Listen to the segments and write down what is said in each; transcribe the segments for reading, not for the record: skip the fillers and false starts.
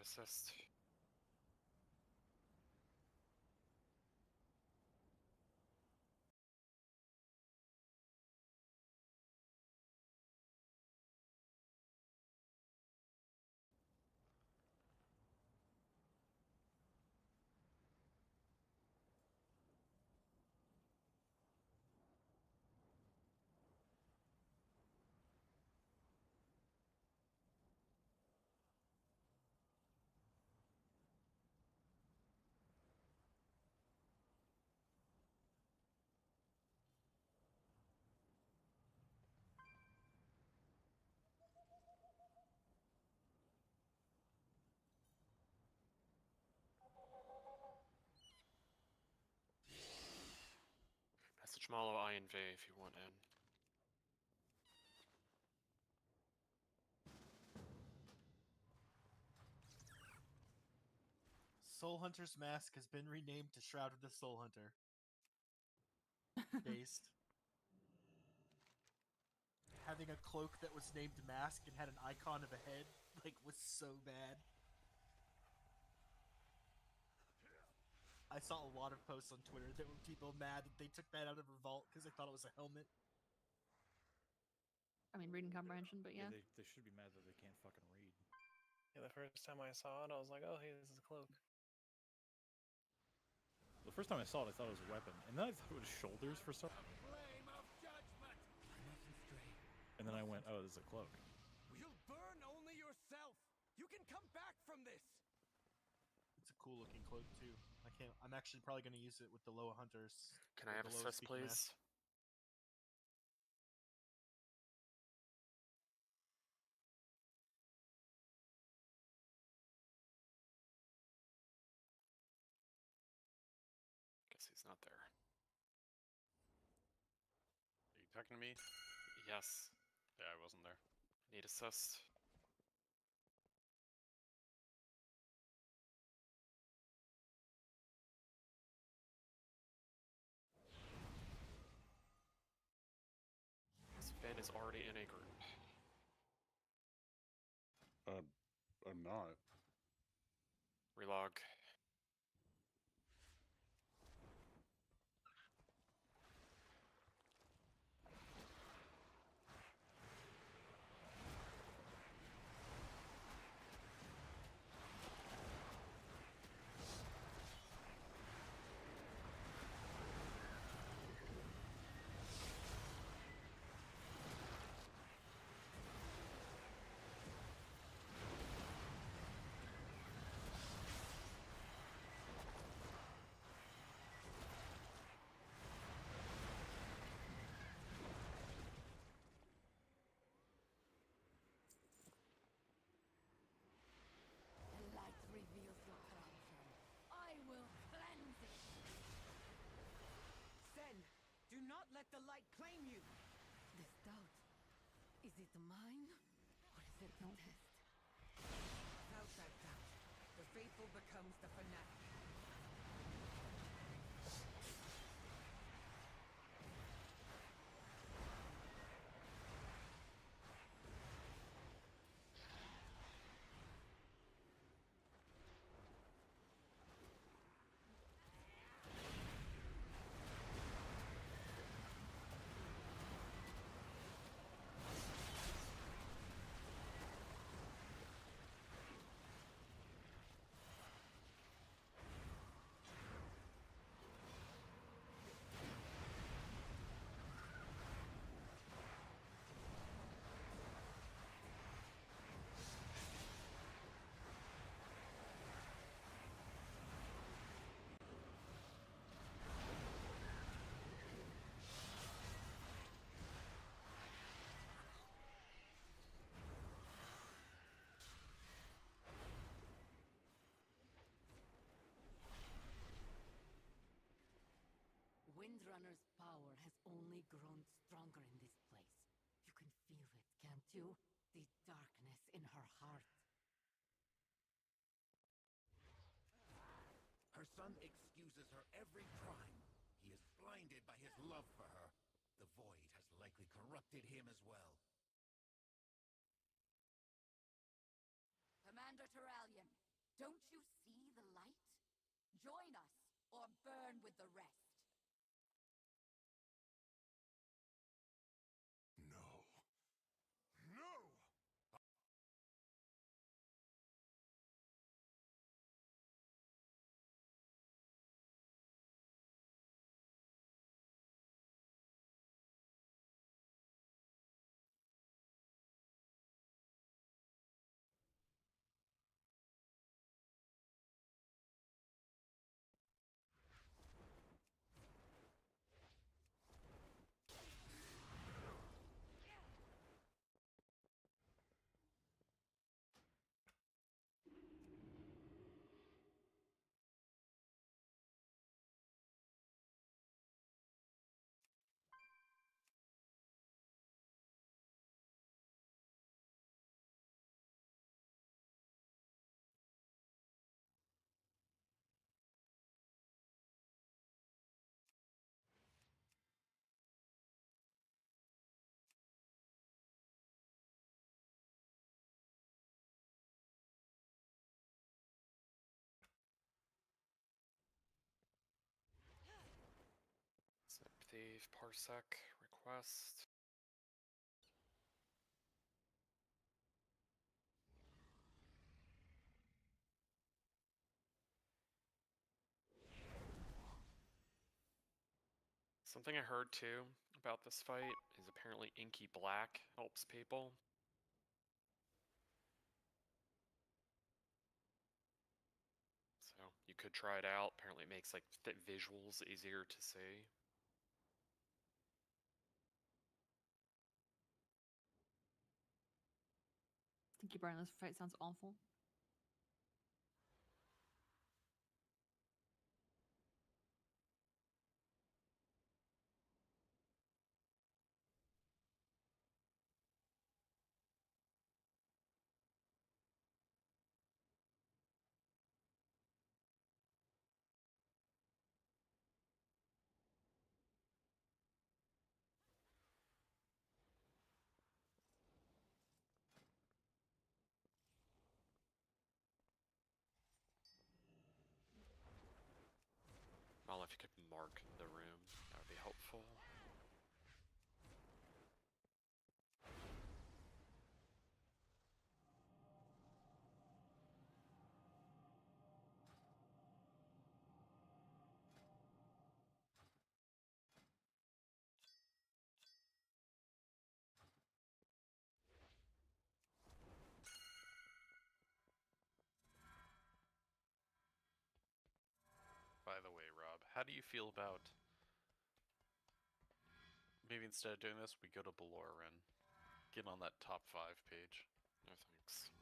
assist. Message Malo INV if you want in. Soul Hunter's mask has been renamed to Shroud of the Soul Hunter. Based. Having a cloak that was named Mask and had an icon of a head, was so bad. I saw a lot of posts on Twitter that were people mad that they took that out of Revolt because they thought it was a helmet. I mean, reading comprehension, but yeah. They should be mad that they can't fucking read. Yeah, the first time I saw it, I was like, oh, hey, this is a cloak. The first time I saw it, I thought it was a weapon. And then I thought it was shoulders for some. And then I went, oh, this is a cloak. You'll burn only yourself. You can come back from this. It's a cool looking cloak too. I'm actually probably going to use it with the Loa Hunters. Can I have assist, please? Mask. Guess he's not there. Are you talking to me? Yes. Yeah, I wasn't there. Need assist. Sven is already in a group. I'm not. Relog. The light reveals your corruption. I will cleanse it. Sen, do not let the light claim you. This doubt. Is it mine? Or is it the test? Without that doubt, the faithful becomes the fanatic. Windrunner's power has only grown stronger in this place. You can feel it, can't you? The darkness in her heart. Her son excuses her every crime. He is blinded by his love for her. The void has likely corrupted him as well. Commander Terralion, Don't you see the light? Join us, or burn with the rest. No. No! Snip Thief, Parsec, request. Something I heard too about this fight is apparently inky black helps people. So you could try it out. Apparently it makes like visuals easier to see. Thinking burn this fight sounds awful. Well, if you could mark the room, that would be helpful. By the way, Rob, how do you feel about maybe instead of doing this, we go to Baloran, get on that top 5 page? No thanks.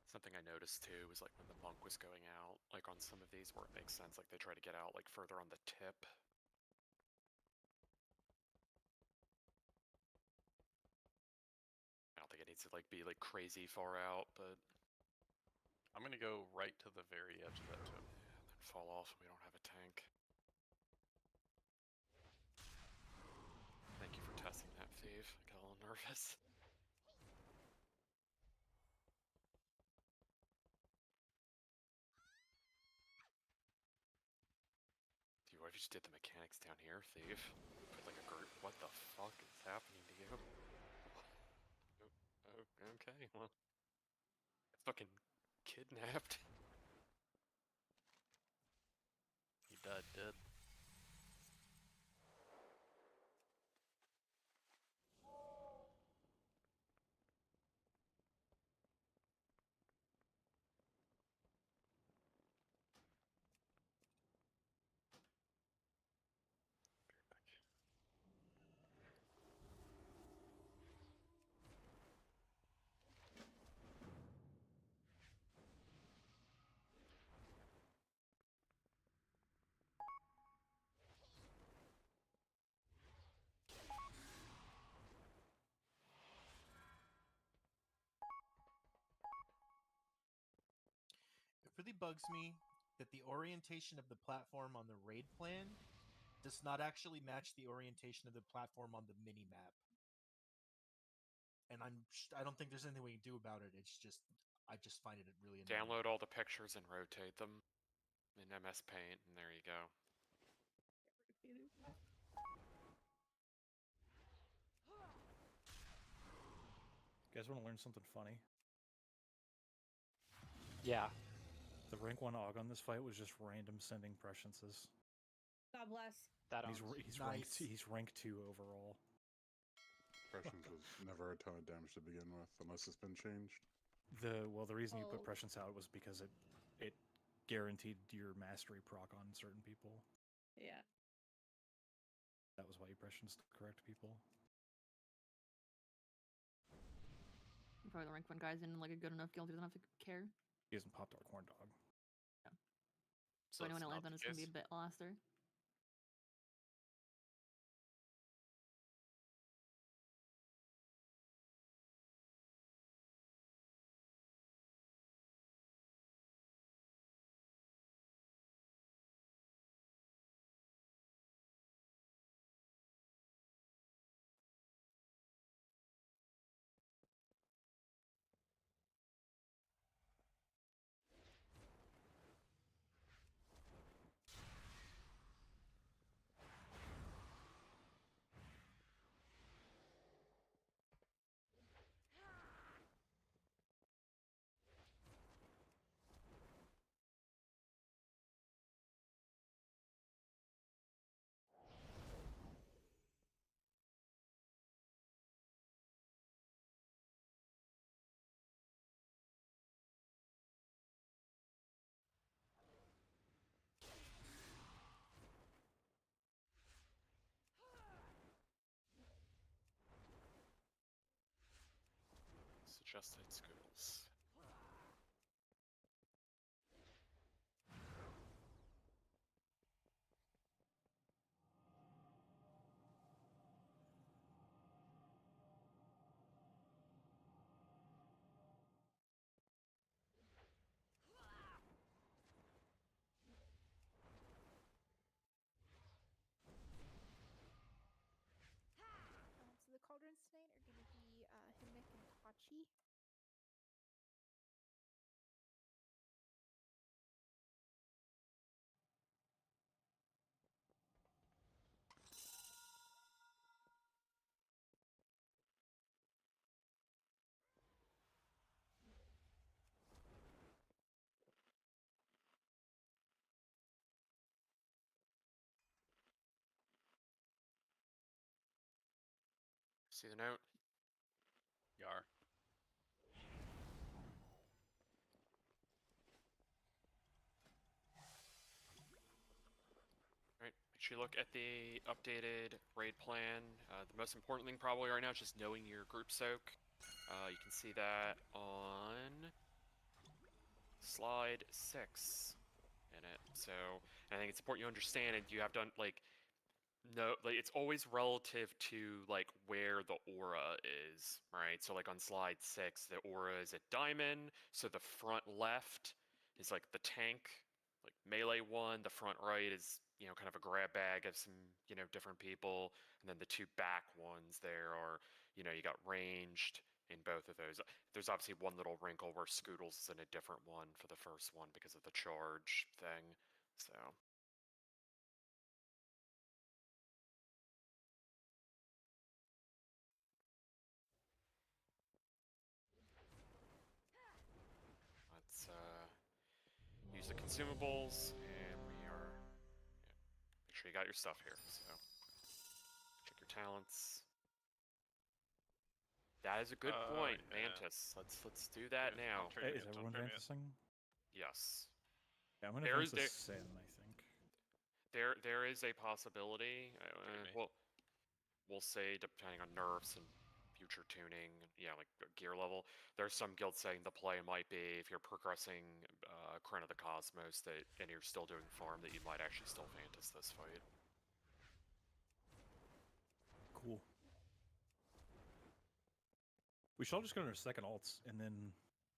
Something I noticed too was like when the monk was going out, like on some of these where it makes sense, like they try to get out like further on the tip. I don't think it needs to like be like crazy far out, but I'm gonna go right to the very edge of that tip. yeah, then fall off when we don't have a tank. Thank you for testing that, Thief. I got a little nervous. Dude, what if you just did the mechanics down here, Thief? Put like a group. What the fuck is happening to you? Oh, okay, well. Fucking kidnapped. He died dead. bugs me that the orientation of the platform on the raid plan does not actually match the orientation of the platform on the mini map. And I don't think there's anything we can do about it. It's just I just find it really annoying. Download all the pictures and rotate them in MS Paint, and there you go. You guys want to learn something funny? Yeah. The rank 1 AUG on this fight was just random sending presciences. God bless. That He's, owns. he's, Nice. he's rank 2 overall. Prescience was never a ton of damage to begin with, unless it's been changed. The reason you put Oh. prescience out was because it guaranteed your mastery proc on certain people. Yeah. That was why you prescience the correct people. Probably the rank 1 guy's in like a good enough guild, he doesn't have to care. He hasn't popped our corn dog. So anyone that's at not Lightblinded the is gonna be a case. bit laster. Suggested schools. So the cauldrons tonight are going to be Himnik and Tachi. See the note? Yar. Alright, make sure you look at the updated raid plan. The most important thing probably right now is just knowing your group soak. You can see that on slide 6 in it. So I think it's important you understand it. You have to it's always relative to like where the aura is, right? So like on slide 6, the aura is at diamond, so the front left is like the tank, like melee one. The front right is, kind of a grab bag of some, different people, and then the 2 back ones there are, you got ranged in both of those. There's obviously one little wrinkle where Scoodles is in a different one for the first one because of the charge thing. So let's use the consumables, and we are make sure you got your stuff here. So check your talents. That is a good point, yeah. Mantis. Let's do that Yeah, now. turn Hey, me is up, everyone turn me up. Vantising? Yes. Yeah, I'm gonna There is- Vantis Sin, I think. There is a possibility. me. We'll say depending on nerfs and future tuning, like gear level. There's some guilds saying the play might be if you're progressing Crown of the Cosmos and you're still doing farm, that you might actually still Vantis this fight. Cool. We should all just go to our second alts and then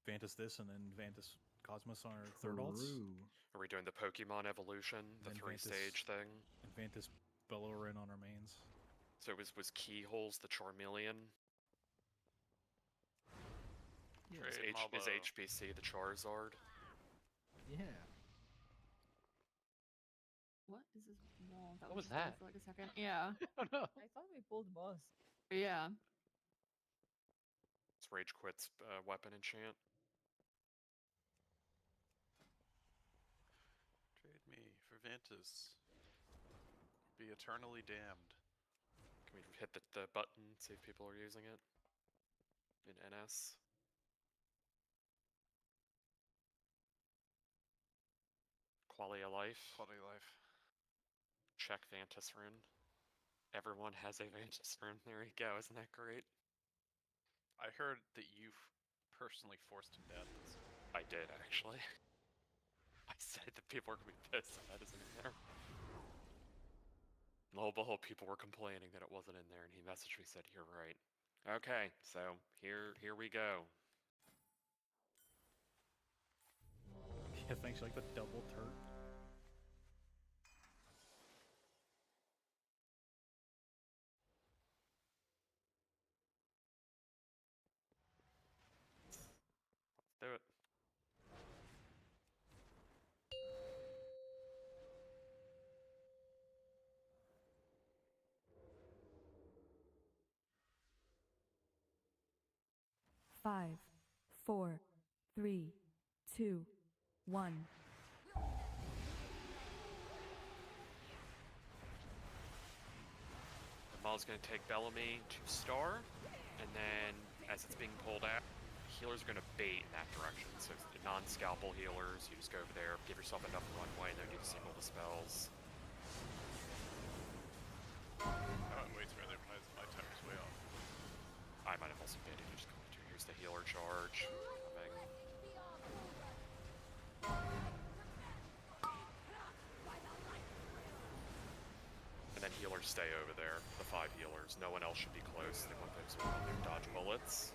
Vantis this and then Vantis Cosmos on our third alts. True. Are we doing the Pokemon evolution, the And 3-stage thing? And Vantis Bellorin on our mains. So was Keyholes the Charmeleon? Yeah. Trade Is Malvo. HBC the Charizard? Yeah. What is this wall? What was just there that? for like a second. Yeah. Oh no. I thought we pulled the boss. Yeah. It's Rage Quit's weapon enchant. Trade me for Vantis. Be eternally damned. Can we hit the button, see if people are using it? In NS? Quality of life. Quality of life. Check Vantis rune. Everyone has a Vantis rune. There you go. Isn't that great? I heard that you personally forced him down this. I did, actually. I said that people are going to be pissed if that isn't in there. Lo and behold, people were complaining that it wasn't in there, and he messaged me said, "You're right." Okay, so here we go. Yeah, thanks. Like the double turret. Let's do it. Five, 4, 3, 2, 1. Maul's going to take Bellamy to star, and then as it's being pulled out, healers are going to bait in that direction. So non-scalpel healers, you just go over there, give yourself enough runway, and then you disable the spells. Oh, wait, sorry, my timer's way off. I might have also baited. Just going to. Here's the healer charge coming. And then healers stay over there. The 5 healers. No one else should be close. They want those on their dodge bullets.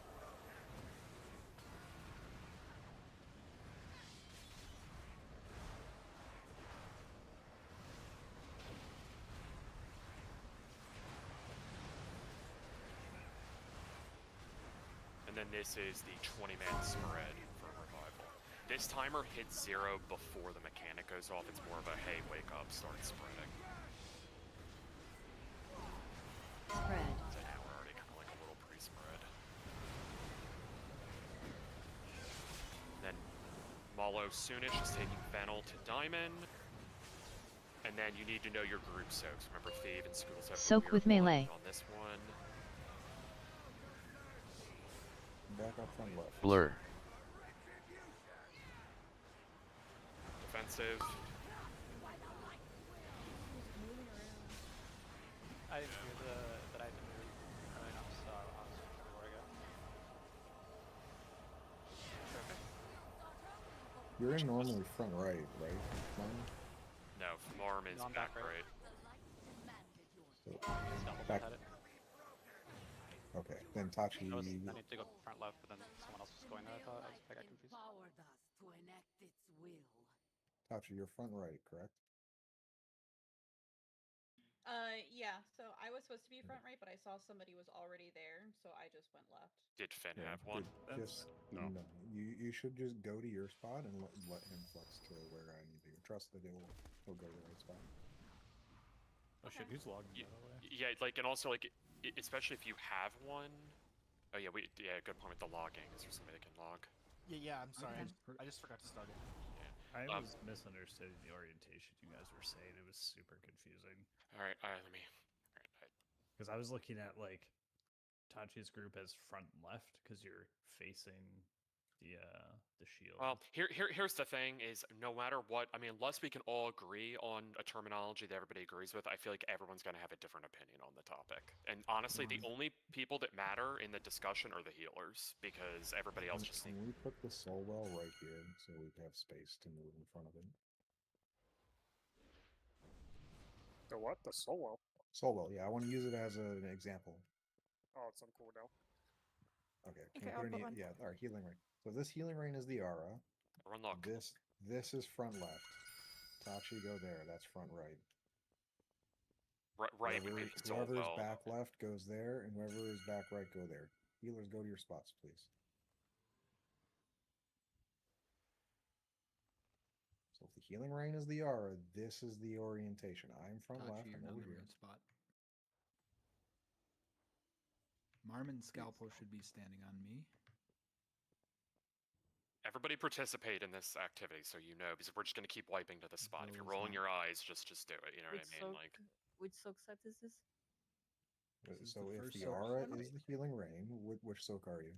And then this is the 20-man spread for revival. This timer hits 0 before the mechanic goes off. It's more of a, hey, wake up, start spreading. Spread. So now we're already kind of like a little pre-spread. Then Malo Soonish is taking Fennel to Diamond. And then you need to know your group soaks. Remember, Thieve and Schools have Soak a weird with melee. one on this one. Back up front left. Blur. Defensive. I didn't hear that I didn't really know, so I was where I go. You're in normally front right, right? Mine? No, Marm is No, I'm back back right. right. So, Stumbled back. had it. Okay, then Tachi. I need to go front left, but then someone else was going there. I got confused. Empowered us to enact its will. Tachi, you're front right, correct? Yeah. So I was supposed to be front right, but I saw somebody was already there, so I just went left. Did Finn Yeah, have one? Just no. Oh. You should just go to your spot and let him flex to where I need to go. Trust that he'll go to the right spot. Oh shit, who's logging by the way? Yeah, like, and also, like, especially if you have one. Oh yeah, good point with the logging. Is there somebody that can log? Yeah, I'm sorry. Okay. I just forgot to start it. I was misunderstanding the orientation you guys were saying. It was super confusing. All right, let me. All right, Because I was looking at like Tachi's group as front and left because you're facing the shield. Well, here's the thing: is no matter what, I mean, unless we can all agree on a terminology that everybody agrees with, I feel like everyone's gonna have a different opinion on the topic. And honestly, the only people that matter in the discussion are the healers, because everybody else just. Can we put the soul well right here so we have space to move in front of it? The what? The solo? Soul well, yeah. I want to use it as an example. Oh, it's on cooldown. Okay. Okay, Can I'll we put put any? one. Yeah. All right. Healing ring. So this healing ring is the aura. Everyone look. This is front left. Tachi, go there. That's front right. Right, we made the soul Whoever is well. back left goes there, and whoever is back right go there. Healers, go to your spots, please. So if the healing rain is the aura, this is the orientation. I'm front left. Tachi, I'm you're over not in the here. right spot. Marm and Scalpel should be standing on me. Everybody participate in this activity, so you know, because we're just gonna keep wiping to the spot. If you're Will is rolling not- your eyes, just do it. You know what I mean? Like, Which soak set is this? This is So the if first the soak. aura is the healing rain, which soak are you?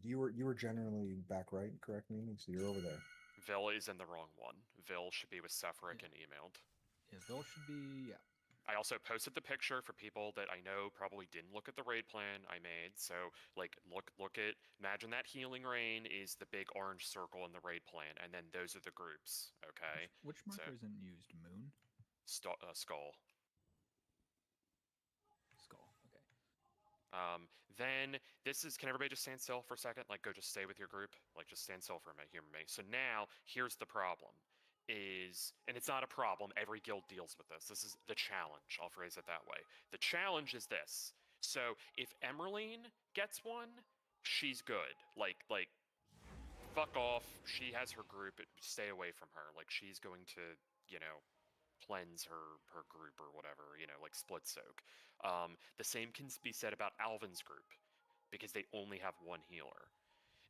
You were generally back right, correct me? So you're over there. Vil is in the wrong one. Vil should be with Sephiric and emailed. Yeah, Vil should be, yeah. I also posted the picture for people that I know probably didn't look at the raid plan I made. So, like, look at, imagine that healing rain is the big orange circle in the raid plan, and then those are the groups, okay? Which marker isn't used? Moon? Skull. Skull, okay. Then this is, can everybody just stand still for a second? Like, go just stay with your group. Like, just stand still for a minute, humor me. So now, here's the problem. And it's not a problem, every guild deals with this. This is the challenge, I'll phrase it that way. The challenge is this. So if Emerline gets one, she's good. Like, fuck off, she has her group, stay away from her. Like, she's going to, you know, cleanse her group or whatever, you know, like split soak. The same can be said about Alvin's group, because they only have one healer.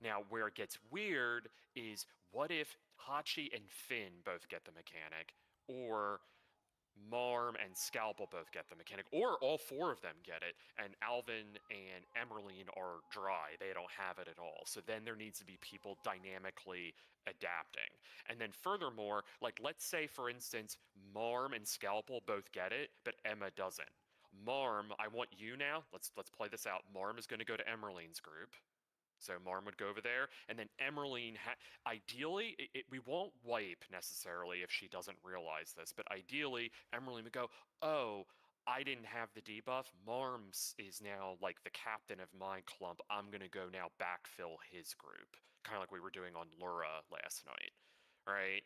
Now, where it gets weird is, what if Hachi and Finn both get the mechanic, or Marm and Scalpel both get the mechanic, or all four of them get it, and Alvin and Emerline are dry, they don't have it at all. So then there needs to be people dynamically adapting. And then furthermore, like, let's say, for instance, Marm and Scalpel both get it, but Emma doesn't. Marm, I want you now, let's play this out. Marm is going to go to Emerline's group. So Marm would go over there, and then Emerline, ideally, we won't wipe necessarily if she doesn't realize this, but ideally, Emerline would go, oh, I didn't have the debuff. Marms is now like the captain of my clump. I'm going to go now backfill his group, kind of like we were doing on Lura last night, right?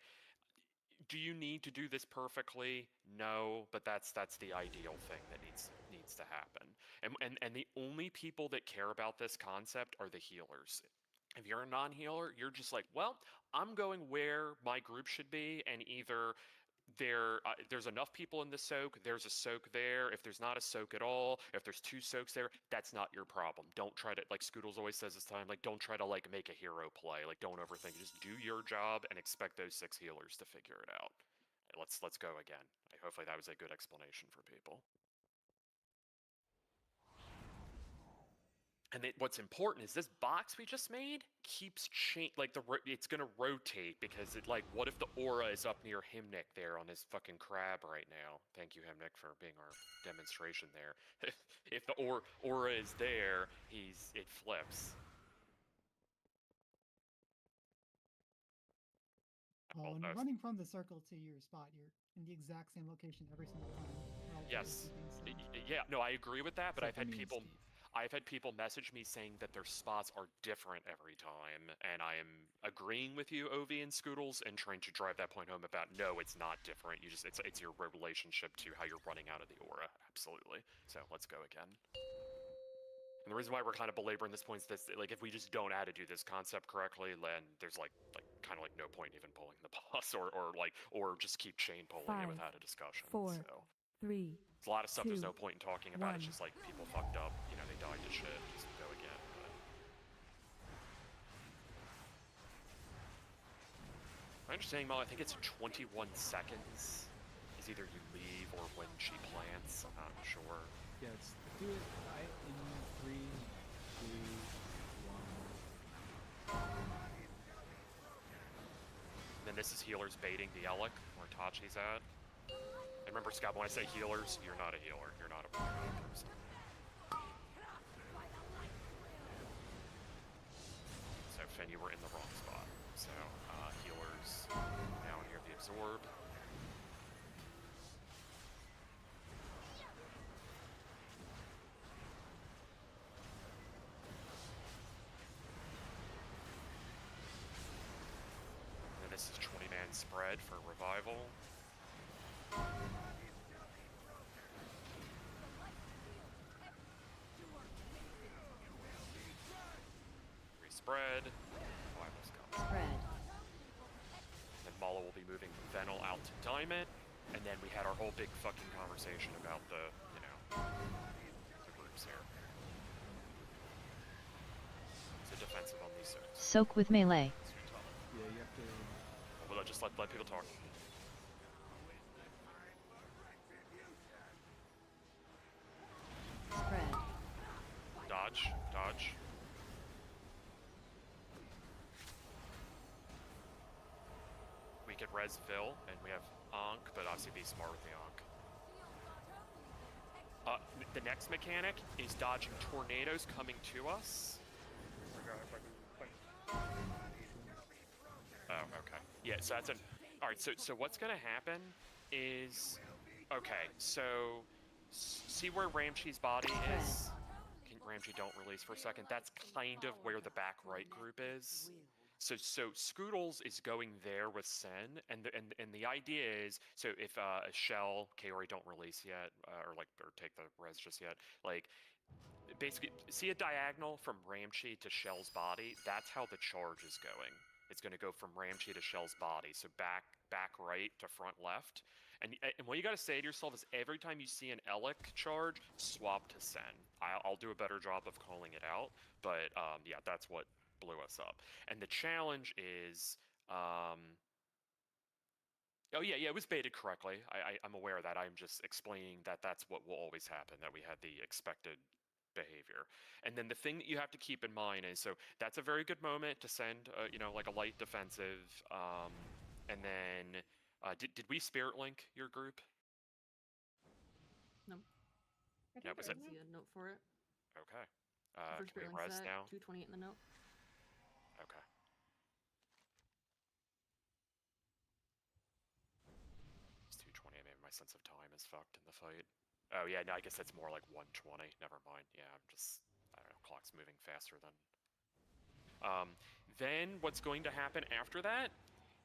Do you need to do this perfectly? No, but that's the ideal thing that needs to happen. And the only people that care about this concept are the healers. If you're a non-healer, you're just like, well, I'm going where my group should be, and either there's enough people in the soak, there's a soak there. If there's not a soak at all, if there's two soaks there, that's not your problem. Don't try to, like Scoodles always says this time, like, don't try to like make a hero play. Like, don't overthink it. Just do your job and expect those 6 healers to figure it out. Let's go again. Hopefully that was a good explanation for people. And what's important is this box we just made keeps like it's gonna rotate, because it, like, what if the aura is up near Himnik there on his fucking crab right now? Thank you, Himnik, for being our demonstration there. If the aura is there, it flips. When you're running from the circle to your spot, you're in the exact same location every single time. Yes. Yeah. No, I agree with that, but I've had people message me saying that their spots are different every time, and I am agreeing with you, Ovi and Scoodles, and trying to drive that point home about, no, it's not different. It's your relationship to how you're running out of the aura. Absolutely. So let's go again. And the reason why we're kind of belaboring this point is this, like, if we just don't know how to do this concept correctly, then there's like kind of like no point even pulling the boss, or just keep chain pulling it without a discussion. 4, so. 3. There's a lot of stuff 2, there's no point in talking about. 1. It's just like people fucked up, you know, they died to shit. Just go again. But my understanding, Mo, I think it's 21 seconds. Is either you leave or when she plants. I'm not sure. Yeah, let's do it in 3, 2, 1. And then this is healers baiting the Elec, where Tachi's at. And remember, Scott, when I say healers, you're not a healer. You're not a person. So, Finn, you were in the wrong spot. So, healers down here, the absorb. and spread for revival. Respread. Oh, I almost got it. Spread. Then Mala will be moving Venal out to Diamond, and then we had our whole big fucking conversation about the, you know, the groups here. So defensive on these zones. Soak with melee. Yeah, you have to. Well, just let people talk. Spread. Dodge, dodge. We could res Vil, and we have Ankh, but obviously be smart with the Ankh. The next mechanic is dodging tornadoes coming to us. Oh, okay. Yeah, so that's an... Alright, so what's gonna happen is... Okay, so... See where Ramshi's body is? Ramsey don't release for a second. That's kind of where the back right group is. So Scoodles is going there with Sen, and the idea is, so if Shell, Kaori don't release yet, or take the res just yet, like, basically, see a diagonal from Ramsey to Shell's body? That's how the charge is going. It's going to go from Ramsey to Shell's body, so back right to front left. And what you got to say to yourself is every time you see an Elec charge, swap to Sen. I'll do a better job of calling it out, but yeah, that's what blew us up. And the challenge is, oh yeah, it was baited correctly. I'm aware of that. I'm just explaining that that's what will always happen, that we had the expected behavior. And then the thing that you have to keep in mind is, so that's a very good moment to send, you know, like a light defensive, and then, did we Spirit Link your group? No. Yeah, was it? See a note for it. Okay. First Can we Spirit Link res set, now? 228 in the note. Okay. It's 220, maybe my sense of time is fucked in the fight. Oh yeah, no, I guess that's more like 120. Never mind. Yeah, I don't know, clock's moving faster than... Then what's going to happen after that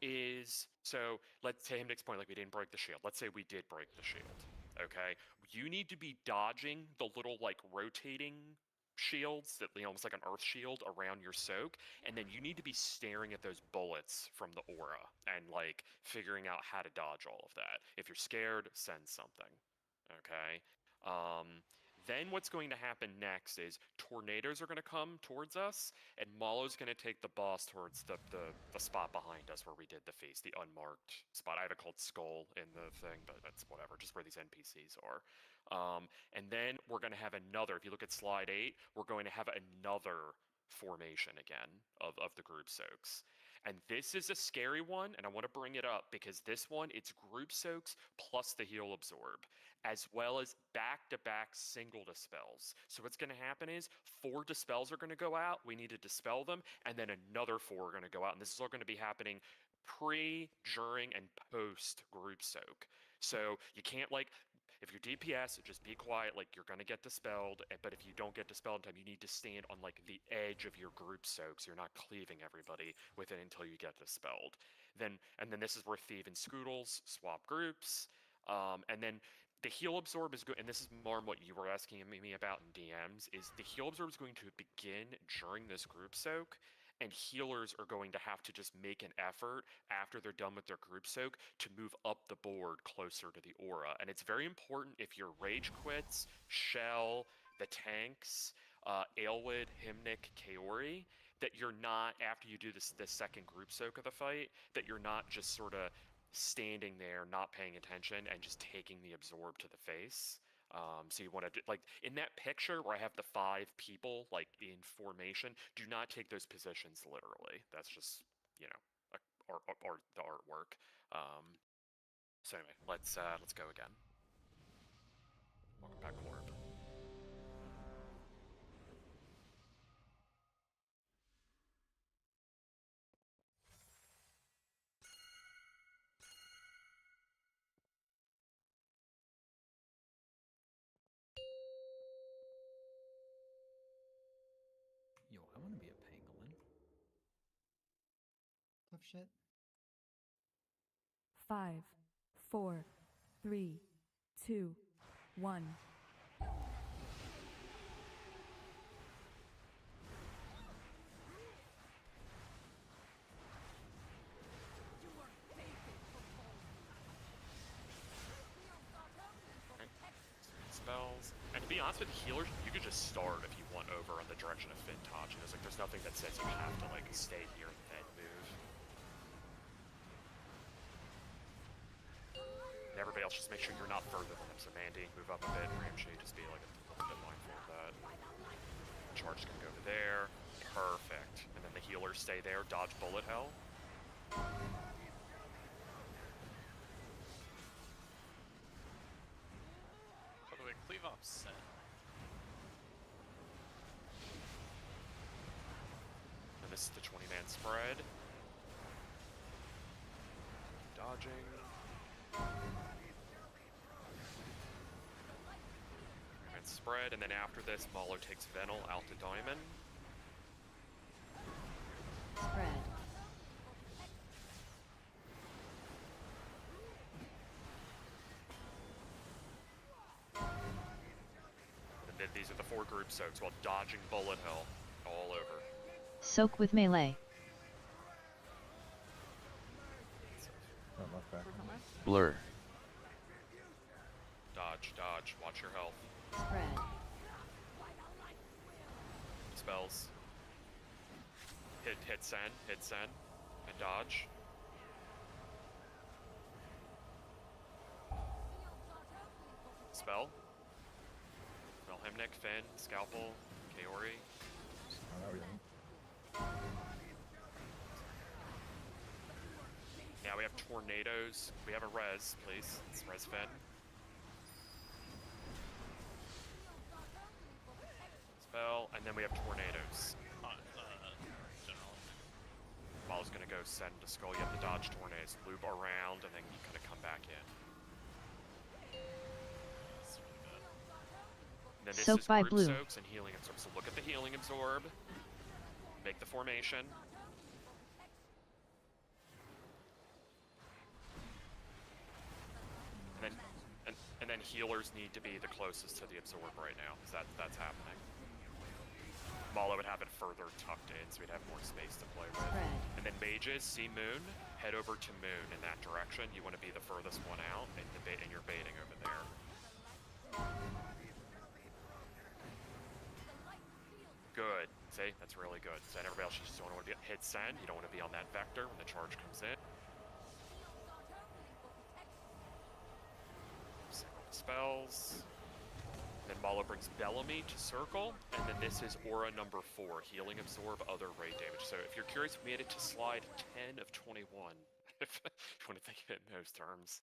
is, so let's say him to explain, like, we didn't break the shield. Let's say we did break the shield, okay? You need to be dodging the little, like, rotating shields that, you know, almost like an earth shield around your soak, and then you need to be staring at those bullets from the aura and, like, figuring out how to dodge all of that. If you're scared, send something, okay? Then what's going to happen next is tornadoes are going to come towards us, and Malo's going to take the boss towards the spot behind us where we did the feast, the unmarked spot. I have it called Skull in the thing, but that's whatever, just where these NPCs are. And then we're going to have another, if you look at slide 8, we're going to have another formation again of the group soaks. And this is a scary one, and I want to bring it up because this one, it's group soaks plus the heal absorb, as well as back-to-back single dispels. So what's going to happen is 4 dispels are going to go out, we need to dispel them, and then another 4 are going to go out, and this is all going to be happening pre, during, and post group soak. So you can't, like, if you're DPS, just be quiet, like, you're going to get dispelled, but if you don't get dispelled in time, you need to stand on, like, the edge of your group soak, so you're not cleaving everybody with it until you get dispelled. And then this is where Thieve and Scoodles swap groups, and then the heal absorb is good, and this is more what you were asking me about in DMs, is the heal absorb is going to begin during this group soak, and healers are going to have to just make an effort after they're done with their group soak to move up the board closer to the aura. And it's very important if your rage quits, Shell, the tanks, Aelwood, Hymnic, Kaori, that you're not, after you do this second group soak of the fight, that you're not just sort of standing there, not paying attention, and just taking the absorb to the face. So you want to, like, in that picture where I have the 5 people, like, in formation, do not take those positions literally. That's just, you know, or the artwork. So anyway, let's go again. Welcome back, Orb. Yo, I want to be a pangolin. Tough shit. 5, 4, 3, 2, 1. Spells. And to be honest with healers, you could just start if you want over on the direction of Fintage. There's nothing that says you have to like stay here and then move. And everybody else, just make sure you're not further than them. So Mandy, move up a bit. Ramshay, just be like a little bit mindful of that. Charge can go to there. Perfect. And then the healers stay there. Dodge bullet hell. By the way, cleave off Sen. And this is the 20-man spread. Dodging. And spread, and then after this, Mauler takes Venal out to Diamond. Spread. And then these are the 4 group soaks while dodging bullet hell all over. Soak with melee. Front left, back. Blur. Dodge, dodge, watch your health. Spread. Spells. Hit Sen, and dodge. Spell. Melhemnik, Finn, Scalpel, Kaori. Oh, yeah. Now we have tornadoes. We have a res, please. It's res Finn. Spell, and then we have tornadoes. General. Maul's gonna go send to Skull. You have to dodge tornadoes, loop around, and then you kind of come back in. And then this Soak is by group blue. soaks and healing absorb. So look at the healing absorb. Make the formation. And then healers need to be the closest to the absorb right now, because that's happening. Mala would have it further tucked in, so we'd have more space to play with. Spread. And then mages, see Moon, head over to Moon in that direction. You want to be the furthest one out, and you're baiting over there. Good. See, that's really good. So everybody else, you just don't want to be hit send. You don't want to be on that vector when the charge comes in. Spells. Then Mala brings Bellamy to circle, and then this is aura number 4, healing absorb other raid damage. So if you're curious, we made it to slide 10 of 21, if you want to think of it in those terms.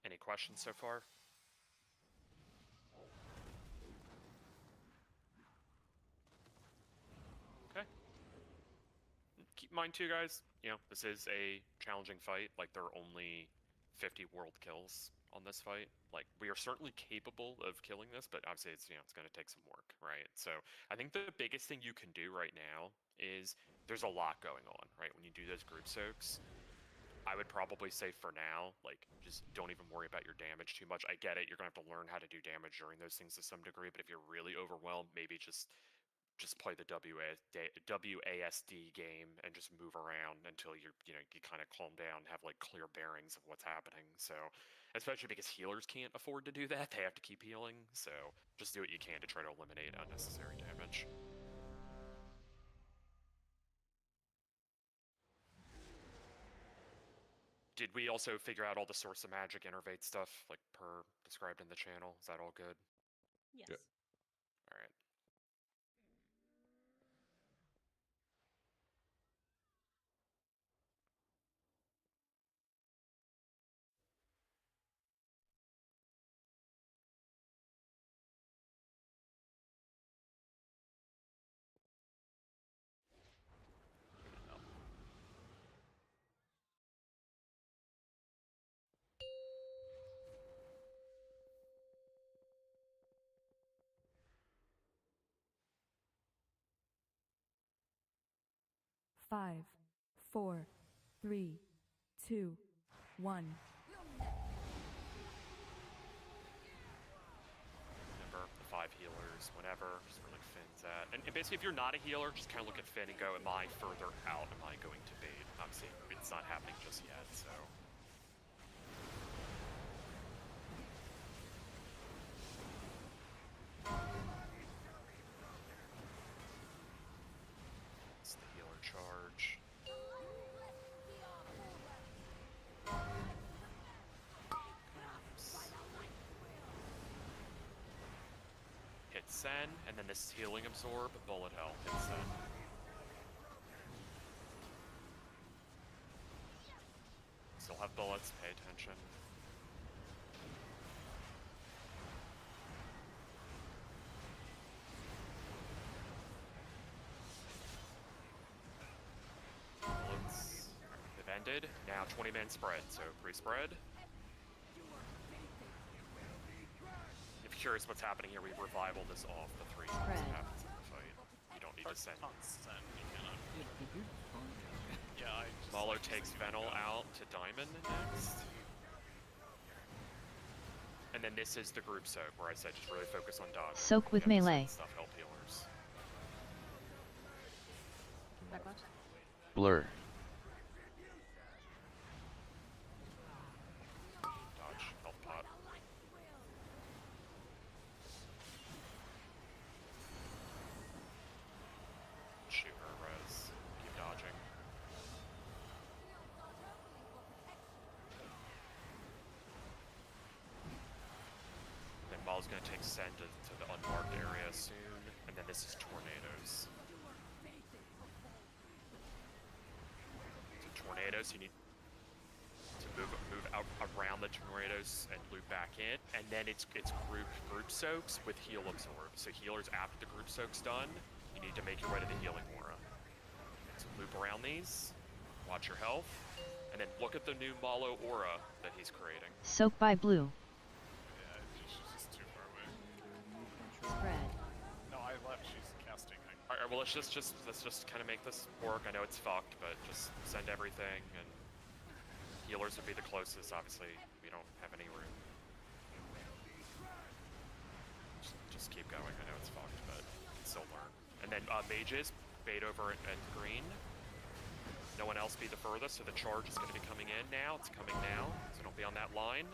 Any questions so far? Okay. Keep in mind too, guys, you know, this is a challenging fight. Like, there are only 50 world kills on this fight. Like, we are certainly capable of killing this, but obviously it's, you know, it's going to take some work, right? So I think the biggest thing you can do right now is there's a lot going on, right? When you do those group soaks, I would probably say for now, like, just don't even worry about your damage too much. I get it, you're gonna have to learn how to do damage during those things to some degree, but if you're really overwhelmed, maybe just play the WASD game and just move around until you kind of calm down and have like clear bearings of what's happening. So, especially because healers can't afford to do that, they have to keep healing. So, just do what you can to try to eliminate unnecessary damage. Did we also figure out all the source of magic innervate stuff, like per described in the channel? Is that all good? Yes. Yep. All right. 5, 4, 3, 2, 1. Remember the 5 healers, whenever, just where like Finn's at. And basically, if you're not a healer, just kind of look at Finn and go, am I further out? Am I going to bait? Obviously, it's not happening just yet, so. It's the healer charge. Hit Sen, and then this healing absorb, bullet hell, hit Sen. Still have bullets, pay attention. Bullets, they've ended. Now 20-man spread, so pre-spread. If you're curious what's happening here, we revival this off the 3 times that happens in the fight. You don't need to send. Yeah, I just Malo takes Fennel out to Diamond next. And then this is the group soak, where I said just really focus on dodge. Soak with melee. Stuff help healers. Back left. Blur. Dodge, health pot. Shoot her, res. Keep dodging. Then Maul's gonna take Send to the unmarked area soon, and then this is tornadoes. So tornadoes, you need to move out around the tornadoes and loop back in, and then it's group soaks with heal absorb. So healers after the group soak's done, you need to make your way to the healing aura. So loop around these, watch your health, and then look at the new Malo aura that he's creating. Soak by blue. Yeah, she's just too far away. Spread. No, I left. She's casting. Alright, well let's just kind of make this work. I know it's fucked, but just send everything, and healers would be the closest. Obviously, we don't have any room. Just keep going. I know it's fucked, but you can still learn. And then mages, bait over at green. No one else be the furthest, so the charge is going to be coming in now. It's coming now, so don't be on that line.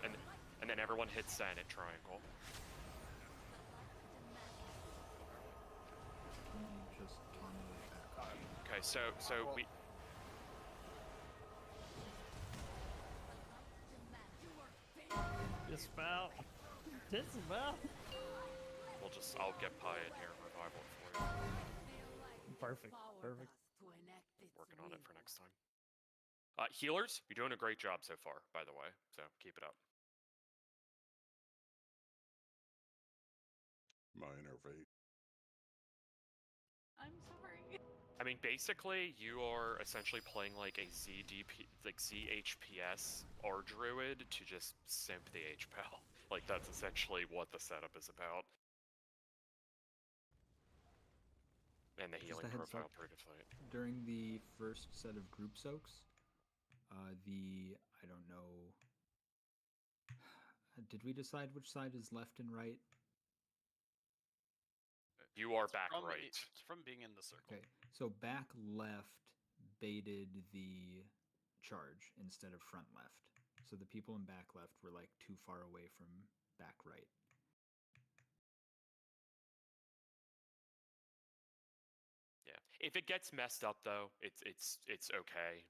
And then everyone hits Sen at triangle. Just tornado back. Okay, so we. Dismount. Dismount. I'll get Pi in here and revival it for you. Perfect. Perfect. Working on it for next time. Healers, you're doing a great job so far, by the way, so keep it up. Minor fate. I'm sorry. I mean, basically, you are essentially playing like a ZHPS or Druid to just simp the HPL. Like, that's essentially what the setup is about. And the healing profile, pretty good fight. During the first set of group soaks, I don't know, did we decide which side is left and right? You are back from right. From being in the circle. Okay, so back left baited the charge instead of front left. So the people in back left were like too far away from back right. Yeah. If it gets messed up though, it's okay.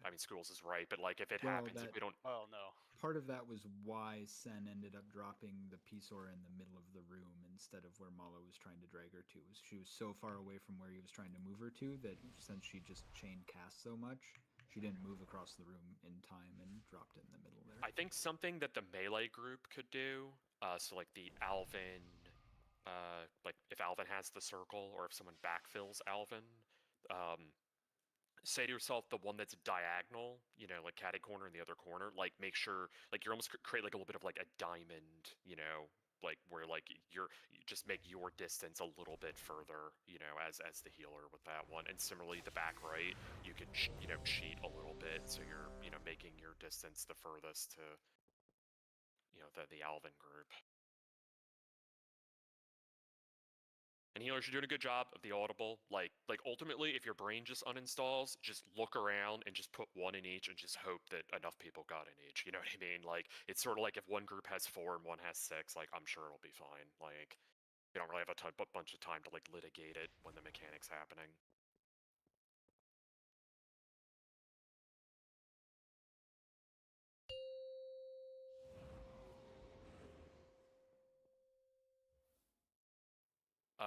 I mean, Schools is right, but like if it happens, if we don't. Well, no. Part of that was why Sen ended up dropping the Pisor in the middle of the room instead of where Malo was trying to drag her to. She was so far away from where he was trying to move her to that since she just chain cast so much, she didn't move across the room in time and dropped it in the middle there. I think something that the melee group could do, so like the Alvin, like if Alvin has the circle or if someone backfills Alvin, say to yourself the one that's diagonal, you know, like catty corner in the other corner, like make sure, like you're almost create like a little bit of like a diamond, you know, like where like you just make your distance a little bit further, you know, as the healer with that one. And similarly, the back right, you can you know, cheat a little bit, so you're, you know, making your distance the furthest to, you know, the Alvin group. And healers, you're doing a good job of the audible. Like ultimately, if your brain just uninstalls, just look around and just put one in each and just hope that enough people got in each. You know what I mean? Like, it's sort of like if one group has 4 and one has 6, like, I'm sure it'll be fine. Like, you don't really have a bunch of time to, like, litigate it when the mechanic's happening.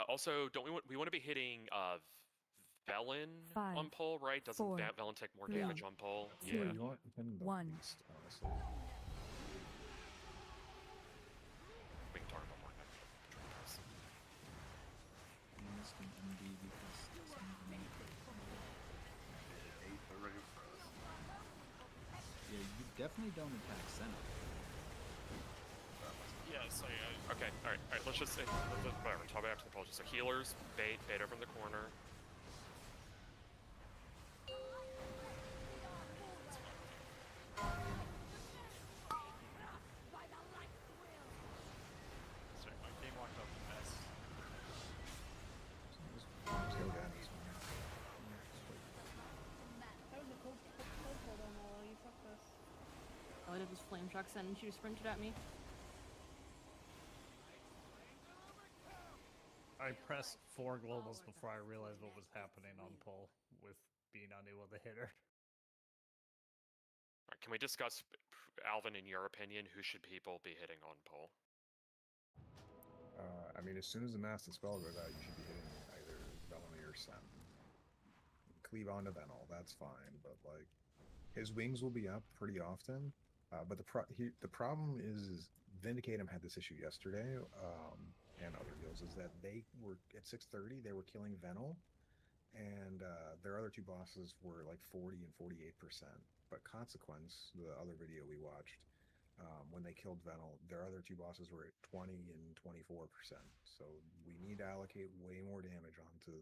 Also, don't we want to be hitting Velen on 5, pull, right? Doesn't 4, Velen take more 3, damage on pull? 2, Yeah. You want him the 1. least, honestly. We can talk about more next. I missed an MD because something. Yeah, you definitely don't attack Senna. Yeah, so yeah. Okay, alright, let's just say, whatever, talk about after the pull. So healers, bait over in the corner. Sorry, my game walked up a mess. Just go down this one. That was a cold pull on wall. You fucked us. All I did was flame shock Sen, and she just sprinted at me. I pressed 4 globals before I realized what was happening on pull with being unable to hit her. Alright, can we discuss, Alvin, in your opinion, who should people be hitting on pull? I mean, as soon as the Master Spell goes out, you should be hitting either Bellamy or Sen. Cleave onto Venal, that's fine, but like, his wings will be up pretty often. But the problem is Vindicatum had this issue yesterday, and other deals, is that they were at 6:30. They were killing Venal, and their other 2 bosses were like 40 and 48%. But Consequence, the other video we watched, when they killed Venal, their other 2 bosses were at 20 and 24%. So we need to allocate way more damage onto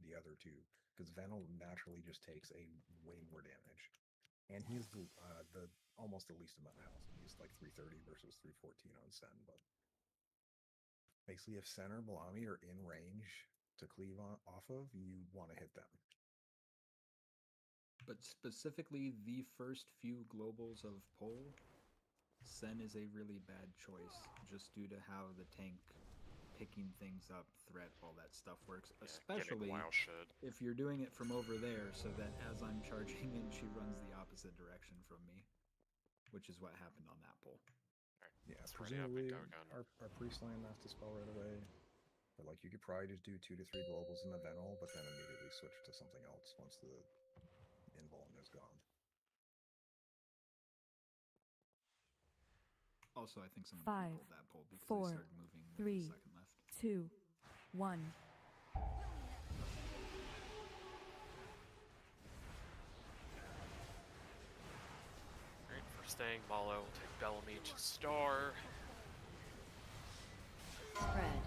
the other 2, because Venal naturally just takes a way more damage, and he's the almost the least amount of health. He's like 330 versus 314 on Sen. But basically, if Sen or Bellamy are in range to cleave off of, you want to hit them. But specifically, the first few globals of pull, Sen is a really bad choice, just due to how the tank picking things up, threat, all that stuff works. Yeah, Especially if you're doing it from over there, so that as I'm charging in, she runs the opposite direction from me, which is what happened on that pull. Yeah, presumably our priest line has to spell right away. But like, you could probably just do 2 to 3 globals in the Venal, but then immediately switch to something else once the invuln is gone. Also, I think someone 5, pulled that pull because 4, they started moving with 3, the second left. 2, 1. Alright, first thing, Malo will take Bellamy to star. Spread.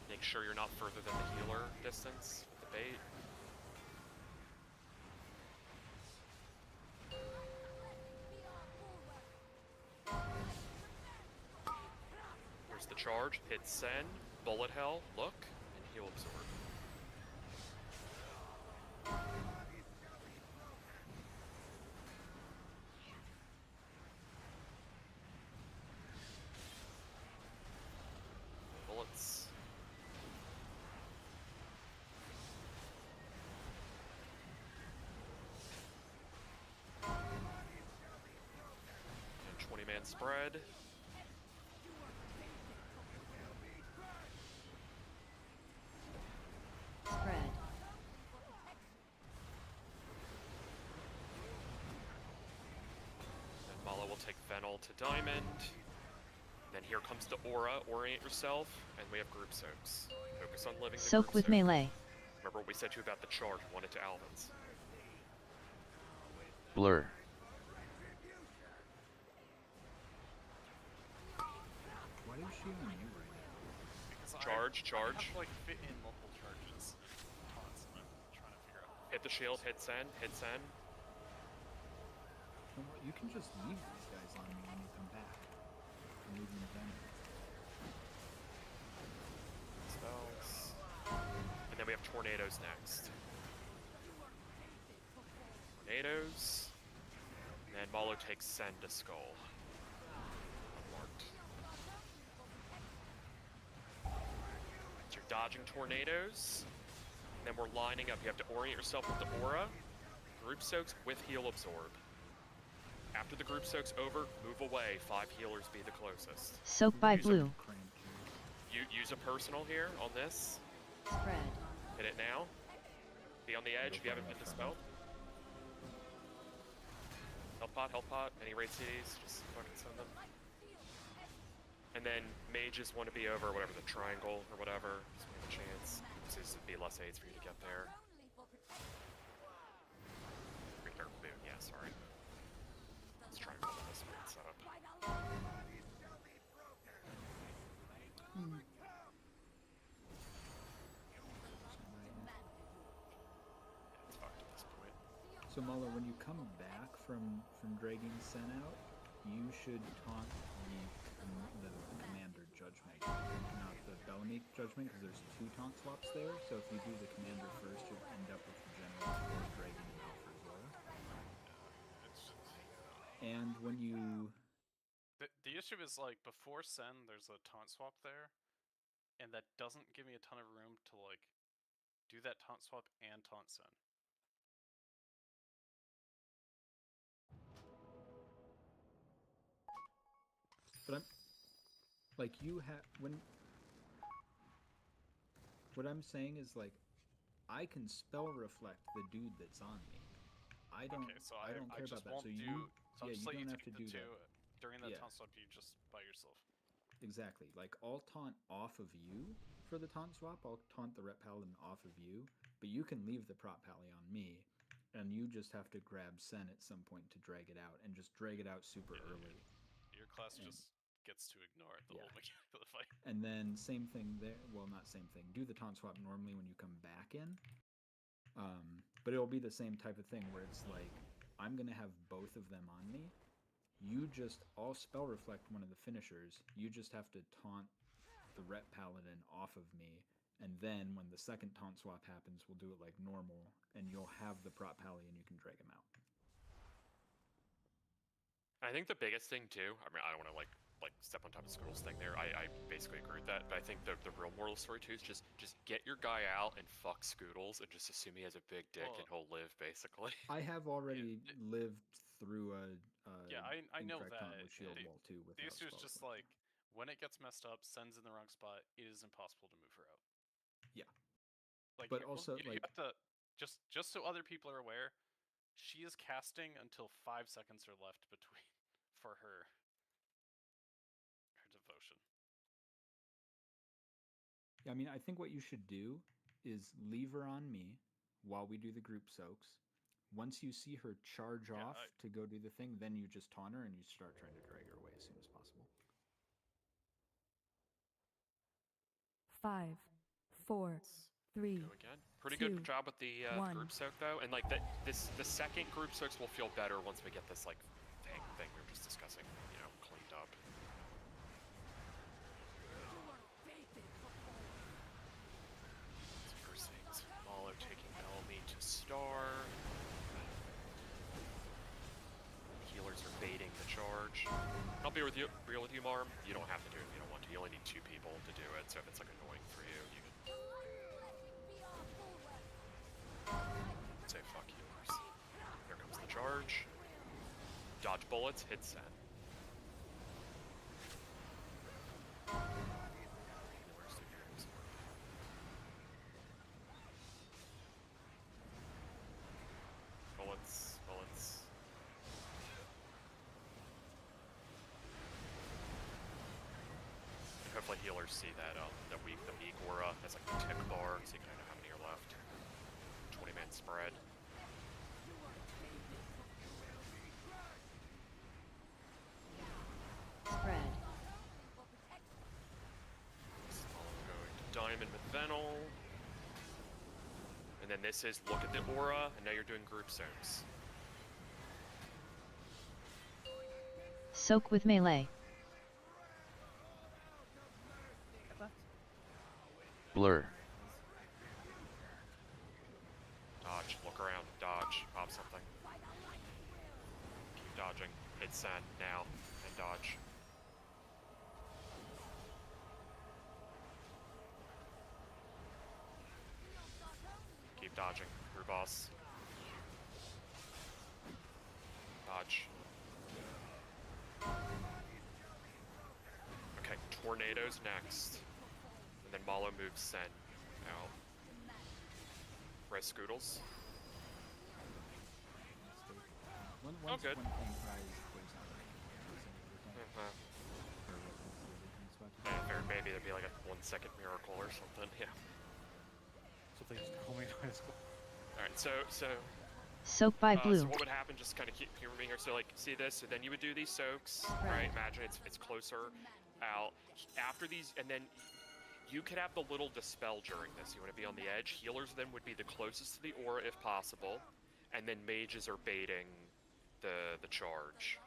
Make sure you're not further than the healer distance with the bait. Here's the charge. Hit Sen, bullet hell, look, and he'll absorb. Bullets. And 20-man spread. Spread. Then Mala will take Venal to Diamond. Then here comes the Aura. Orient yourself, and we have group soaks. Focus on living the Soak group with soak. melee. Remember what we said to you about the charge. We want it to Alvin's. Blur. she on you right now? Because Charge, I charge. have to, like, fit in multiple charges. Taunts, and I'm trying to figure out. Hit the shield, hit send, hit send. You know what, you can just leave these guys on me when you come back. And leave them down. Spells. And then we have tornadoes next. Tornadoes. And then Malo takes send to skull. Unmarked. So you're dodging tornadoes. And then we're lining up. You have to orient yourself with the aura. Group soaks with heal absorb. After the group soak's over, move away. 5 healers be the closest. Soak by blue. You use a personal here on this. Spread. Hit it now. Be on the edge if you haven't been dispelled. Health pot, any raid CDs, just fucking send them. And then mages want to be over whatever, the triangle or whatever. Just give a chance. This would be less aids for you to get there. Or boom, yeah, sorry. Let's try and roll this one setup. It's fucked at this point. So Muller, when you come back from dragging Sen out, you should taunt the commander judgment, not the Bellamy judgment, because there's 2 taunt swaps there. So if you do the commander first, you'll end up with the general or dragging him out for Zola. And when you The issue is, like, before Sen, there's a taunt swap there, and that doesn't give me a ton of room to, like, do that taunt swap and taunt Sen. But I'm like, you have what I'm saying is, like, I can spell reflect the dude that's on me. I don't care just about that. won't So do, you so I'll just let don't you have to take the do 2 that. during that Yeah. taunt swap. You just by yourself. Exactly. Like, I'll taunt off of you for the taunt swap. I'll taunt the Rep Paladin off of you, but you can leave the Prop Pally on me, and you just have to grab Sen at some point to drag it out, and just drag it out super early. Your class just gets to ignore the whole mechanic of the fight. And then same thing there. Well, not same thing. Do the taunt swap normally when you come back in. But it'll be the same type of thing where it's like, I'm going to have both of them on me. I'll spell reflect one of the finishers. You just have to taunt the Rep Paladin off of me. And then when the second taunt swap happens, we'll do it like normal. And you'll have the Prop Pally and you can drag him out. I think the biggest thing too, I mean, I don't want to like step on top of Scoodle's thing there. I basically agree with that, but I think the real moral story too is just get your guy out and fuck Scoodles and just assume he has a big dick and he'll live, basically. I have already lived through a I know incorrect taunt that. with Shield Wall too. The issue is just like, when it gets messed up, Sen's in the wrong spot, it is impossible to move her out. Yeah. Like, But you, also, you have to just so other people are aware, she is casting until 5 seconds are left between for her devotion. I mean, I think what you should do is leave her on me while we do the group soaks. Once you see her charge off to go do the thing, then you just taunt her and you start trying to drag her away as soon as possible. 5, 4, 3. Go again. Pretty 2, good job with the 1. group soak though, and like the second group soaks will feel better once we get this like thing we were just discussing, cleaned up. So first things, Malo taking Bellamy to star. Healers are baiting the charge. I'll be real with you, Marm. You don't have to do it if you don't want to. You only need 2 people to do it, so if it's like annoying for you, you can say fuck healers. Here comes the charge. Dodge bullets, hit send. Healers do heal absorb. Bullets. And hopefully healers see that the weak aura as like the tick bar, so you kind of know how many are left. 20-man spread. Spread. Diamond with Venal. And then this is look at the aura, and now you're doing group soaks. Soak with melee. Blur. Dodge, look around, dodge, pop something. Keep dodging, hit send now, and dodge. Keep dodging, your boss. Dodge. Okay, tornadoes next. And then Malo moves Sen out. Res Scoodles. Oh, good. Maybe there'd be like a 1 second miracle or something, yeah. Something just call me high school. Alright, so Soak by blue. So what would happen, just kind of keep hearing here, so like, see this, so then you would do these soaks, right? Imagine it's closer out. After these, and then you could have the little dispel during this. You want to be on the edge. Healers then would be the closest to the aura if possible, and then mages are baiting the charge.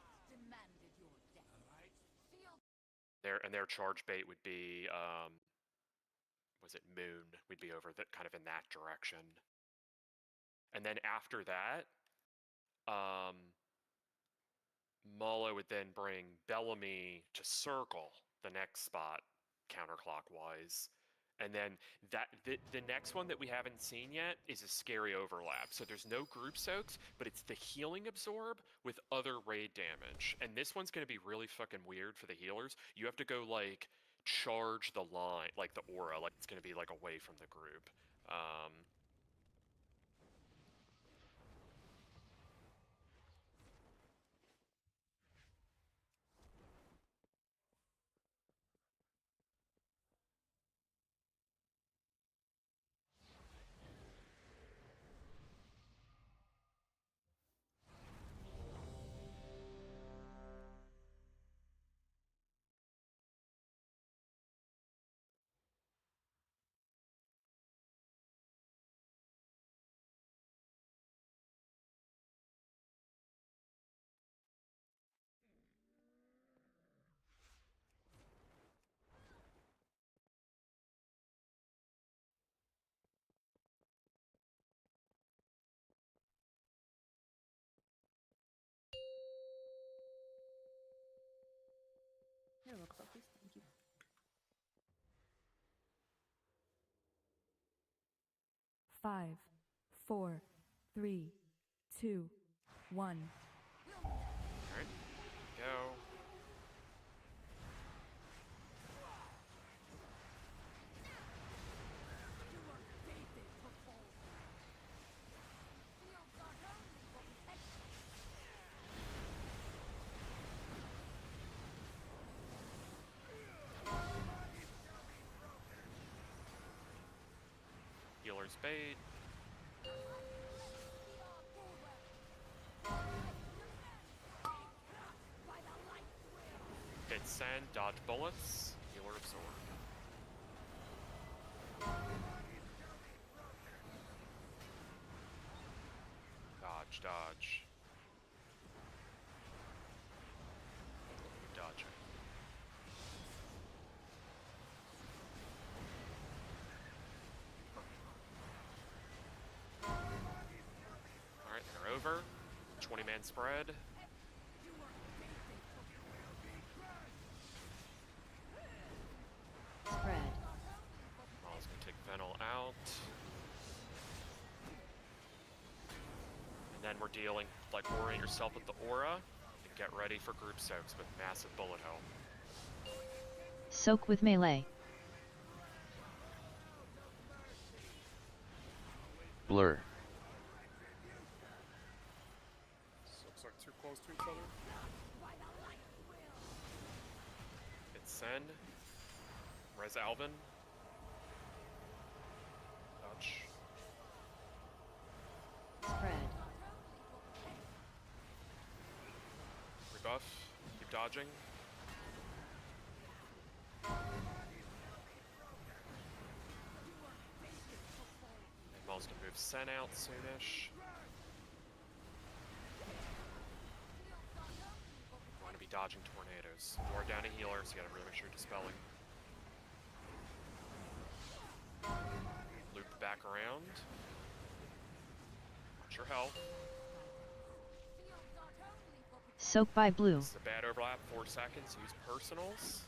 Their charge bait would be, was it Moon? We'd be over that, kind of in that direction. And then after that, Malo would then bring Bellamy to circle the next spot counterclockwise. And then the next one that we haven't seen yet is a scary overlap. So there's no group soaks, but it's the healing absorb with other raid damage. And this one's going to be really fucking weird for the healers. You have to go like charge the line, like the aura, like it's going to be like away from the group. Here, look, puppies. Thank you. Five, 4, 3, 2, 1. Alright, go. Healer's bait. Hit send, dodge bullets, healer absorb. Dodge, dodge. Dodging. Alright, they're over. 20-man spread. Spread. Mall's gonna take Venal out. And then we're dealing, like, orient yourself with the aura, and get ready for group soaks with massive bullet hell. Soak with melee. Blur. This looks like too close to each other. It's send. Res Alvin. Dodge. Spread. Rebuff. Keep dodging. Mel's gonna move Sen out soonish. You want to be dodging tornadoes. More down to healers, you gotta really make sure you're dispelling. Loop back around. Watch your health. Soak by blue. This is a bad overlap, 4 seconds. Use personals.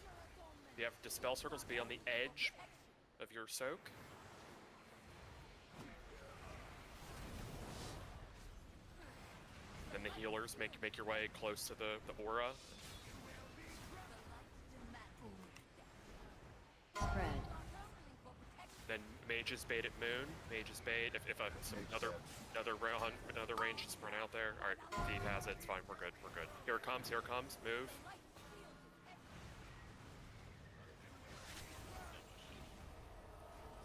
If you have dispel circles, be on the edge of your soak. Then the healers make your way close to the aura. Spread. Then mages bait at moon. Mages bait. If some another range just run out there. All right, Thief has it. It's fine. We're good. We're good. Here it comes. Here it comes. Move.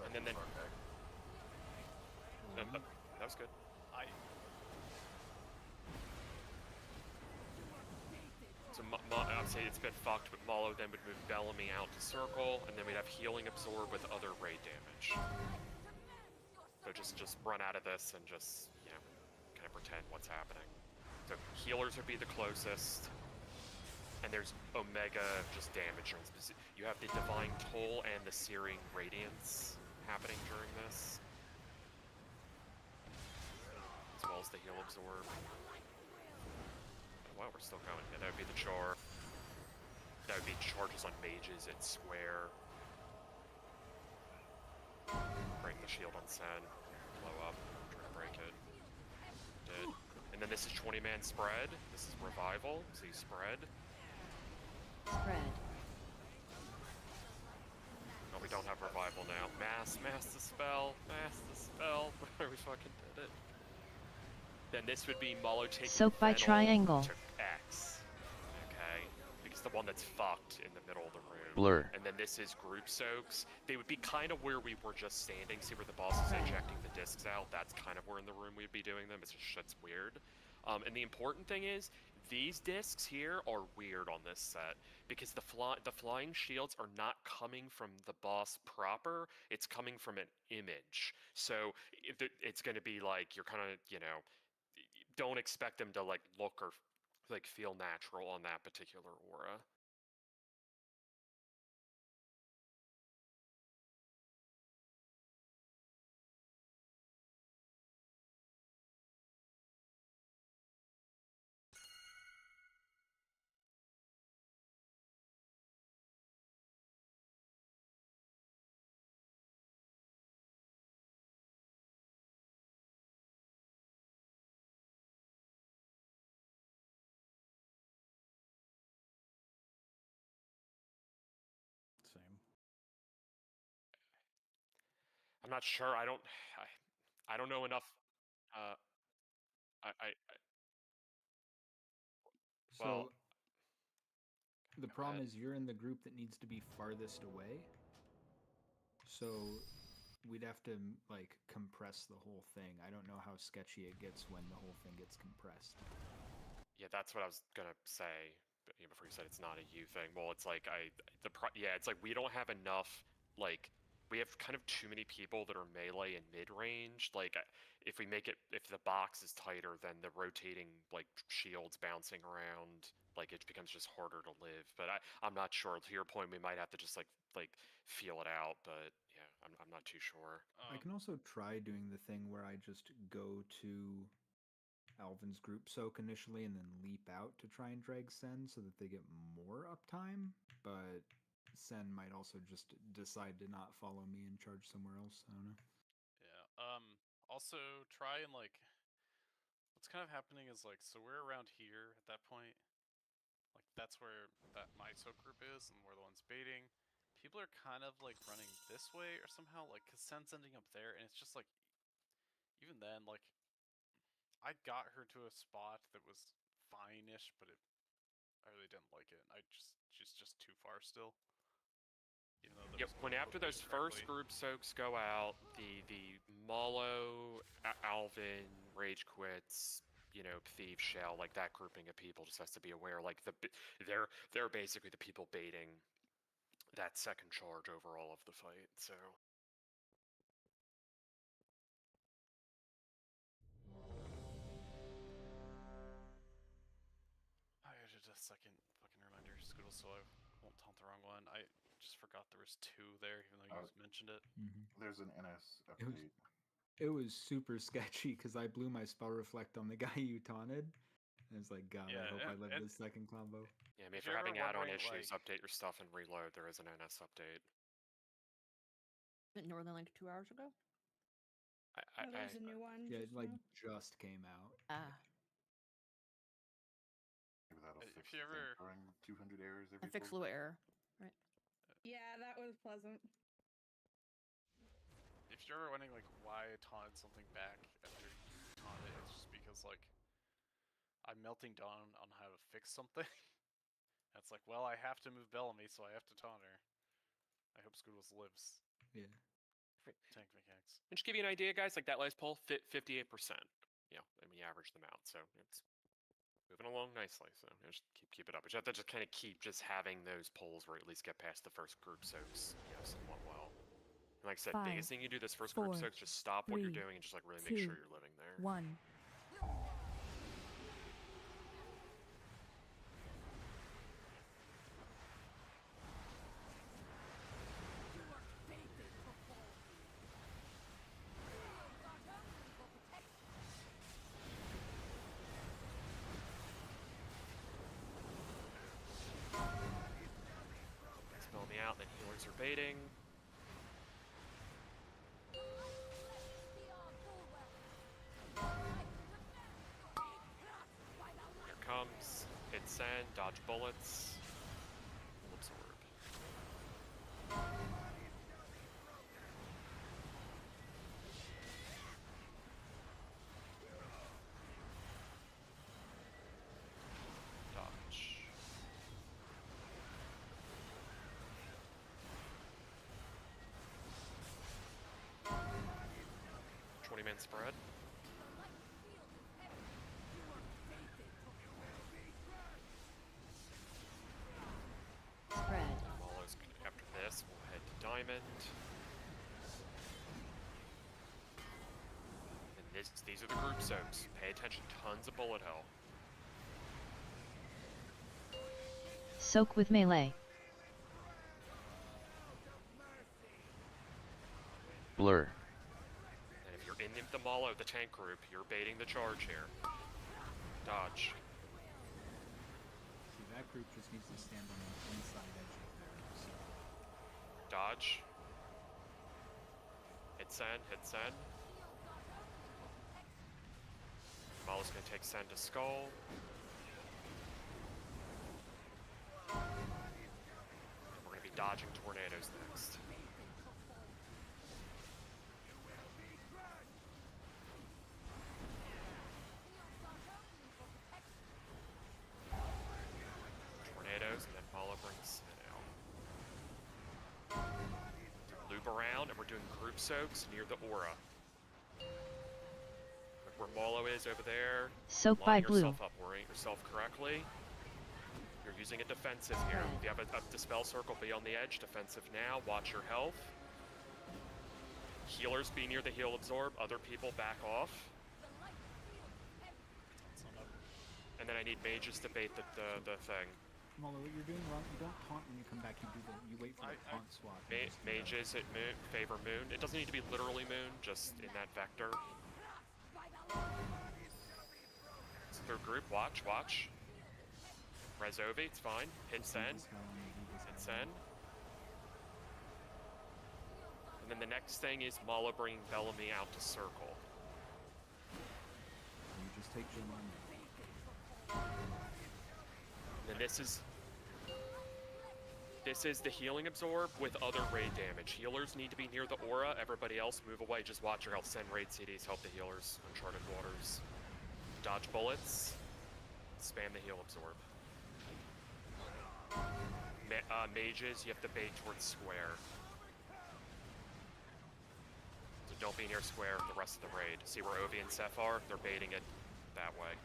And then that was good. So obviously it's been fucked, but Malo then would move Bellamy out to circle, and then we'd have healing absorb with other raid damage. So just run out of this and just, you know, kind of pretend what's happening. So healers would be the closest, and there's Omega just damage runs. You have the Divine Toll and the Searing Radiance happening during this, as well as the heal absorb. Well, we're still going. Yeah, that would be the char. That would be charges on mages and square. Break the shield on Sen. Blow up. Try to break it. Did. And then this is 20-man spread. This is revival. So you spread. Spread. No, we don't have revival now. Mass the spell. Mass the spell. We fucking did it. Then this would be Malo taking Soak by Fennel triangle. to X. Okay? Because the one that's fucked in the middle of the room. Blur. And then this is group soaks. They would be kind of where we were just standing. See where the boss is ejecting the discs out? That's kind of where in the room we'd be doing them. It's just shit's weird. And the important thing is, these discs here are weird on this set because the flying shields are not coming from the boss proper. It's coming from an image. So it's going to be like you're kind of, you know, don't expect them to like look or like feel natural on that particular aura. Same. I'm not sure. I don't know enough. Well, So the problem is you're in the group that needs to be farthest away. So we'd have to like compress the whole thing. I don't know how sketchy it gets when the whole thing gets compressed. yeah, that's what I was gonna say. You know, before you said it's not a you thing. Well, it's like it's like we don't have enough. Like we have kind of too many people that are melee and mid range. Like if we make it, if the box is tighter, then the rotating like shields bouncing around, like it becomes just harder to live. But I'm not sure. To your point, we might have to just like feel it out. But yeah, I'm not too sure. I can also try doing the thing where I just go to Alvin's group soak initially and then leap out to try and drag Sen so that they get more uptime, but Sen might also just decide to not follow me and charge somewhere else. I don't know. Yeah. Also try and like what's kind of happening is like so we're around here at that point. Like that's where that my soak group is and we're the ones baiting. People are kind of like running this way or somehow like cuz Sen's ending up there and it's just like even then like I got her to a spot that was fine-ish, but I really didn't like it. She's just too far still. Even though Yep. When after those first group soaks go out, the Malo, Alvin, Rage Quits, you know, Thief, Shell, like that grouping of people just has to be aware. Like they're basically the people baiting that second charge overall of the fight. So. so I won't taunt the wrong one. I just forgot there was 2 there, even though you just mentioned it. There's an NS It was, update. it was super sketchy because I blew my spell reflect on the guy you taunted. And it's like, God, Yeah, I hope I live and- this second combo. Yeah, I mean, if If you're you're having ever add-on wondering, issues, update your stuff and reload. There is an NS update. More than like 2 hours ago. Oh, there's a new one. Yeah, just it like now. just came out. Ah, Maybe that'll If fix you the thing ever- throwing 200 errors I every fixed full- Lua error. Right. Yeah, that was pleasant. If you're ever wondering like why I taunted something back after you taunted it, it's just because like I'm melting down on how to fix something. It's like, well, I have to move Bellamy, so I have to taunt her. I hope Scoodles lives. Yeah. Tank mechanics. And just give you an idea, guys, like that last poll, 58%. You know, and we average them out, so it's moving along nicely. So just keep it up. But you have to just kind of keep just having those polls where at least get past the first group soaks, you know, somewhat well. And like I said, 5, biggest thing you do this first 4, group soaks, just stop what you're 3, doing and just like really make sure 2, you're living there. 1. Spell me out, then healers are baiting. Here comes. Hit send, dodge bullets. Full absorb. Dodge. Man spread. Spread. Malo's after this, we'll head to Diamond. And these are the group soaks. Pay attention, tons of bullet hell. Soak with melee. Blur. And if you're in the Malo, the tank group, you're baiting the charge here. Dodge. See, that group just needs to stand on the inside edge of there. So. Dodge. Hit send, hit send. Malo's gonna take send to skull. And we're gonna be dodging tornadoes next. Tornadoes, and then Malo brings it out. Loop around, and we're doing group soaks near the aura. Look where Malo is over there. Soak by Lining blue. yourself up, worrying yourself correctly. You're using a defensive here. If you have a dispel circle, be on the edge. Defensive now. Watch your health. Healers be near the heal absorb. Other people back off. And then I need mages to bait the thing. Molo, what you're doing wrong, you don't taunt when you come back, you wait for the taunt swap. Mages at moon, favor moon. It doesn't need to be literally moon, just in that vector. It's third group, watch. Rezovi, it's fine. Hit send. Hit send. And then the next thing is Mala bringing Bellamy out to circle. You just take Jim on. And then this is the healing absorb with other raid damage. Healers need to be near the aura. Everybody else move away. Just watch your health. Send raid CDs. Help the healers. Uncharted waters. Dodge bullets. Spam the heal absorb. Mages, you have to bait towards square. So don't be near square the rest of the raid. See where Ovi and Seph are? They're baiting it that way.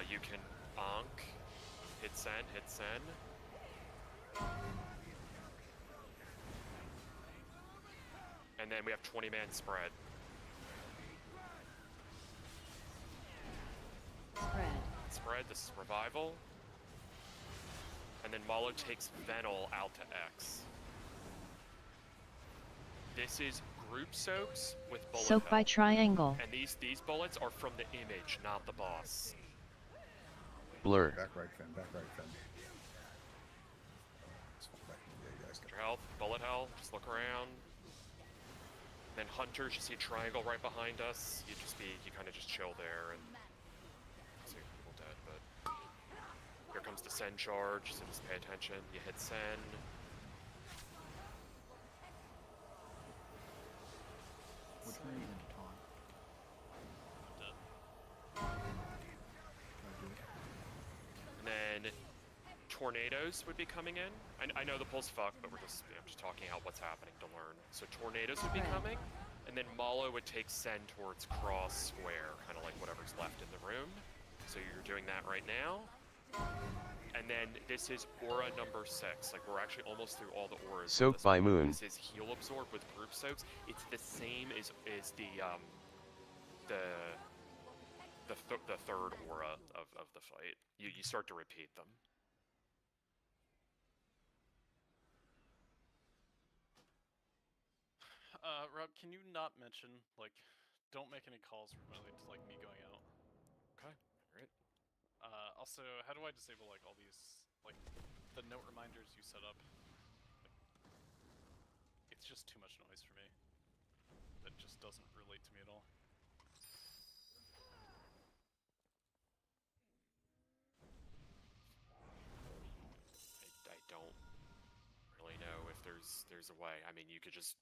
You can onk. Hit send. And then we have 20-man spread. Spread. Spread, this is revival. and then Malo takes Venal out to X. This is group soaks with bullet Soak by hell. triangle. And these bullets are from the image, not the boss. Blur. Back right, Finn. Back right, Finn. Yeah, you guys Get your health, bullet hell, just look around. Then hunters, you see a triangle right behind us. You kind of just chill there and see people dead, but here comes the send charge, so just pay attention. You hit send. Which one are you going to taunt? And then tornadoes would be coming in. I know the pulse fucked, but we're just just talking out what's happening to learn. So tornadoes would be coming, and then Malo would take send towards cross square, kind of like whatever's left in the room. So you're doing that right now. And then this is aura number 6. Like we're actually almost through all the auras. Soak by moon. This is heal absorb with group soaks. It's the same as the third aura of the fight. You start to repeat them. Rob, can you not mention, like, don't make any calls remotely to, like, me going out? Okay, alright. Also, how do I disable, like, all these, like, the note reminders you set up? Like, it's just too much noise for me. That just doesn't relate to me at all. I don't really know if there's a way. I mean, you could just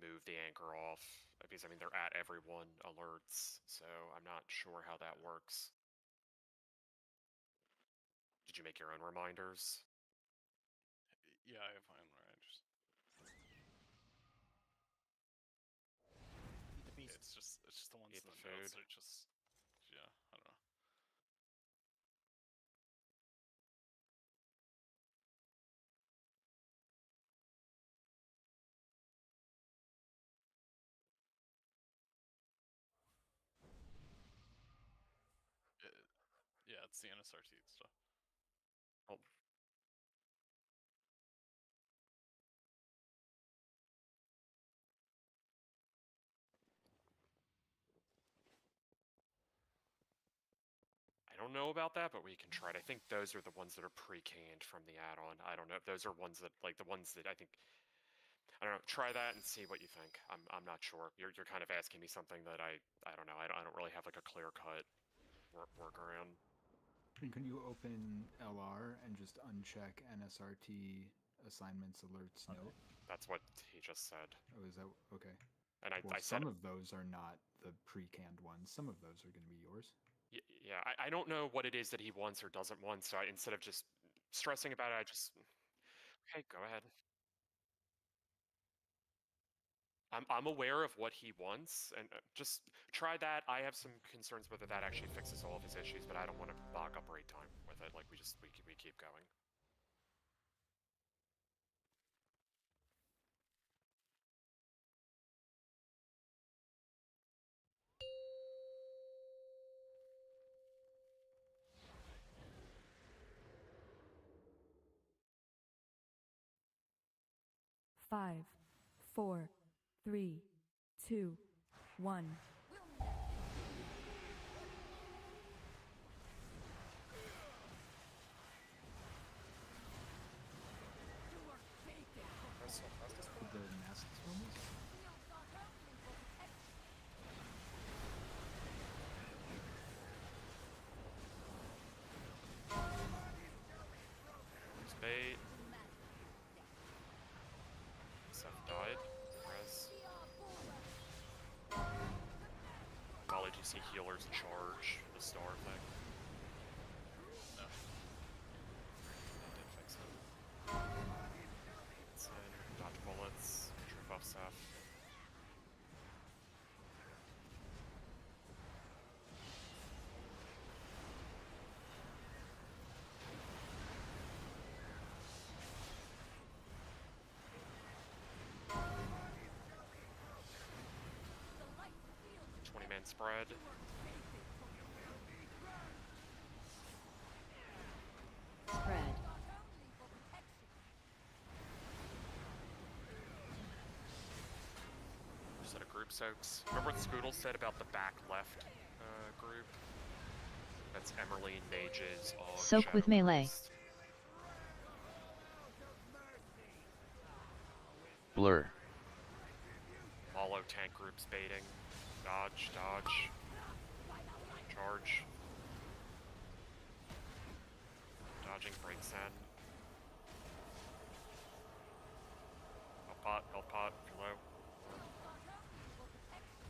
move the anchor off, because I mean they're at everyone alerts, so I'm not sure how that works. Did you make your own reminders? Yeah, I have my own reminders. It's just the ones Eat that the food. are just, yeah, I don't know. Yeah, it's the NSRT stuff. Oh. I don't know about that, but we can try it. I think those are the ones that are pre-canned from the add-on. I don't know if those are ones that, like, the ones that I think, I don't know, try that and see what you think. I'm not sure. You're kind of asking me something that I don't know. I don't really have like a clear-cut workaround. And can you open LR and just uncheck NSRT assignments alerts note? That's what he just said. Oh, is that okay? And I some said of those are not the pre-canned ones. Some of those are going to be yours. Yeah, I don't know what it is that he wants or doesn't want, so instead of just stressing about it, I just... Okay, go ahead. I'm aware of what he wants, and just try that. I have some concerns whether that actually fixes all of his issues, but I don't want to bog up raid time with it. Like, we keep going. Five, 4, 3, 2, 1. The masked ones? There's bait. Seth died. Res. Molly, do you see healers charge the star thing? No. Did fix it. It's in. Dodge bullets. True buff Seth. Spread. Spread. set of group soaks. Remember what Scoodle said about the back left group? That's Emerline, Mages, Og, Soak with Shadow melee. Priest. Blur. Malo tank groups baiting. Dodge, dodge. Charge. Dodging, break send. Health pot, if you're low.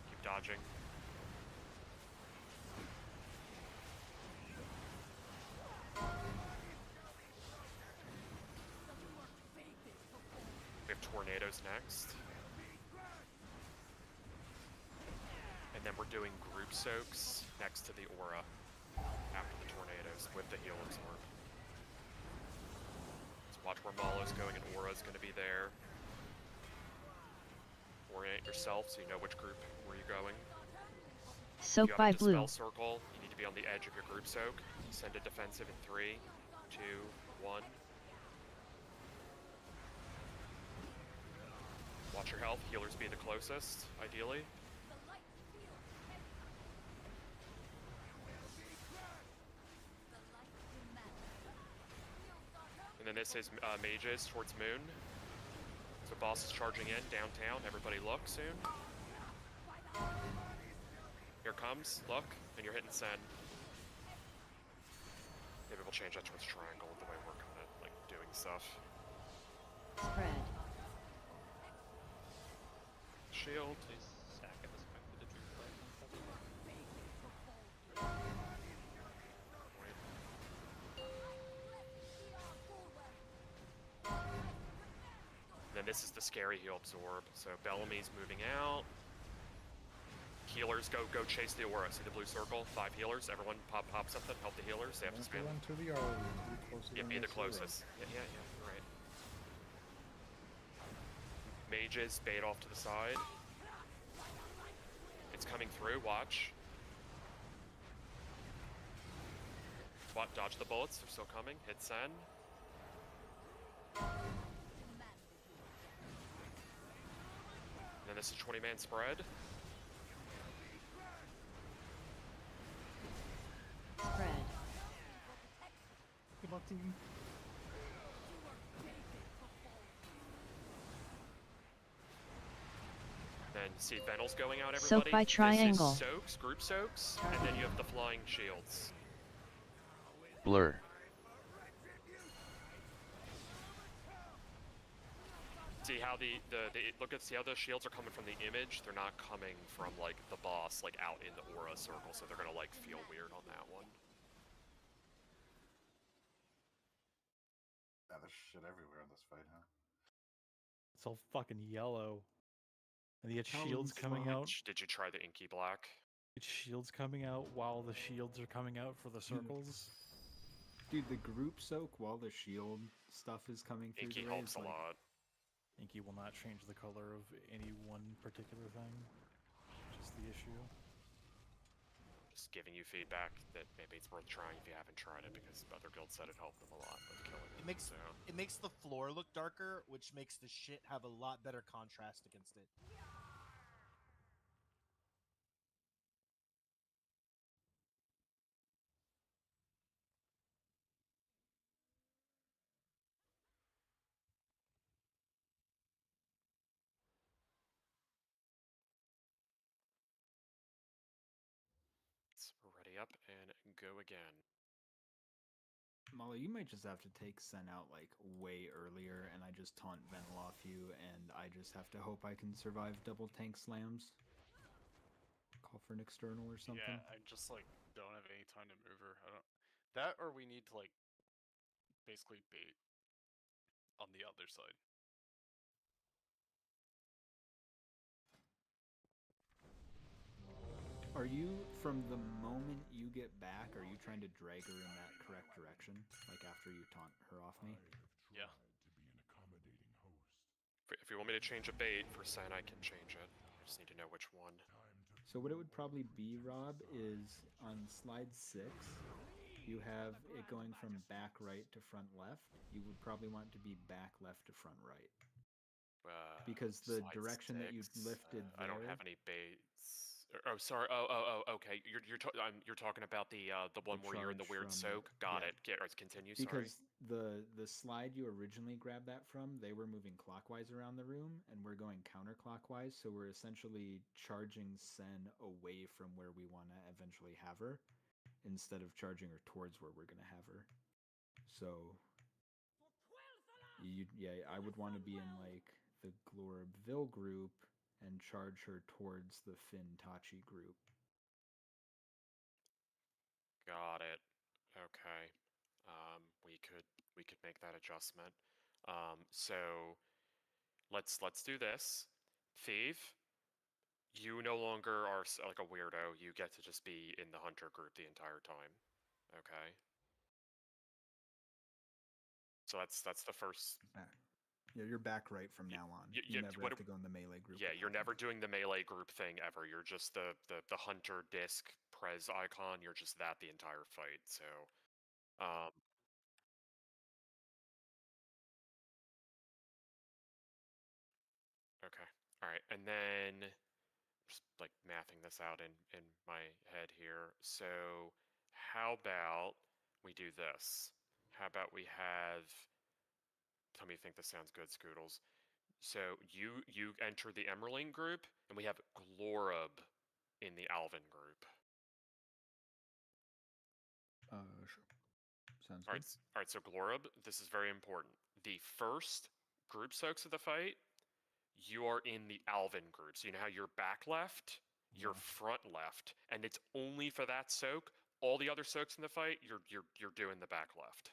Keep dodging. We have tornadoes next. And then we're doing group soaks next to the aura after the tornadoes with the heal absorb. So watch where Malo's going and aura's going to be there. Orient yourself so you know which group where you're going. Soak if you by have a blue. dispel circle, you need to be on the edge of your group soak. Send it defensive in 3, 2, 1. Watch your health. Healers be the closest, ideally. And then this is mages towards moon. So boss is charging in downtown. Everybody look soon. Here comes. Look. And you're hitting send. Maybe we'll change that towards triangle the way we're kind of like doing stuff. Spread. Shield. Please sack at this point for the dream play. Then this is the scary heal absorb. So Bellamy's moving out. Healers go chase the aura. See the blue circle? 5 healers. Everyone pop something. Help the healers. They have to spam. Run to the aura. Be closer Yeah, than be the this aura. closest. Yeah, you're right. Mages bait off to the side. It's coming through. Watch. What? Dodge the bullets. They're still coming. Hit send. And then this is 20-man spread. Spread. Good luck, team. Then see Venal's going out, everybody. Soak by triangle. This is soaks, group soaks, and then you have the flying shields. Blur. See how see how those shields are coming from the image? They're not coming from like the boss, like out in the aura circle, so they're gonna like feel weird on that one. Yeah, there's shit everywhere in this fight, huh? It's all fucking yellow. And he had shields coming out. Did you try the inky black? It's shields coming out while the shields are coming out for the circles. Dude, the group soak while the shield stuff is coming through Inky the helps a rays, lot. Inky will not change the color of any one particular thing. Just the issue. Just giving you feedback that maybe it's worth trying if you haven't tried it, because other guilds said it helped them a lot with killing it. It makes the floor look darker, which makes the shit have a lot better contrast against it. So we're ready up and go again. Molly, you might just have to take Sen out like way earlier, and I just taunt Venal off you, and I just have to hope I can survive double tank slams. Call for an external or something. Yeah, I just like don't have any time to move her. I don't. That or we need to like basically bait on the other side. Are you, from the moment you get back, are you trying to drag her in that correct direction? Like after you taunt her off me? Yeah. If you want me to change a bait for Sen, I can change it. I just need to know which one. So what it would probably be, Rob, is on slide 6, you have it going from back right to front left. You would probably want it to be back left to front right. Because the slide direction that you 6, lifted I don't have there- any baits. Oh, sorry. Okay. You're talking about the one where you're in the charge weird from- soak. Got yeah. it. Continue. Sorry. Because the slide you originally grabbed that from, they were moving clockwise around the room, and we're going counterclockwise, so we're essentially charging Sen away from where we want to eventually have her, instead of charging her towards where we're going to have her. So, I would want to be in like the Glorabville group and charge her towards the Finn Tachi group. Got it. Okay. We could make that adjustment. So let's do this. Thief, you no longer are like a weirdo. You get to just be in the hunter group the entire time. Okay. So that's the first. Yeah, you're back right from now on. You never have to go in the melee group. Yeah, you're never doing the melee group thing ever. You're just the hunter disc prez icon. You're just that the entire fight. So, okay, all right, and then just like mathing this out in my head here. So, how about we do this? How about we have? Tell me if you think this sounds good, Scoodles. So you enter the Emerling group, and we have Glorab in the Alvin group. Sure. Sounds All good. right, all right. So Glorab, this is very important. The first group soaks of the fight, you are in the Alvin group. So you know how you're back left, you're front left, and it's only for that soak. All the other soaks in the fight, you're doing the back left.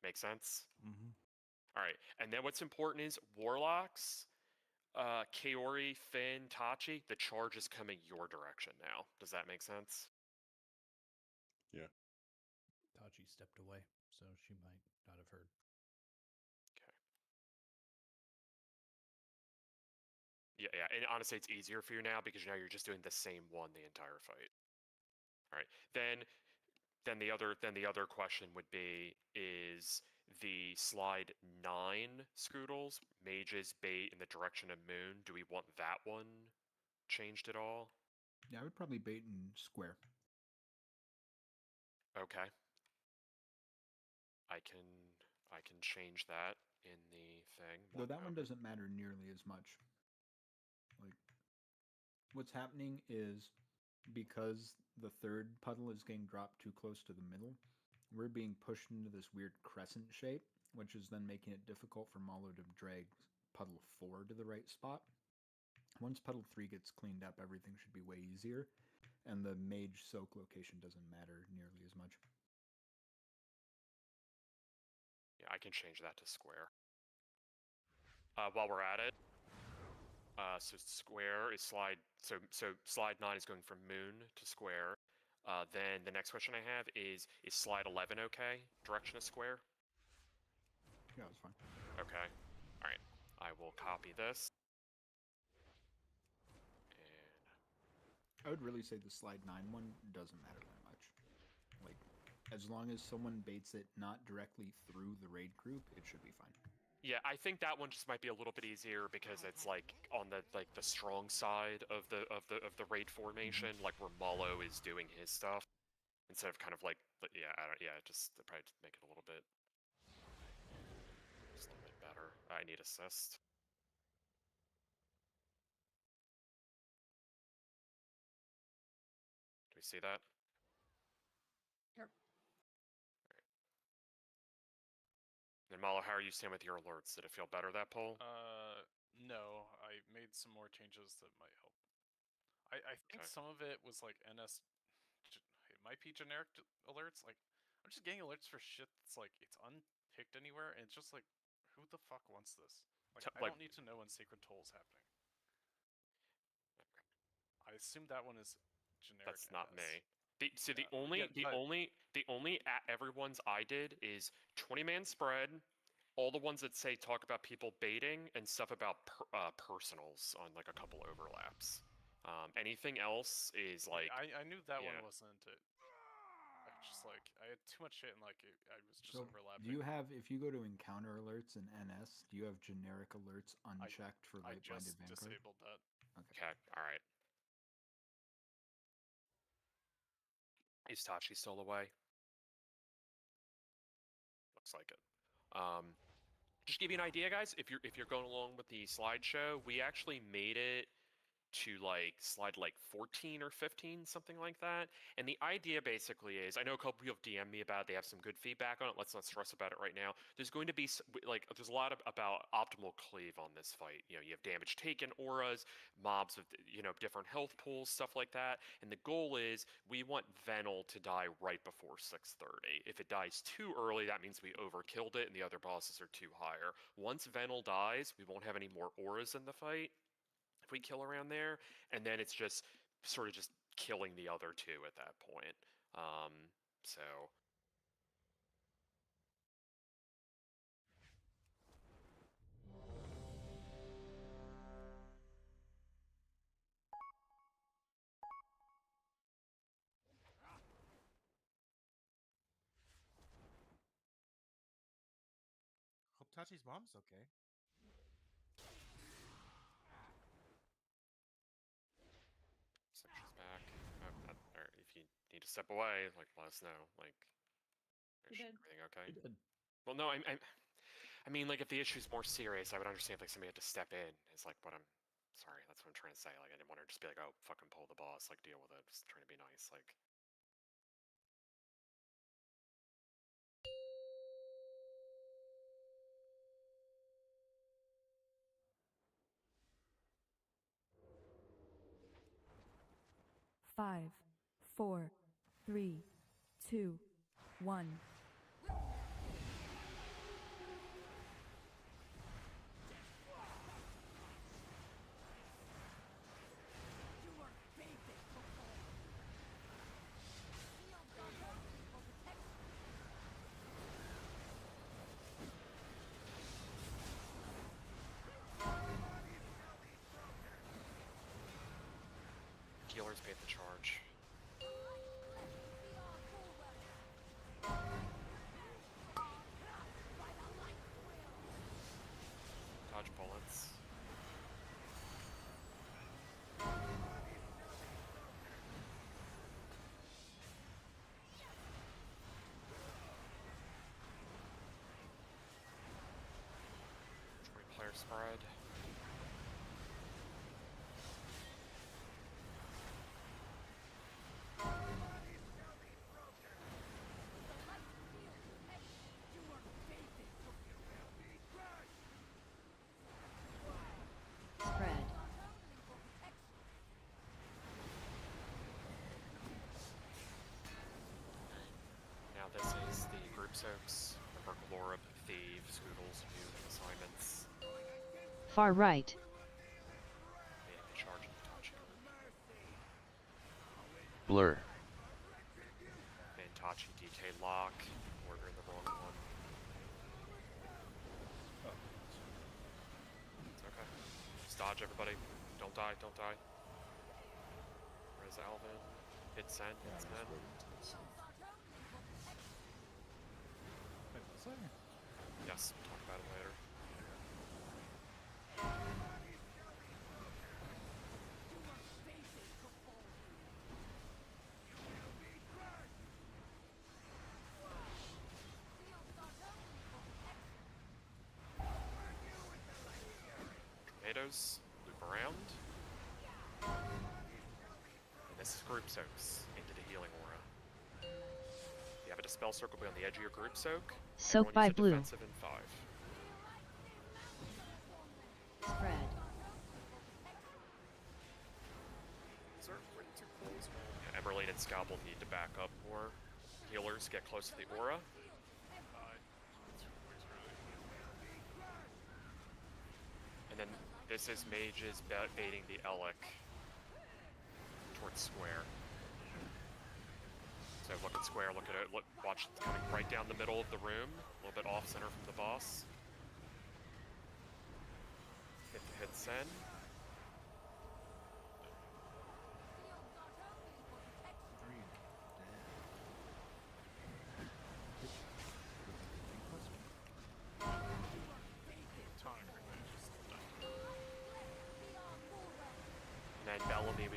Make sense? Mm-hmm. All right, and then what's important is Warlocks, Kaori, Finn, Tachi, the charge is coming your direction now. Does that make sense? Yeah. Tachi stepped away, so she might not have heard. Okay. Yeah, and honestly, it's easier for you now because now you're just doing the same one the entire fight. All right, then the other question would be is the slide 9 Scoodles, Mage's Bait in the direction of Moon. Do we want that one changed at all? Yeah, I would probably bait in square. Okay. I can change that in the thing. Though that one doesn't matter nearly as much. Like, what's happening is because the third puddle is getting dropped too close to the middle, we're being pushed into this weird crescent shape, which is then making it difficult for Malo to drag puddle 4 to the right spot. Once puddle 3 gets cleaned up, everything should be way easier, and the mage soak location doesn't matter nearly as much. Yeah, I can change that to square. While we're at it, so square is slide. So slide 9 is going from Moon to square. Then the next question I have is slide 11 okay? Direction of square? Yeah, that's fine. Okay. All right. I will copy this. I would really say the slide 9 one doesn't matter that much. Like, as long as someone baits it not directly through the raid group, it should be fine. Yeah, I think that one just might be a little bit easier because it's like on the strong side of the raid formation, like where Malo is doing his stuff, instead of kind of like just probably make it a little bit better. I need assist. Do we see that? Yep. And Malo, how are you staying with your alerts? Did it feel better, that poll? No, I made some more changes that might help. I think some of it was like NS. It might be generic alerts. Like, I'm just getting alerts for shit that's like it's unpicked anywhere, and it's just like, who the fuck wants this? Like, I don't need to know when Sacred Toll is happening. I assume that one is generic. That's not NS. me. The only at everyone's I did is 20-man spread, all the ones that say talk about people baiting and stuff about personals on like a couple overlaps. Anything else is like I knew that one wasn't a just like I had too much shit and like I was just So, overlapping. do you have, if you go to encounter alerts in NS, do you have generic alerts unchecked for I Lightblinded just Vanguard? disabled that. Okay, all right. Is Tachi still away? Looks like it. Just to give you an idea, guys, if you're going along with the slideshow, we actually made it to like slide like 14 or 15, something like that. And the idea basically is, I know a couple people have DM'd me about it, they have some good feedback on it. Let's not stress about it right now. There's going to be like, there's a lot about optimal cleave on this fight. You know, you have damage taken auras, mobs with, you know, different health pools, stuff like that. And the goal is we want Venal to die right before 6:30. If it dies too early, that means we overkilled it and the other bosses are too higher. Once Venal dies, we won't have any more auras in the fight if we kill around there, and then it's just sort of just killing the other two at that point. So Hope Tachi's mom's okay. section's back. Or if you need to step away, like let us know. Like, He did. everything okay? He did. Well, no, I mean, like if the issue's more serious, I would understand if like somebody had to step in. It's like what I'm. Sorry, that's what I'm trying to say. Like I didn't want to just be like, oh, fucking pull the boss. Like deal with it. Just trying to be nice. Like. Five, 4, 3, 2, 1. Healers paid the charge. Dodge bullets. Player spread. Spread. Now this is the group soaks. Remember Glorib, Thief, Scoodles, new assignments. Far right. Made the charge of the Tachi group. Blur. And Tachi DK lock. We're in the wrong one. It's okay. Just dodge everybody. Don't die, don't die. Where's Alvin? Hit send, Yeah, hit I'm send. just waiting to see. Wait, was there? Yes, we'll talk about it later. Tornadoes, loop around. And this is group soaks into the healing aura. You have a dispel circle be on the edge of your group soak. Soak Everyone by use a blue. defensive in 5. Spread. Yeah, Emerlane and Scalpel need to back up more. Healers get close to the aura. And then this is mages baiting the Elec towards square. So look at square, look at it, look, watch it's coming right down the middle of the room, a little bit off center from the boss. Hit send.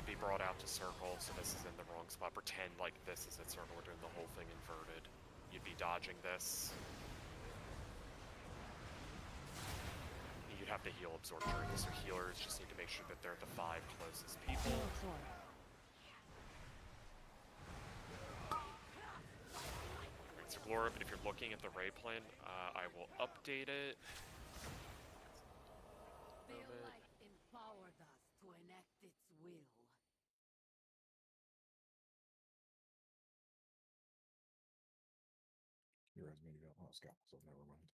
be brought out to circle, so this is in the wrong spot. Pretend like this is at circle. We're doing the whole thing inverted. You'd be dodging this. You'd have to heal absorb during this, so healers just need to make sure that they're the 5 closest people. Alright, so Glorb, if you're looking at the raid plan, I will update it. Light empowered us to enact its will. Your resume you got lost, so never mind.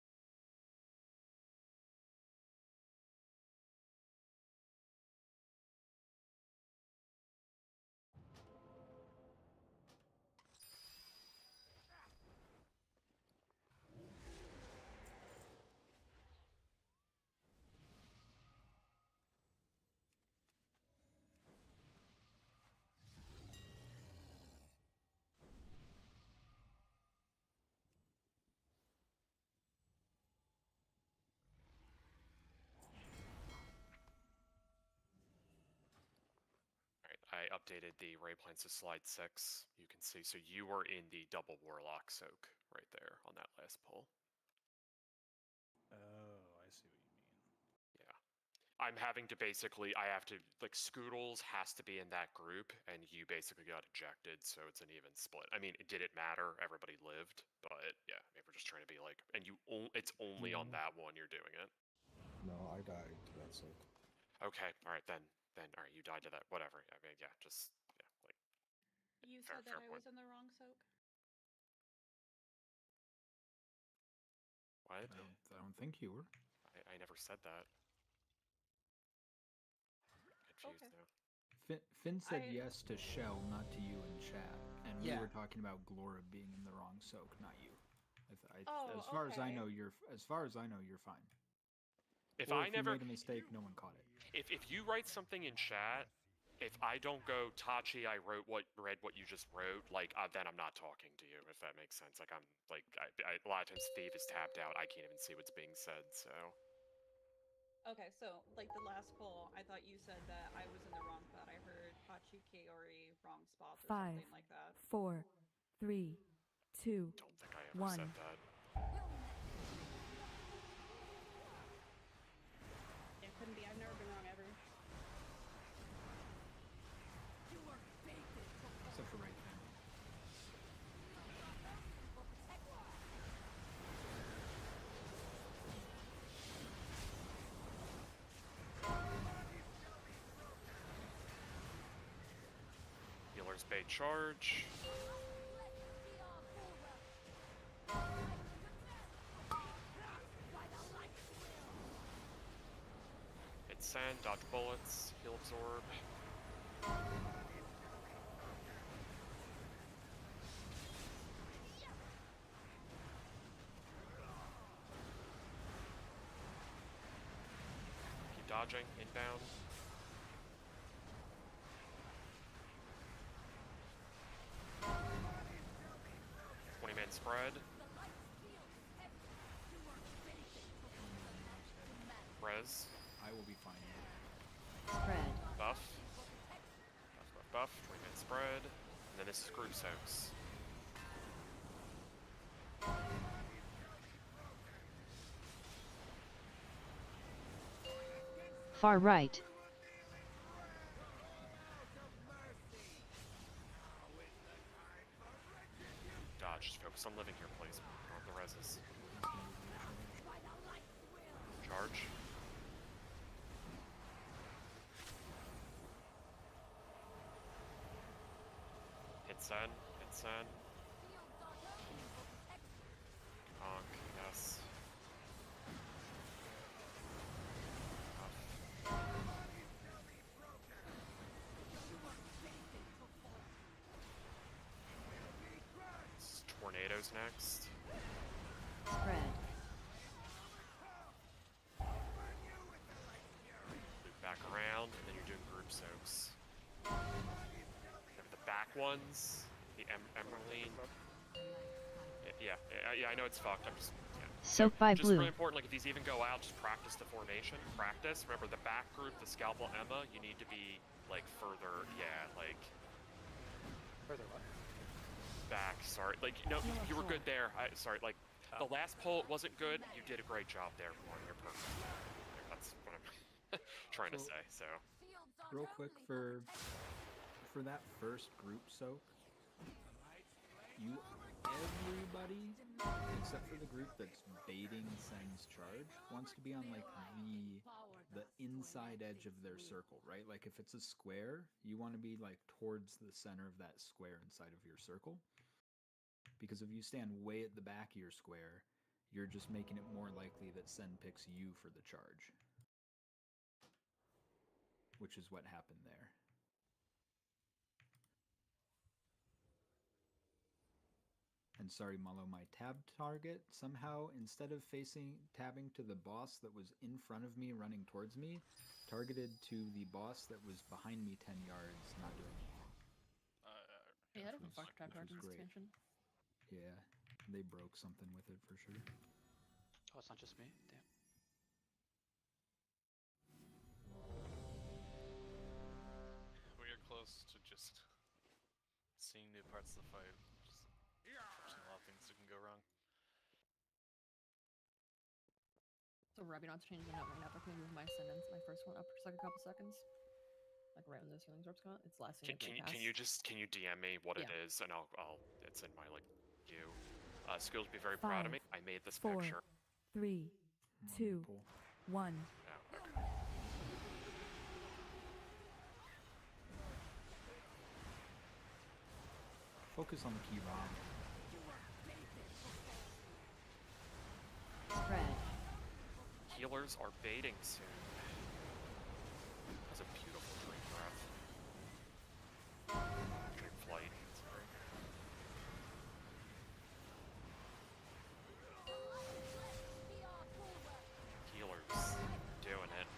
I updated the raid plans to slide 6. You can see, so you were in the double Warlock soak right there on that last pull. Oh, I see what you mean. Yeah. I'm having to basically, I have to, like, Scoodles has to be in that group, and you basically got ejected, so it's an even split. I mean, did it matter? Everybody lived, but yeah, I mean, we're just trying to be like, and it's only on that one you're doing it. No, I died to that soak. Okay, alright, then, alright, you died to that, whatever. I mean, yeah, just, yeah, like... You fair, said that fair I point. was in the wrong soak? What? I don't think you were. I never said that. Confused Okay. now. Finn said yes to Shell, not to you in chat, and we Yeah. were talking about Glora being in the wrong soak, not you. Oh, as far as I okay. know, you're fine. If Or I if never... you made a mistake, no one caught it. If you write something in chat, if I don't go, Tachi, I read what you just wrote, like, then I'm not talking to you, if that makes sense. Like, I'm, like, a lot of times Steve is tapped out, I can't even see what's being said, so... Okay, so, like, the last poll, I thought you said that I was in the wrong spot. I heard Hachi Kaori wrong spots or 5, something like that. 4, 3, 2, Don't think I ever 1. said that. It couldn't be. I've never been wrong ever. Except for right now. Healer's Bay charge. Hit sand, dodge bullets, heal absorb. Keep dodging, inbound. Man spread. Res. I will be fine. Spread. Buff. Buff. 20-man spread. And then this is group soaks. Far right. Dodge. Just focus on living here, please. On the reses. Charge. Hit sen. Hit sen. Conk. Yes. Tornadoes next. Spread. Loop back around, and then you're doing group soaks. The back ones, the Emeraldine. Yeah, I know it's fucked. I'm just, yeah. Soaked by just blue. really important, like if these even go out, just practice the formation. Practice. Remember the back group, the Scalpel Emma, you need to be like further, yeah, like Further what? back, sorry. Like, you know, you were good there. Sorry, like the last poll wasn't good. You did a great job there, Warren. You're perfect. That's what I'm trying to say, so. Real quick for that first group soak, everybody except for the group that's baiting Sen's charge wants to be on like the inside edge of their circle, right? Like if it's a square, you want to be like towards the center of that square inside of your circle. Because if you stand way at the back of your square, you're just making it more likely that Sen picks you for the charge. Which is what happened there. And sorry, Malo, my tab target somehow, instead of tabbing to the boss that was in front of me running towards me, targeted to the boss that was behind me 10 yards, not doing anything. Yeah, I didn't fuck tab target great. expansion. Yeah, they broke something with it for sure. Oh, it's not just me? Damn. We are close to just seeing new parts of the fight. Just a lot of things that can go wrong. So Robbie, not to change the note right now, but can I move my sentence, my first one, up for just like a couple seconds? Like right when those healing orbs come out? It's last thing. Can you DM me what it is, and I'll it's in my like queue. Skills be very 5, proud of me. I made this 4, picture. 3, 2, 1. Oh, okay. Focus on the key ROM. Spread. Healers are baiting soon. That's a beautiful dream breath. Dream flight. Sorry. Healers doing it.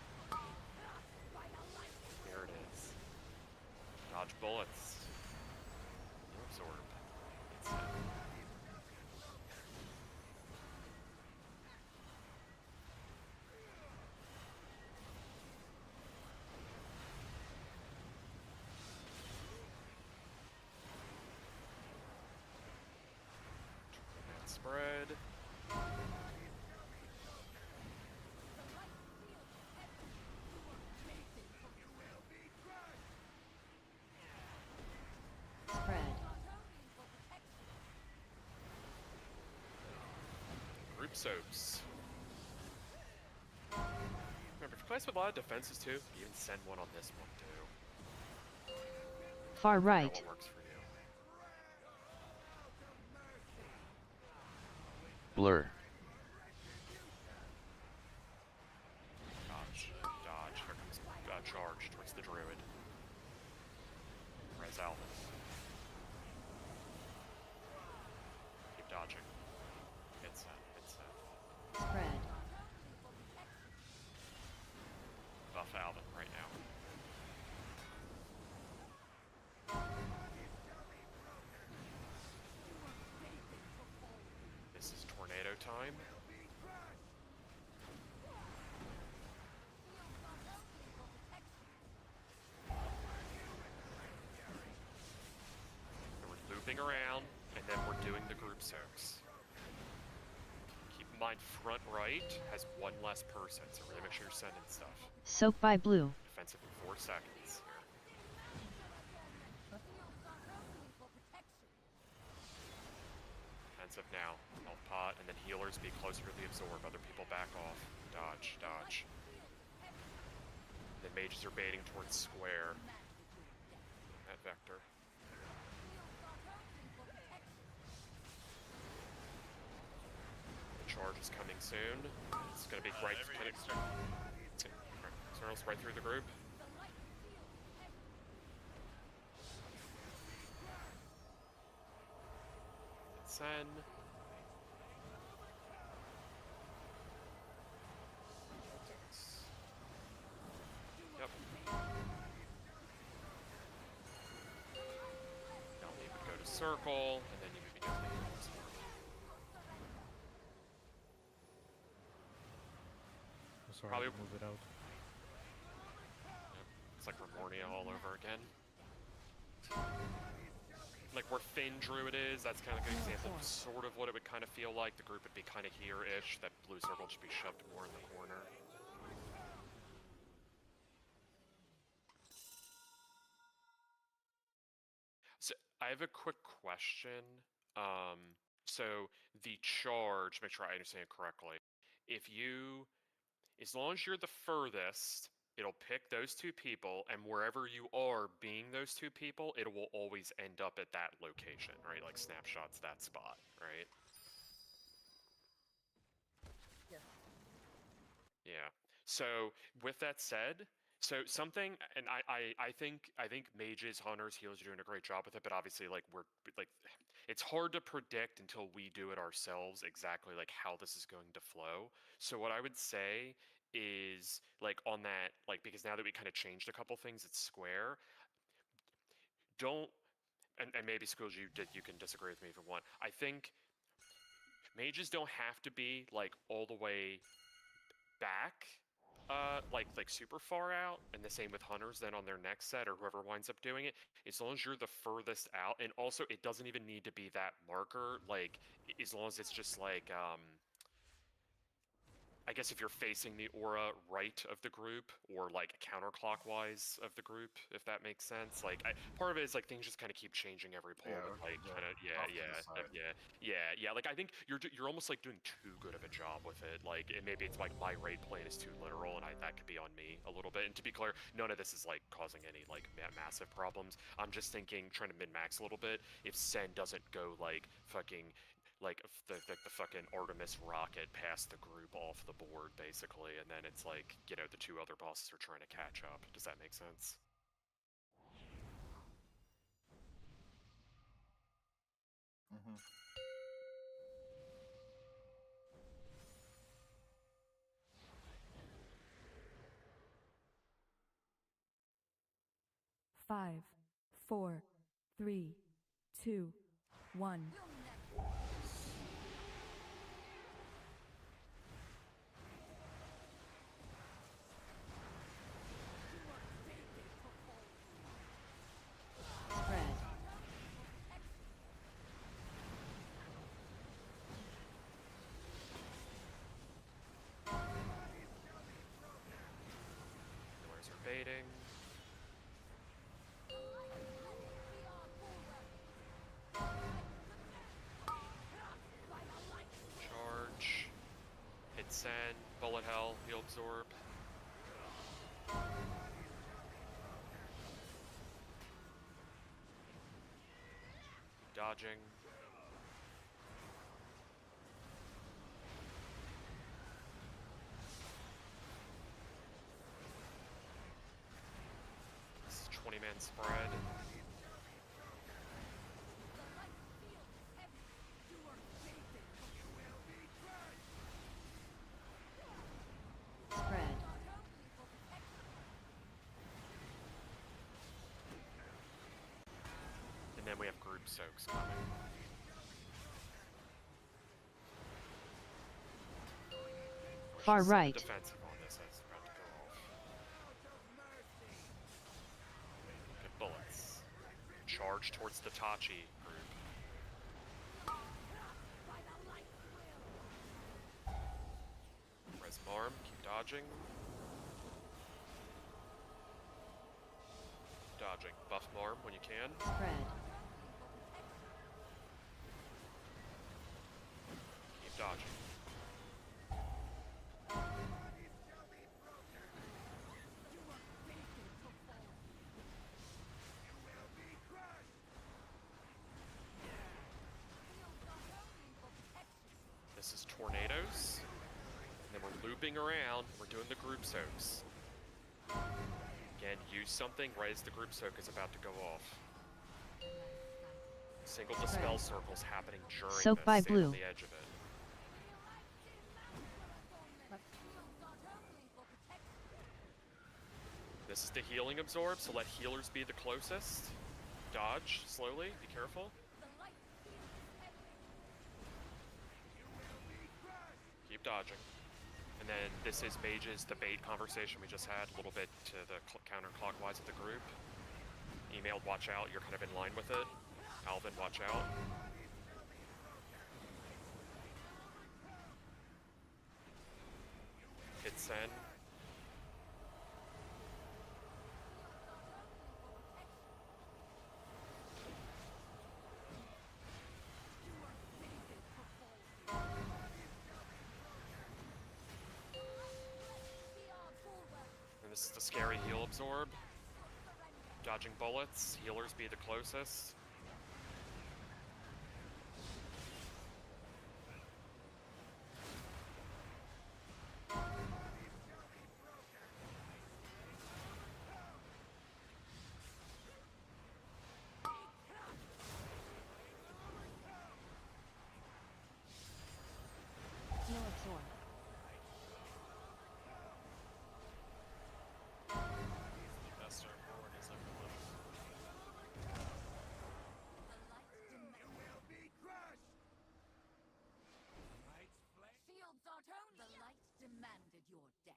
There it is. Dodge bullets. You absorb. It's it. Spread. Spread. Group soaps. Remember, if you play with a lot of defenses too, you can send one on this one too. Far right. What works for you. Blur. Dodge. Dodge. Here comes charge towards the druid. Res Alvin. Keep dodging. Hit set. Hit set. Spread. Buff Alvin right now. This is tornado time. And we're looping around, and then we're doing the group soaks. Keep in mind, front right has one less person, so really make sure you're sending stuff. Soaked by blue. Defensive in 4 seconds. Here. Defensive now. Health pot, and then healers be closer to the absorb. Other people back off. Dodge, dodge. Then mages are baiting towards square. That vector. The charge is coming soon. It's gonna be right. Externals right through the group. Sen. Yep. Now we would go to circle, and then you would be doing the sorry, Probably- move it out. It's like Remornia all over again. Like where Finn Druid is, that's kind of a good example of sort of what it would kind of feel like. The group would be kind of here-ish. That blue circle would just be shoved more in the corner. So I have a quick question. So the charge, make sure I understand it correctly. If you, as long as you're the furthest, it'll pick those two people, and wherever you are being those two people, it will always end up at that location, right? Like snapshots that spot, right? Yes. Yeah. So with that said, so something, and I think mages, hunters, healers are doing a great job with it, but obviously like it's hard to predict until we do it ourselves exactly like how this is going to flow. So what I would say is like on that, like, because now that we kind of changed a couple things, it's square. Don't, and maybe Schools, you can disagree with me if you want. I think mages don't have to be like all the way back, like super far out, and the same with hunters then on their next set or whoever winds up doing it, as long as you're the furthest out. And also it doesn't even need to be that marker, like as long as it's just like I guess if you're facing the aura right of the group or like counterclockwise of the group, if that makes sense. Like part of it is like things just kind of keep changing every pull. Yeah, with, like yeah, kind of off to the side. yeah. Like I think you're almost like doing too good of a job with it. Like and maybe it's like my raid plan is too literal, and that could be on me a little bit. And to be clear, none of this is like causing any like massive problems. I'm just thinking trying to min max a little bit. If Sen doesn't go like fucking like the fucking Artemis rocket past the group off the board, basically, and then it's like, you know, the two other bosses are trying to catch up. Does that make sense? Mm-hmm. Five, 4, 3, 2, 1. Spread. Where's her baiting? Charge. Hit Sen. Bullet Hell. Heal Absorb. Dodging. This is 20-man spread. Spread. And then we have group soaks coming. Far She's right. defensive on this as it's about to go off. Good bullets. Charge towards the Tachi group. Res Marm, keep dodging. Dodging. Buff Marm when you can. Spread. Keep dodging. This is tornadoes. And then we're looping around. We're doing the group soaks. Again, use something right as the group soak is about to go off. Single dispel circles happening during Soak this. by Stay on blue. the edge of it. This is the healing absorb, so let healers be the closest. Dodge slowly, be careful. Keep dodging. And And then this is Mage's debate conversation we just had, a little bit to the counterclockwise of the group. Emailed, watch out, you're kind of in line with it. Alvin, watch out. Hit send. And this is the scary heal absorb. Dodging bullets, healers be the closest. Heal absorb. Best our board is everyone. Shields are only. The light demanded your death.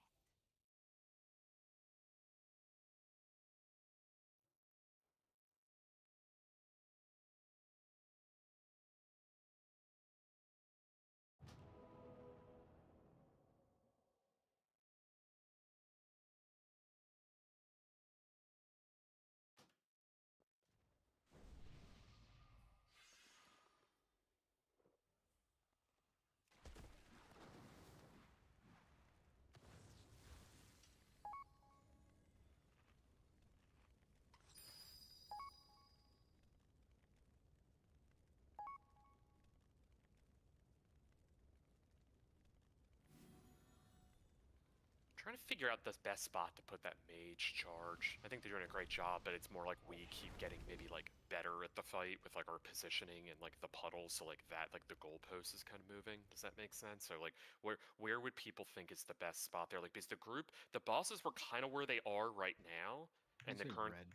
Trying to figure out the best spot to put that mage charge. I think they're doing a great job, but it's more like we keep getting maybe like better at the fight with like our positioning and like the puddles, so like that, like the goalpost is kind of moving. Does that make sense? So like where would people think is the best spot there? Like because the group, the bosses were kind of where they are right now, and the current. Red.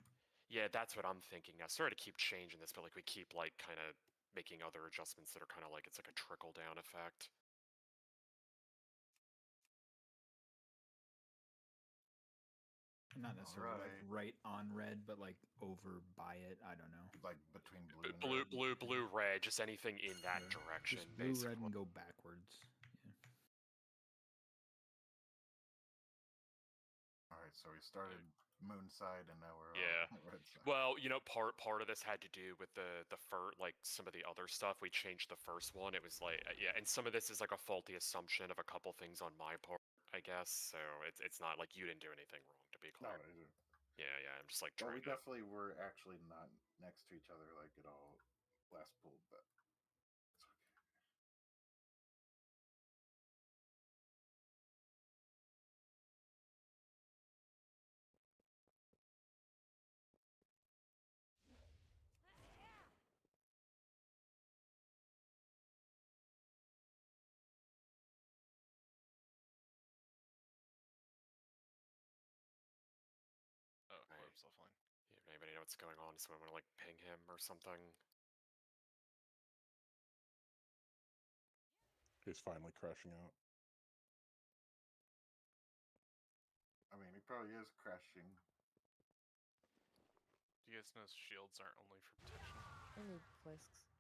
Yeah, that's what I'm thinking now. Sorry to keep changing this, but like we keep like kind of making other adjustments that are kind of like it's like a trickle down effect. Not necessarily like right on red, but like over by it. I don't know. Like between blue and Blue, red, just anything in that Yeah. direction, Just blue, basically. red, and go backwards. All right, so we started moon side, and now we're Yeah. on red side. Well, you know, part of this had to do with the like some of the other stuff. We changed the first one. It was like yeah, and some of this is like a faulty assumption of a couple things on my part, I guess. So it's not like you didn't do anything wrong, to be No, clear. it isn't. Yeah. I'm just like Well, trying we to. definitely were actually not next to each other like at all last pull, but it's okay. Oh, Corb's offline. Yeah, anybody know what's going on? Someone want to like ping him or something? He's finally crashing out. I mean, he probably is crashing. Do you guys know shields aren't only for protection? I need flisks.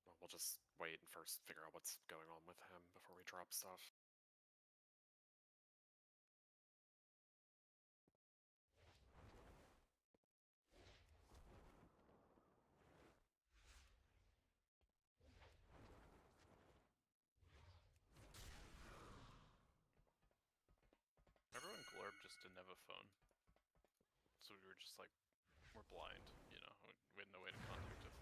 Well, we'll just wait and first figure out what's going on with him before we drop stuff. Remember when Glorb just didn't have a phone? So we were just like, we're blind, you know, we had no way to contact him.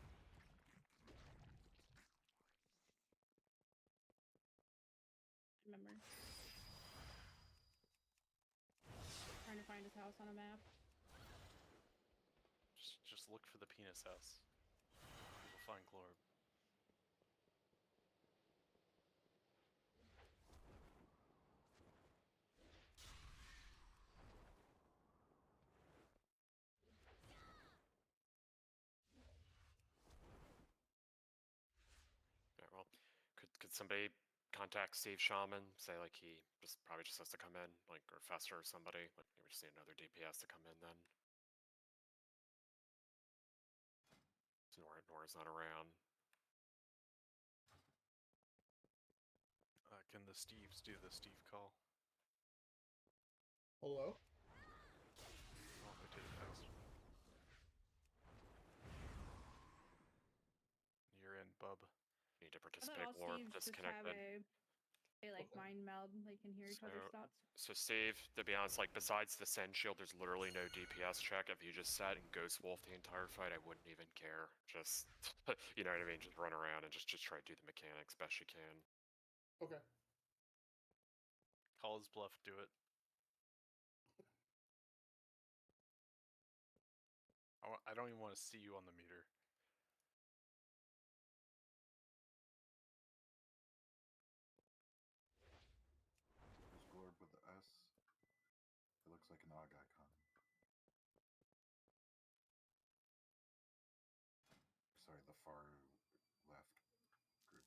Remember. Trying to find his house on a map. Just look for the penis house. You'll find Glorb. Yeah, well, could somebody contact Steve Shaman, say like he probably just has to come in, like, or Fester or somebody. Like, we just need another DPS to come in then. So Nora's not around. Can the Steves do the Steve call? Hello? Oh, they did it fast. You're in, bub. You need to I thought participate, all Glorb. Steves just have Disconnected. like mind meld, they can hear each other's thoughts. So Steve, to be honest, like besides the Send Shield, there's literally no DPS check. If you just sat and Ghost Wolf the entire fight, I wouldn't even care. Just, you know what I mean? Just run around and just try to do the mechanics best you can. Okay. Call his bluff, do it. I don't even want to see you on the meter. There's Glorb with the S. It looks like an Og icon. Sorry, the far left group.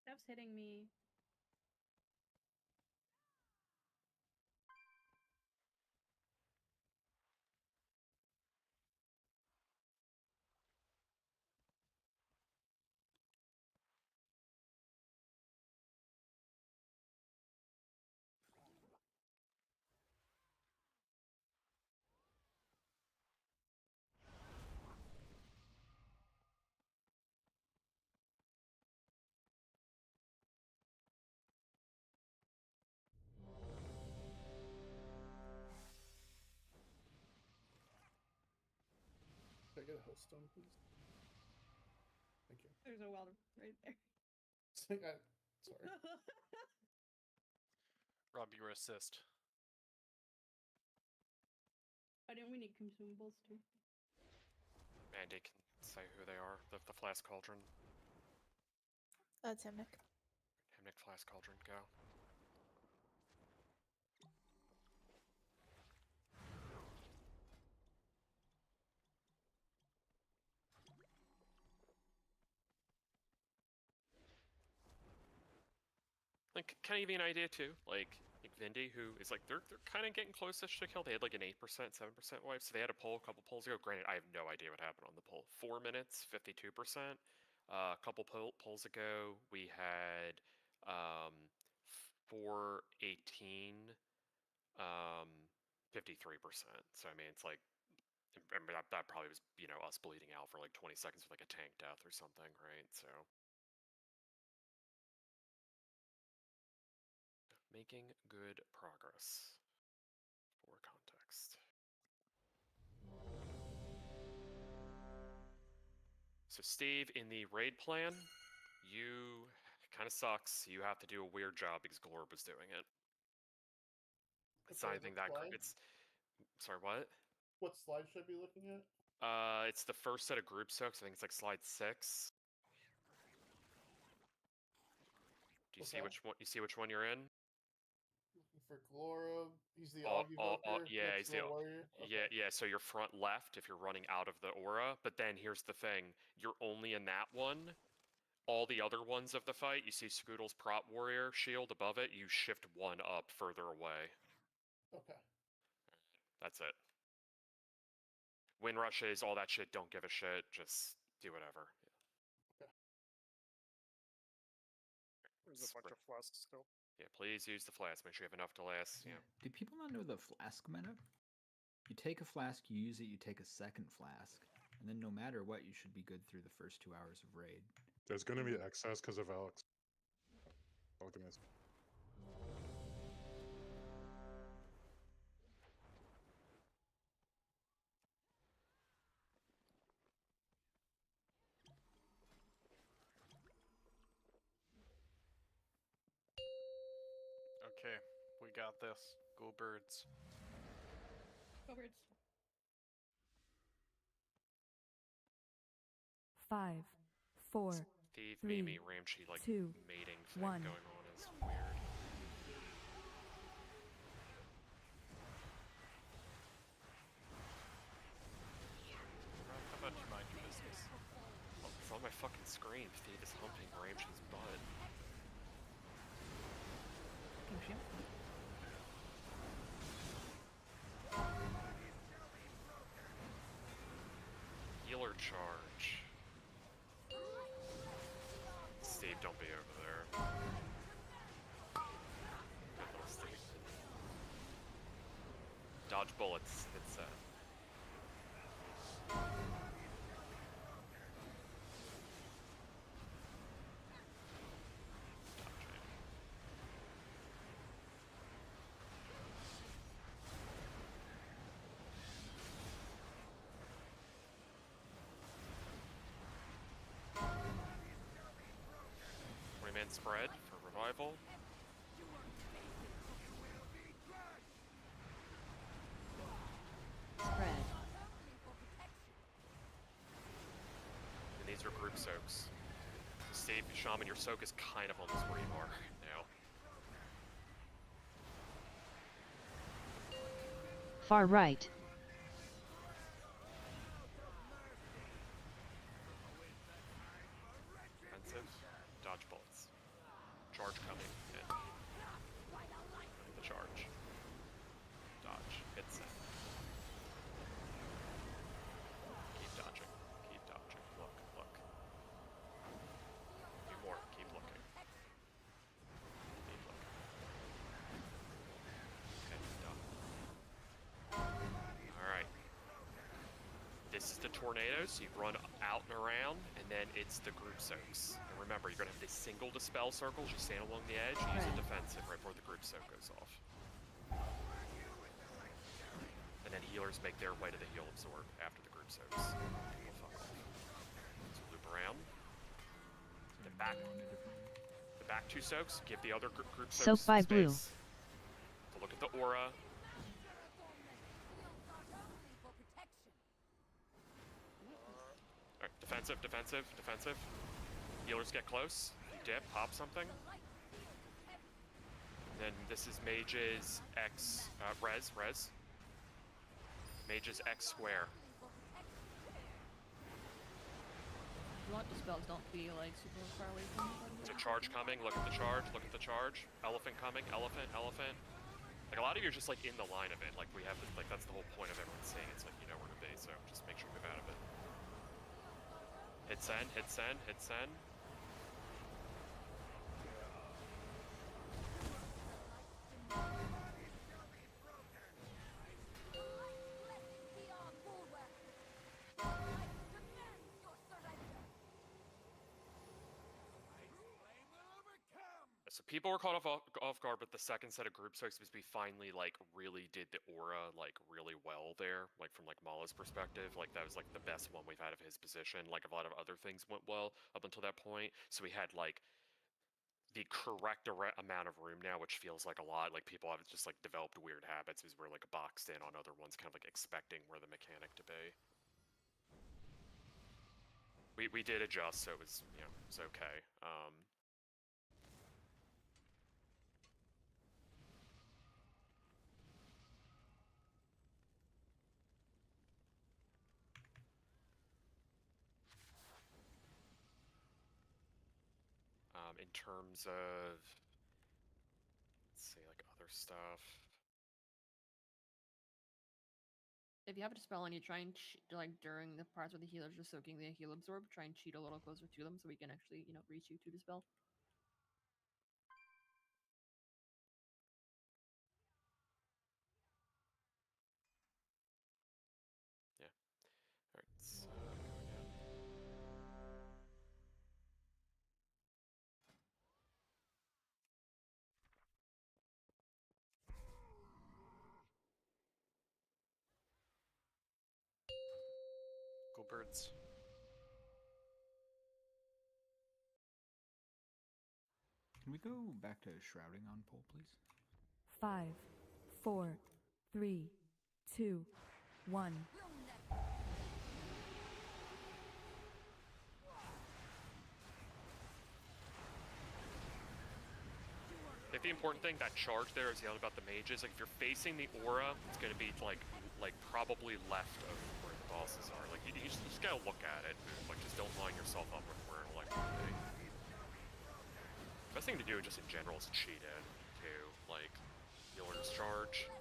Steph's hitting me. Can I get a Hellstone, please? Thank you. There's a well right there. Sorry. Rob, your assist. Why didn't we need consumables too? Mandy can say who they are. The Flask Cauldron. Timnic. Himnic Flask Cauldron, go. Like, kind of give you an idea too. Like Vindy, who is like they're kind of getting close-ish to kill. They had like an 8%, 7% wipe, so they had a poll a couple polls ago. Granted, I have no idea what happened on the poll. 4 minutes, 52%. A couple polls ago, we had 418, 53%. So I mean, it's like, I mean, that probably was, you know, us bleeding out for like 20 seconds with like a tank death or something, right? So. Making good progress, for context. So Steve, in the raid plan, you kind of sucks. You have to do a weird job because Glorb was doing it. It's not anything that great. It's sorry, what? What slide should I be looking at? It's the first set of group soaks. I think it's like slide 6. Do you see which one? You see which one you're in? For Glorab, he's the Auguevoker. Yeah, he's the warrior. Okay. Yeah. So you're front left if you're running out of the aura. But then here's the thing: you're only in that one. All the other ones of the fight, you see Scoodle's prop warrior shield above it. You shift one up further away. Okay. That's it. Win rushes, all that shit. Don't give a shit. Just do whatever. Okay. There's a bunch of flasks still. Yeah, please use the flask. Make sure you have enough to last. Yeah. Do people not know the flask meta? You take a flask, you use it, you take a second flask, and then no matter what, you should be good through the first 2 hours of raid. There's going to be excess because of Alex. Alchemist. Okay, we got this. Go birds. Go birds. 5, 4, Thief, 3, Mimi, Ramsey, like 2, mating thing 1. going on is weird. How about you mind your business? Oh, it's on my fucking screen. Thief is humping Ramsey's butt. Can she? Healer charge. Steve, don't be over there. Good little Steve. Dodge bullets. It's man spread for revival. Spread. And these are group soaks. Steve, Shaman, your soak is kind of almost where you are now. Far right. Defensive. Dodge bullets. Charge coming. In. The charge. Dodge. Hit set. Keep dodging. Keep dodging. Look, look. Do more. Keep looking. Keep looking. Okay, done. Alright. This is the tornadoes. You run out and around, and then it's the group soaks. And remember, you're going to have these single dispel circles. You stand along the edge, you use a defensive right before the group soak goes off. And then healers make their way to the heal absorb after the group soaks. We'll fuck off. So loop around. The back two soaks, give the other group Soak soaks by space. blue. So look at the aura. Alright, defensive, defensive, defensive. Healers get close. You dip, pop something. Then this is Mage's X, res. Mage's X square. You want the spells don't be like super far away from you. There's a charge coming, look at the charge, look at the charge. Elephant coming, elephant, elephant. Like a lot of you are just like in the line of it. Like we have this, like that's the whole point of everyone saying it's like you know where to be, so just make sure you move out of it. Hit send, hit send, hit send. So people were caught off guard, but the second set of group soaks because we finally like really did the aura like really well there, like from like Mala's perspective, like that was like the best one we've had of his position. Like a lot of other things went well up until that point, so we had like the correct amount of room now, which feels like a lot. Like people have just like developed weird habits because we're like boxed in on other ones, kind of like expecting where the mechanic to be. We did adjust, so it was it's okay. In terms of, let's see, like other stuff. If you have a spell and you try and like during the parts where the healer's just soaking the heal absorb, try and cheat a little closer to them so we can actually reach you to the spell. Yeah. All right. So again. Go birds. Can we go back to shrouding on pole, please? 5, 4, 3, 2, 1. I think the important thing, that charge there is yelling about the mages. Like if you're facing the aura, it's gonna be like probably left of where the bosses are. Like you just gotta look at it. Like just don't line yourself up with where it'll like be. Best thing to do just in general is cheat in too. Like healer's charge.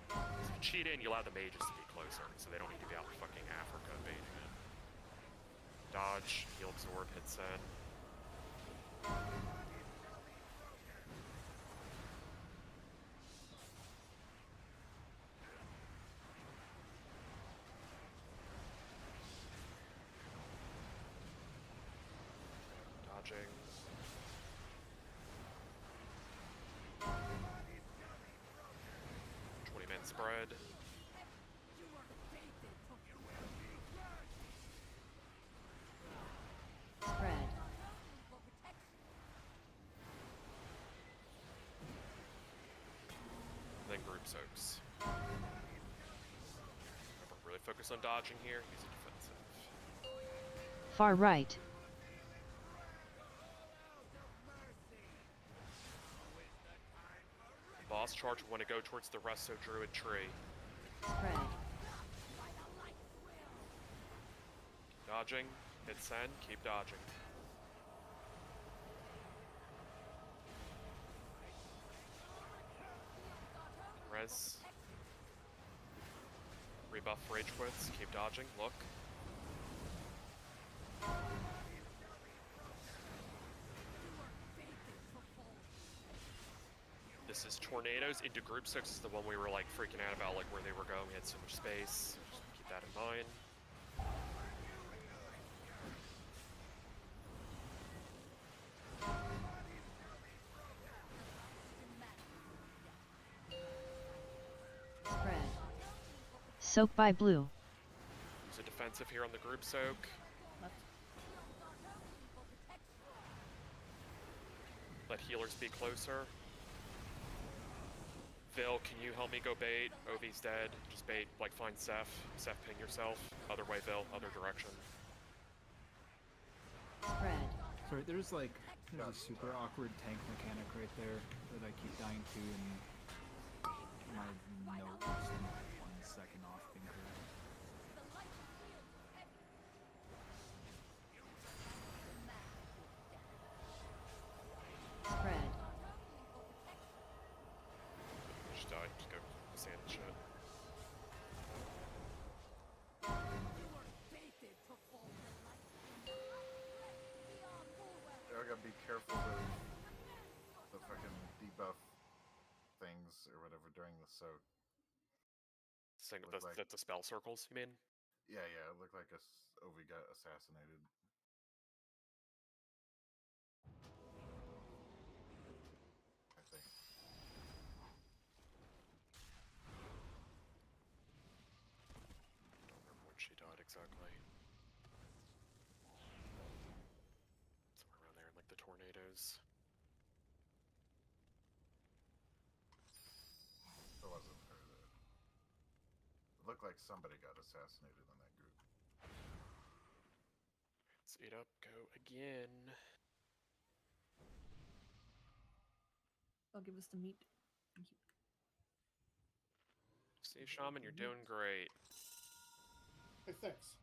So if you cheat in, you allow the mages to be closer, so they don't need to be out in fucking Africa baiting it. Dodge, heal absorb, hit send. Dodging. Man spread. Spread. Then group soaks. Remember, really focus on dodging here. Use a defensive. Far right. Boss charge will want to go towards the Resto Druid tree. Spread. Dodging. Hit send. Keep dodging. Res. Rebuff Rage Quits. Keep dodging. Look. This is Tornadoes into Group 6 is the one we were like freaking out about, like where they were going. We had so much space. Just keep that in mind. Spread. Soak by blue. Use a defensive here on the group soak. Let healers be closer. Vil, can you help me go bait? Ovi's dead. Just bait, like find Seth. Seth, ping yourself. Other way, Vil. Other direction. Spread. Sorry, there's a super awkward tank mechanic right there that I keep dying to, and my note is 1 second off being correct. Spread. Just die. Just go sand and shit. I gotta be careful with the fucking debuff things or whatever during the soak. Saying that the spell circles, you mean? Yeah, it looked like Ovi got assassinated. I think. Don't remember when she died exactly. Somewhere around there in like the tornadoes. It wasn't her though. It looked like somebody got assassinated in that group. Let's eat up, go again. They'll give us the meat. Thank you. See, Shaman, you're doing great. Hey, thanks.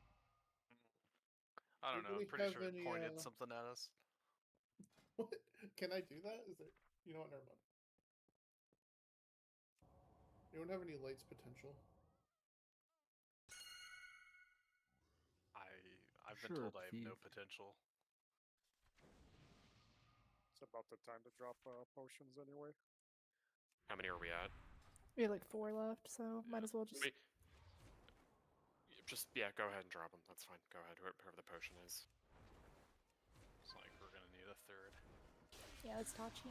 I don't know. I'm Anybody pretty have sure it any, pointed something at us. What? Can I do that? Is it? You know what? Never mind. Anyone have any lights potential? I've been Sure, told I have no Keith. potential. It's about the time to drop potions anyway. How many are we at? We have like 4 left, so might as well just. Wait. Just, yeah, go ahead and drop them. That's fine. Go ahead, whoever the potion is. It's like we're gonna need a third. Yeah, it's Tachi.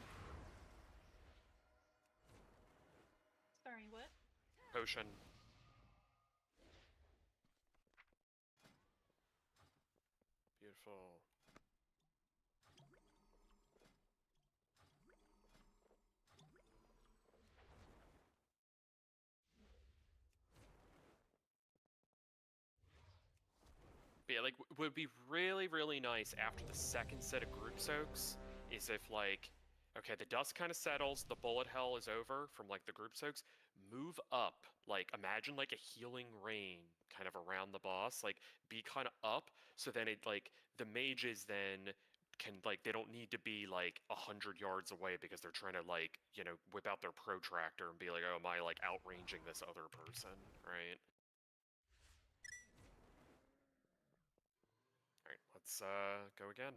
Sorry, what? Potion. Beautiful. like would be really, really nice after the second set of group soaks is if like, okay, the dust kind of settles, the bullet hell is over from like the group soaks, move up, like imagine like a healing rain kind of around the boss, like be kind of up, so then it like the mages then can like they don't need to be like 100 yards away because they're trying to like, you know, whip out their protractor and be like, oh, am I like outranging this other person, right? Alright, let's go again.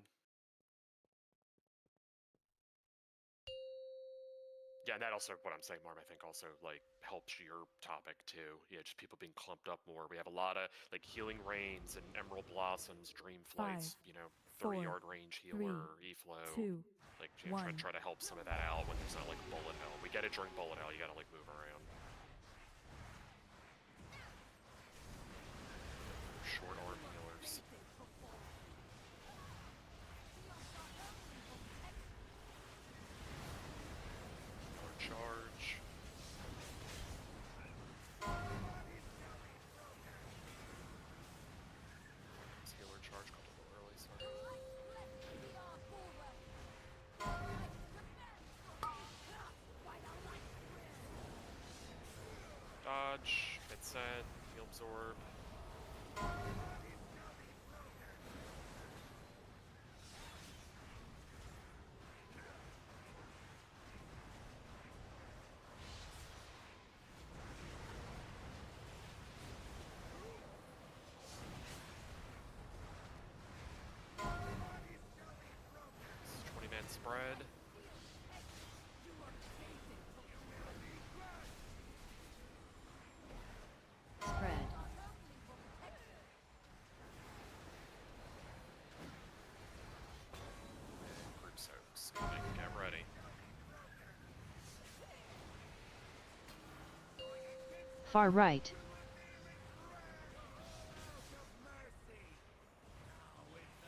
Yeah, and that also, what I'm saying, Marm, I think also, like, helps your topic, too. Yeah, just people being clumped up more. We have a lot of, like, Healing Rains and Emerald Blossoms, Dream Flights, 5, you know, 4, 30-yard range 3, healer, E-flow. 2, Like, you know, 1. try to help some of that out when there's not, like, bullet hell. We get it during bullet hell, you gotta, like, move around. Short arm healers. Or charge. Healer charge got a little early, sorry. Dodge, hit send, heal absorb. It's 20-man spread. Spread. Group soaks. Coming. Get ready. Far right.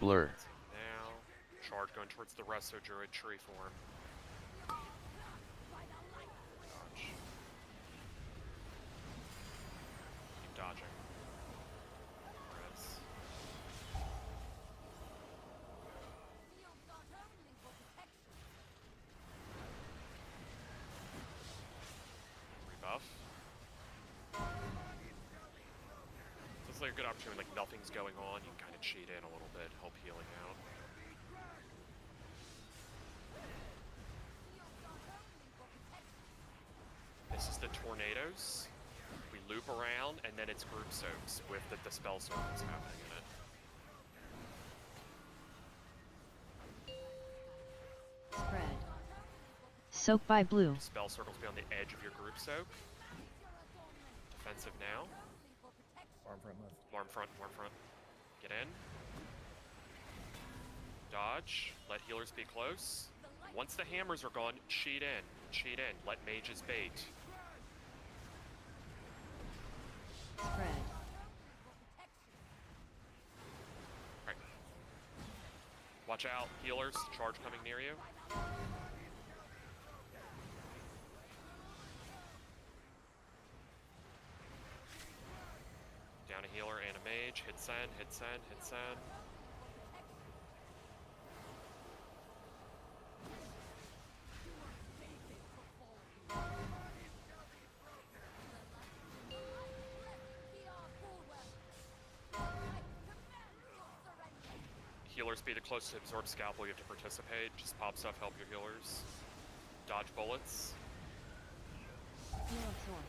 Blur. Now, charge going towards the Resto Druid tree form. Dodge. Keep dodging. Res. Rebuff. So it's like a good opportunity, like nothing's going on, you can kind of cheat in a little bit, help healing out. This is the tornadoes. We loop around, and then it's group soaks with the spell circles happening in it. Spread. Soak by blue. Spell circles be on the edge of your group soak. Defensive now. Arm front left. Arm front, arm front. Get in. Dodge. Let healers be close. Once the hammers are gone, cheat in. Cheat in. Let mages bait. Spread. Right. Watch out, healers. Charge coming near you. Down a healer and a mage. Hit send, hit send, hit send. Healers be the closest to absorb scalpel, you have to participate. Just pop stuff, help your healers. Dodge bullets. Heal absorb.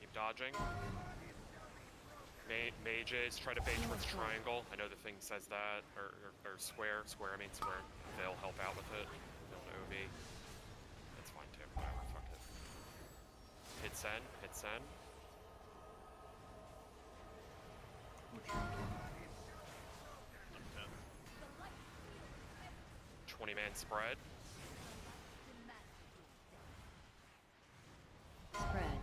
Keep dodging. Mages, try to bait towards triangle. I know the thing says that. Or square. Square, I mean square. They'll help out with it. Build OB. That's fine too. Whatever, fuck it. Hit send, hit send. 20-man spread. Spread.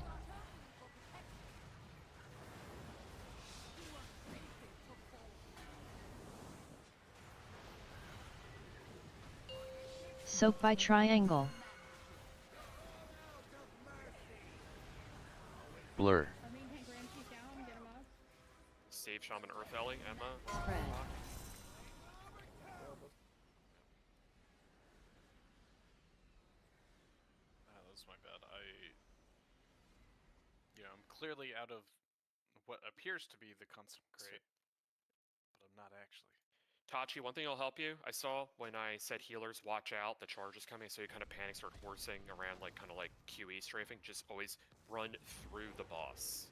Soak by triangle. Blur. Steve, Shaman, Earth Ellie, Emma. Spread. That was my bad. I'm clearly out of what appears to be the constant great, but I'm not actually. Tachi, one thing will help you. I saw when I said healers, watch out, the charge is coming, so you kind of panic, start horsing around, like kind of like QE strafing. Just always run through the boss,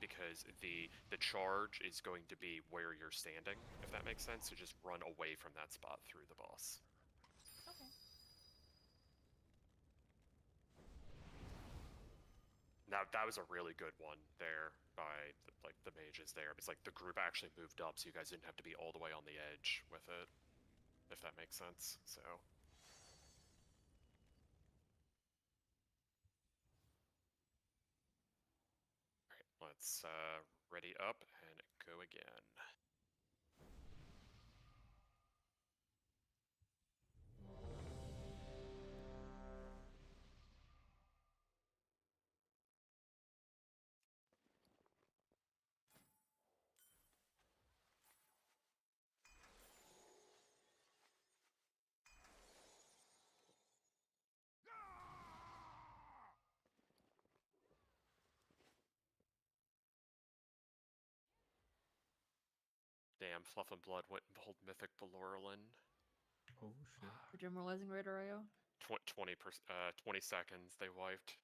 because the charge is going to be where you're standing, if that makes sense. So just run away from that spot through the boss. Okay. Now that was a really good one there by the mages there. It's like the group actually moved up, so you guys didn't have to be all the way on the edge with it, if that makes sense. So. Alright, let's ready up and go again. Damn, Fluff and Blood went and pulled Mythic Balorlin. Oh shit. For Demoralizing Raider IO? 20 seconds, they wiped.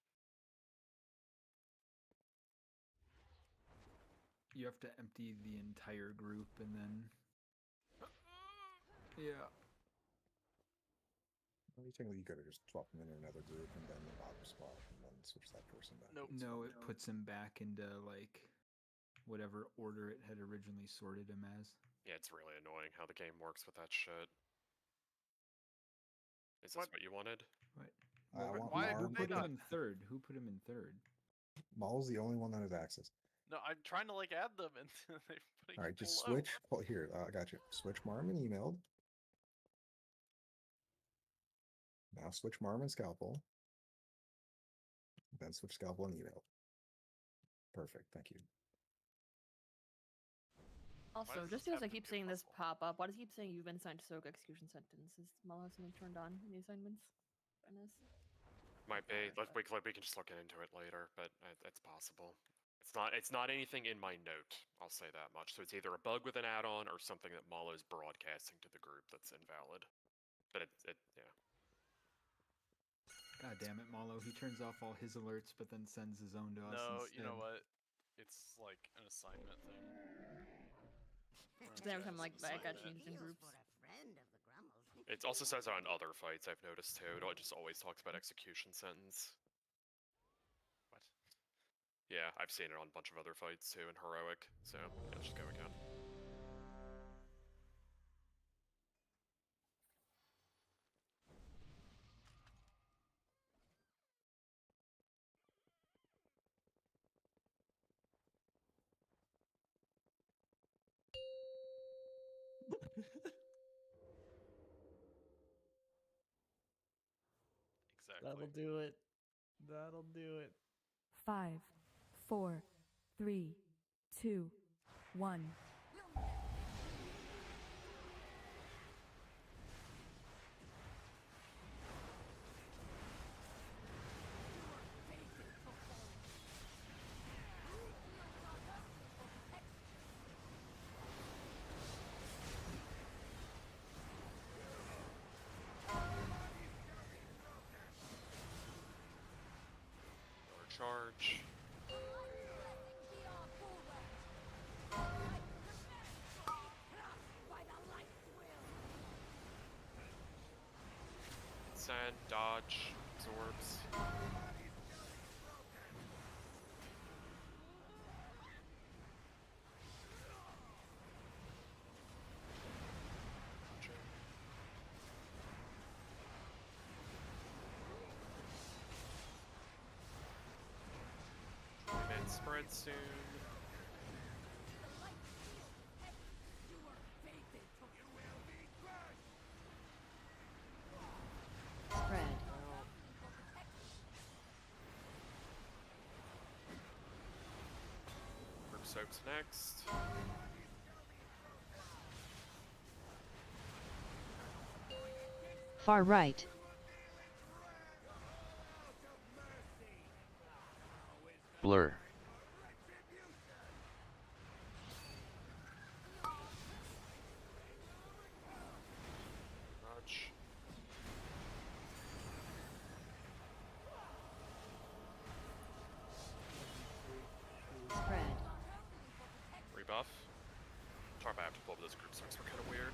You have to empty the entire group and then. Yeah. Well, technically, you could have just swapped them into another group and then the bottom spot and then switch that person back. Nope. No, it puts him back into like whatever order it had originally sorted him as. Yeah, it's really annoying how the game works with that shit. Is this what you wanted? What? Why Who did put they him not? in third? Who put him in third? Maul's the only one that has access. No, I'm trying to like add them, and they're putting All right, it just below. switch. Oh, here, I got you. Switch Marm and emailed. Now switch Marm and Scalpel. Then switch Scalpel and emailed. Perfect, thank you. Also, just because I keep seeing this pop up, why does it keep saying you've been assigned to soak execution sentence? Is Mala has something turned on in the assignments? Goodness. Might be. We can just look into it later, but it's possible. It's not anything in my note. I'll say that much. So it's either a bug with an add-on or something that Malo is broadcasting to the group that's invalid. But yeah. God damn it, Malo. He turns off all his alerts, but then sends his own to us No, instead. you know what? It's like an assignment thing. Every time like that got changed in groups. It also says on other fights I've noticed too. It just always talks about execution sentence. What? Yeah, I've seen it on a bunch of other fights too in Heroic. So yeah, let's just go again. Exactly. That'll do it. That'll do it. 5, 4, 3, 2, 1. Charge. Send, dodge, absorbs. Spread soon. Spread. Group soaks next. far right. Blur. Dodge. Spread. Rebuff. Sorry, I have to pull up those group stocks. We're kind of weird.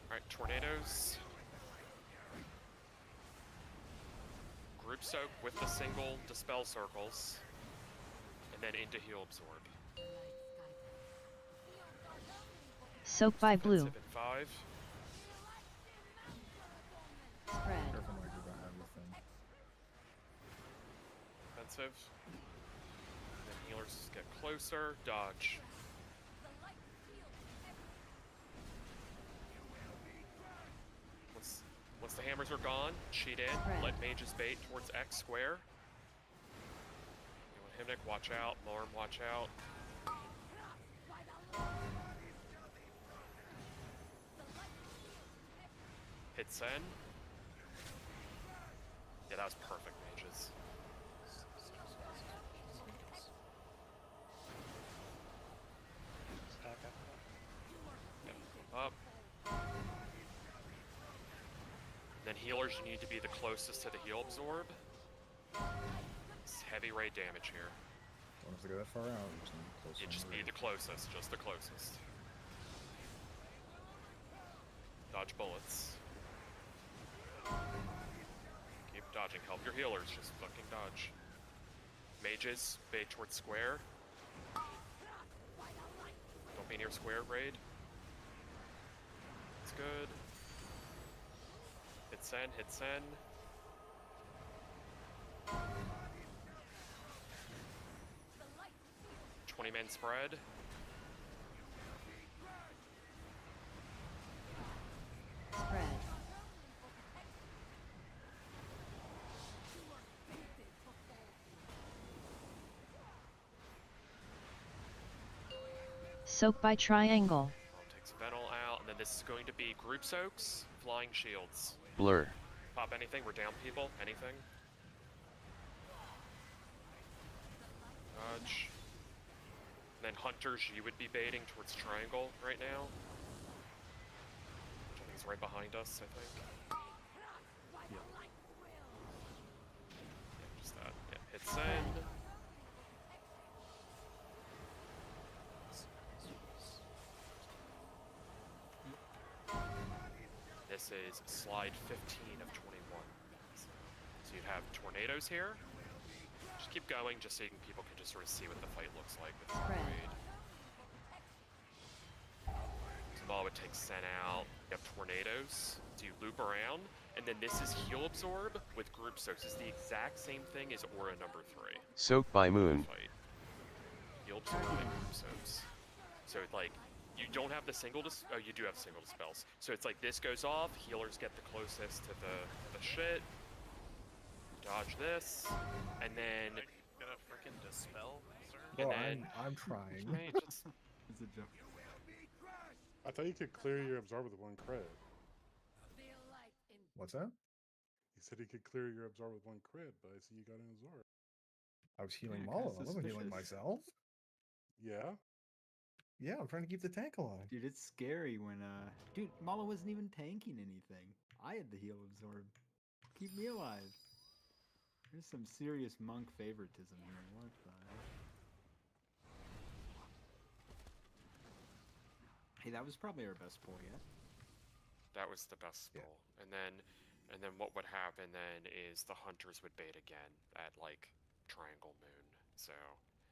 Alright, tornadoes. Group soak with the single dispel circles. And then into heal absorb. Soak by blue. Defensive in 5. Spread. Careful, Mike, you don't have your thing. Defensive. Then healers get closer. Dodge. Once the hammers are gone, cheat in. Spread. Let mages bait towards X square. You want Hymnic, watch out. Marm, watch out. Hit send. Yeah, that was perfect, mages. Stack up. Yep. Up. Then healers, you need to be the closest to the heal absorb. It's heavy raid damage here. Don't have to go that far out. You just need close You on just the need the closest, just the closest. Dodge bullets. Keep dodging. Help your healers. Just fucking dodge. Mages, bait towards square. Don't be near square, raid. It's good. Hit send, hit send. Men spread. Spread. Soak by triangle. Takes Venal out, and then this is going to be group soaks, flying shields. Blur. Pop anything, we're down people, anything. Dodge. And then hunters, you would be baiting towards triangle right now. Which I think is right behind us, I think. Yeah. Yeah, just that. Yeah, hit send. This is slide 15 of 21. So you'd have tornadoes here. Just keep going, just so people can just sort of see what the fight looks like with the raid. Zamal would take Sen out. You have tornadoes. So you loop around, and then this is heal absorb with group soaks. It's the exact same thing as aura number 3. Soak by moon. Fight. Heal absorb and group soaks. So like, you don't have the single oh, you do have single dispels. So it's like this goes off, healers get the closest to the shit. Dodge this, and then Gonna freaking dispel, sir? Well, and then I'm trying. Just, It's a joke. I thought you could clear your absorb with one crit. What's that? He said he could clear your absorb with one crit, but I see you got an absorb. I was healing Yeah, Malo. kinda I wasn't healing suspicious. myself. Yeah? Yeah, I'm trying to keep the tank alive. Dude, it's scary when dude, Malo wasn't even tanking anything. I had the heal absorb. Keep me alive. There's some serious monk favoritism here. What the heck? Hey, that was probably our best pull yet. that was the best spell. And then what would happen then is the hunters would bait again at like triangle moon. So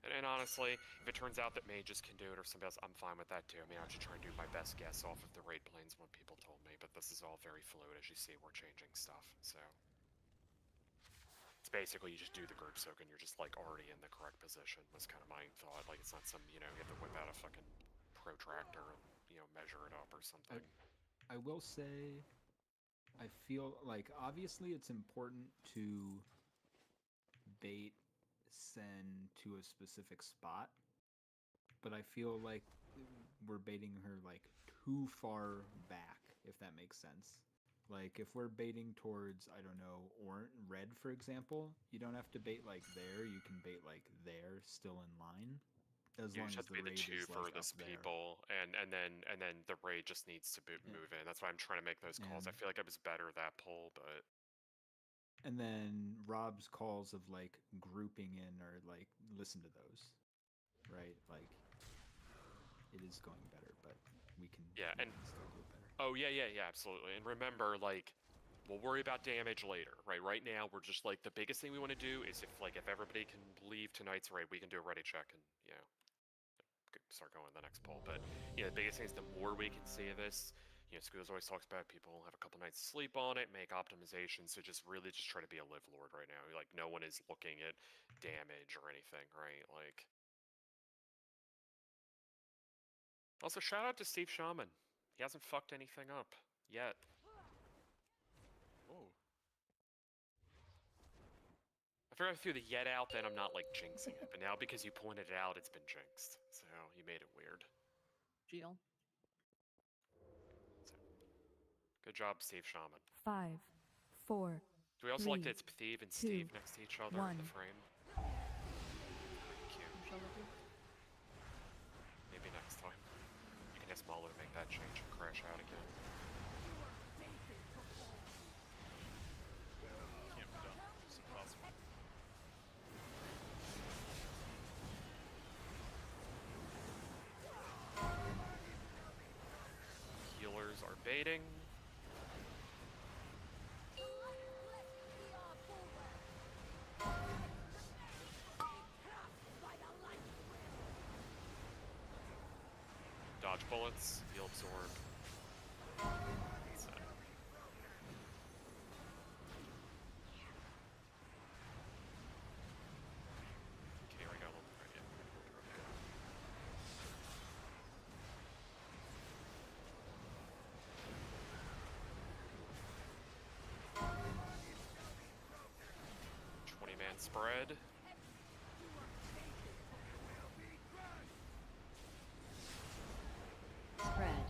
and honestly, if it turns out that mages can do it or somebody else, I'm fine with that too. I mean, I'm just trying to do my best guess off of the raid planes what people told me, but this is all very fluid. As you see, we're changing stuff. So it's basically you just do the group soak and you're just like already in the correct position. Was kind of my thought. Like it's not some, you know, you have to whip out a fucking protractor and, you know, measure it up or something. I will say, I feel like obviously it's important to bait Sen to a specific spot, but I feel like we're baiting her like too far back, if that makes sense. Like if we're baiting towards, I don't know, red for example, you don't have to bait like there, you can bait like there, still in line. As You long just as have to the be the raid two is like up furthest there. people, and then the raid just needs to move in. That's why I'm trying to make those calls. I And- feel like I was better that pull, but And then Rob's calls of like grouping in or like listen to those, right? Like it is going better, but we can yeah, and still do it better. oh yeah, absolutely. And remember, like, we'll worry about damage later, right? Right now, we're just like the biggest thing we want to do is if everybody can leave tonight's raid, we can do a ready check and start going the next poll. But the biggest thing is the more we can see of this. Schools always talks about people have a couple nights to sleep on it, make optimizations. So just really just try to be a live lord right now. Like no one is looking at damage or anything, right? Like. Also, shout out to Steve Shaman. He hasn't fucked anything up yet. Oh. I figured if I threw the yet out, then I'm not like jinxing it. But now because you pointed it out, it's been jinxed. So you made it weird. GL. Good job, Steve Shaman. 5, 4. Do we also like that it's Thieve and 2, Steve next to each other in 1. the frame? Pretty cute. Maybe next time. You can ask Malo to make that change and crash out again. Can't be done. It's impossible. Healers are baiting. Dodge bullets, heal absorb. Okay, we got a little bit. Yeah. 20-man spread. Spread.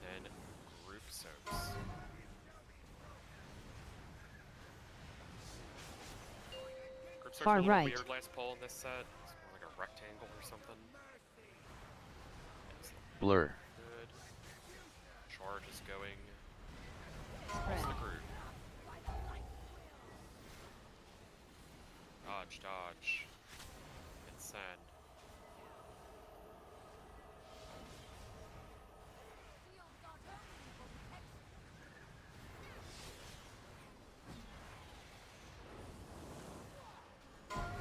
Then group soaks. Group soaks Far a little right. weird last pull in this set. It's more like a rectangle or something. Blur. Good. Charge is going. Spread. Across the group. Dodge, dodge. And send.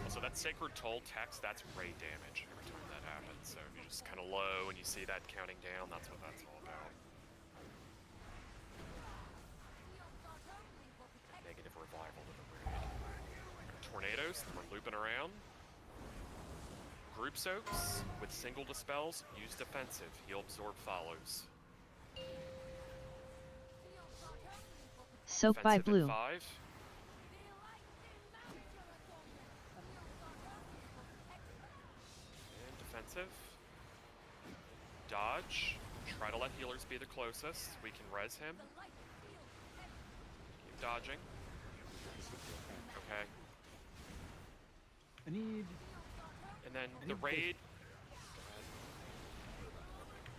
Also, that Sacred Toll text, that's raid damage every time that happens. So if you're just kind of low and you see that counting down, that's what that's all about. Negative revival to the raid. Tornadoes, then we're looping around. Group soaks with single dispels, use defensive. Heal absorb follows. Soak by Defensive blue. at 5. And defensive. Dodge. Try to let healers be the closest. We can res him. Keep dodging. Okay. I need And then the raid.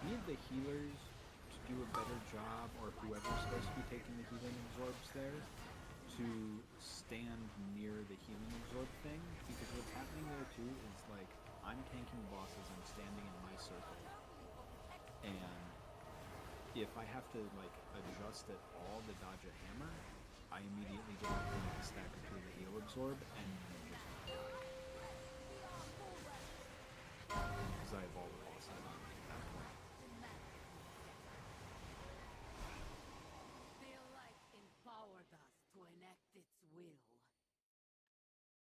I need the healers to do a better job, or whoever's supposed to be taking the healing absorbs there, to stand near the healing absorb thing, because what's happening there too is like I'm tanking bosses, I'm standing in my circle, and if I have to like adjust at all to dodge a hammer, I immediately get a stack or two of the heal absorb and just die. Because I have all the bosses on me at that point. The light empowered us to enact its will.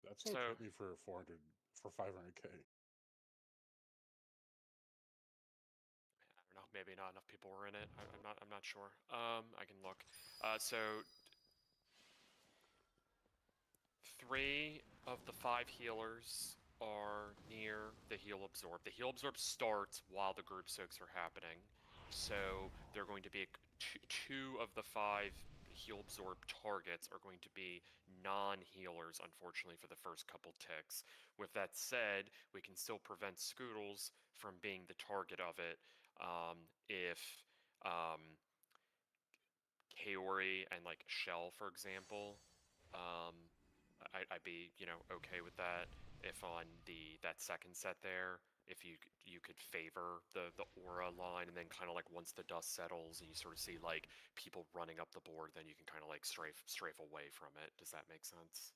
That's so trippy for 400 for 500k. maybe not enough people were in it. I'm not sure. I can look. So 3 of the 5 healers are near the heal absorb. The heal absorb starts while the group soaks are happening. So they're going to be 2 of the 5 heal absorb targets are going to be non-healers, unfortunately, for the first couple ticks. With that said, we can still prevent Scoodles from being the target of it if Kaori and like Shell, for example, I'd be, you know, okay with that. If on that second set there, if you could favor the aura line, and then kind of like once the dust settles and you sort of see like people running up the board, then you can kind of like strafe away from it. Does that make sense?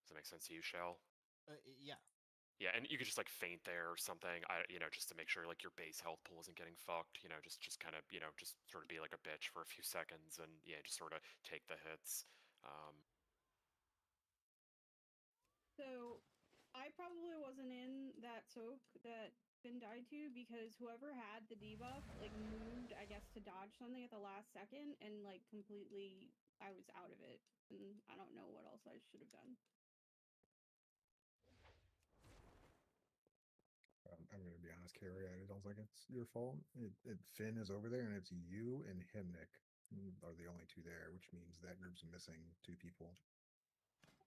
Does that make sense to you, Shell? Yeah. Yeah, and you could just like feint there or something, you know, just to make sure like your base health pool isn't getting fucked. You know, just kind of, you know, just sort of be like a bitch for a few seconds, and yeah, just sort of take the hits. So, I probably wasn't in that soak that Finn died to because whoever had the debuff like moved, I guess, to dodge something at the last second, and like completely, I was out of it, and I don't know what else I should have done. I'm going to be honest, Carrie. I don't think it's your fault. Finn is over there, and it's you and him, Nick, are the only 2 there, which means that group's missing 2 people.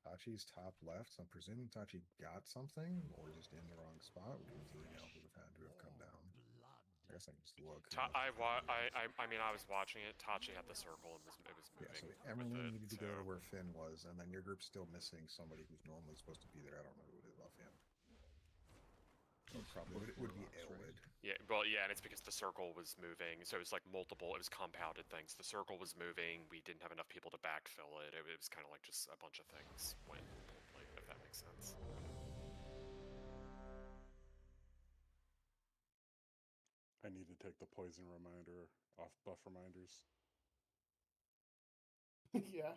Tachi's top left, so I'm presuming Tachi got something, or just in the wrong spot, which means Lino would have had to have come down. I guess I can just look. I mean, I was watching it. Tachi had the circle and it was moving. Yeah, so Emmerling needed to go to where Finn was, and then your group's still missing somebody who's normally supposed to be there. I don't know who it is offhand. So probably would be Aelwyd. Yeah, well, yeah, and it's because the circle was moving, so it was like multiple. It was compounded things. The circle was moving. We didn't have enough people to backfill it. It was kind of like just a bunch of things went, like, if that makes sense. I need to take the poison reminder off buff reminders. Yeah.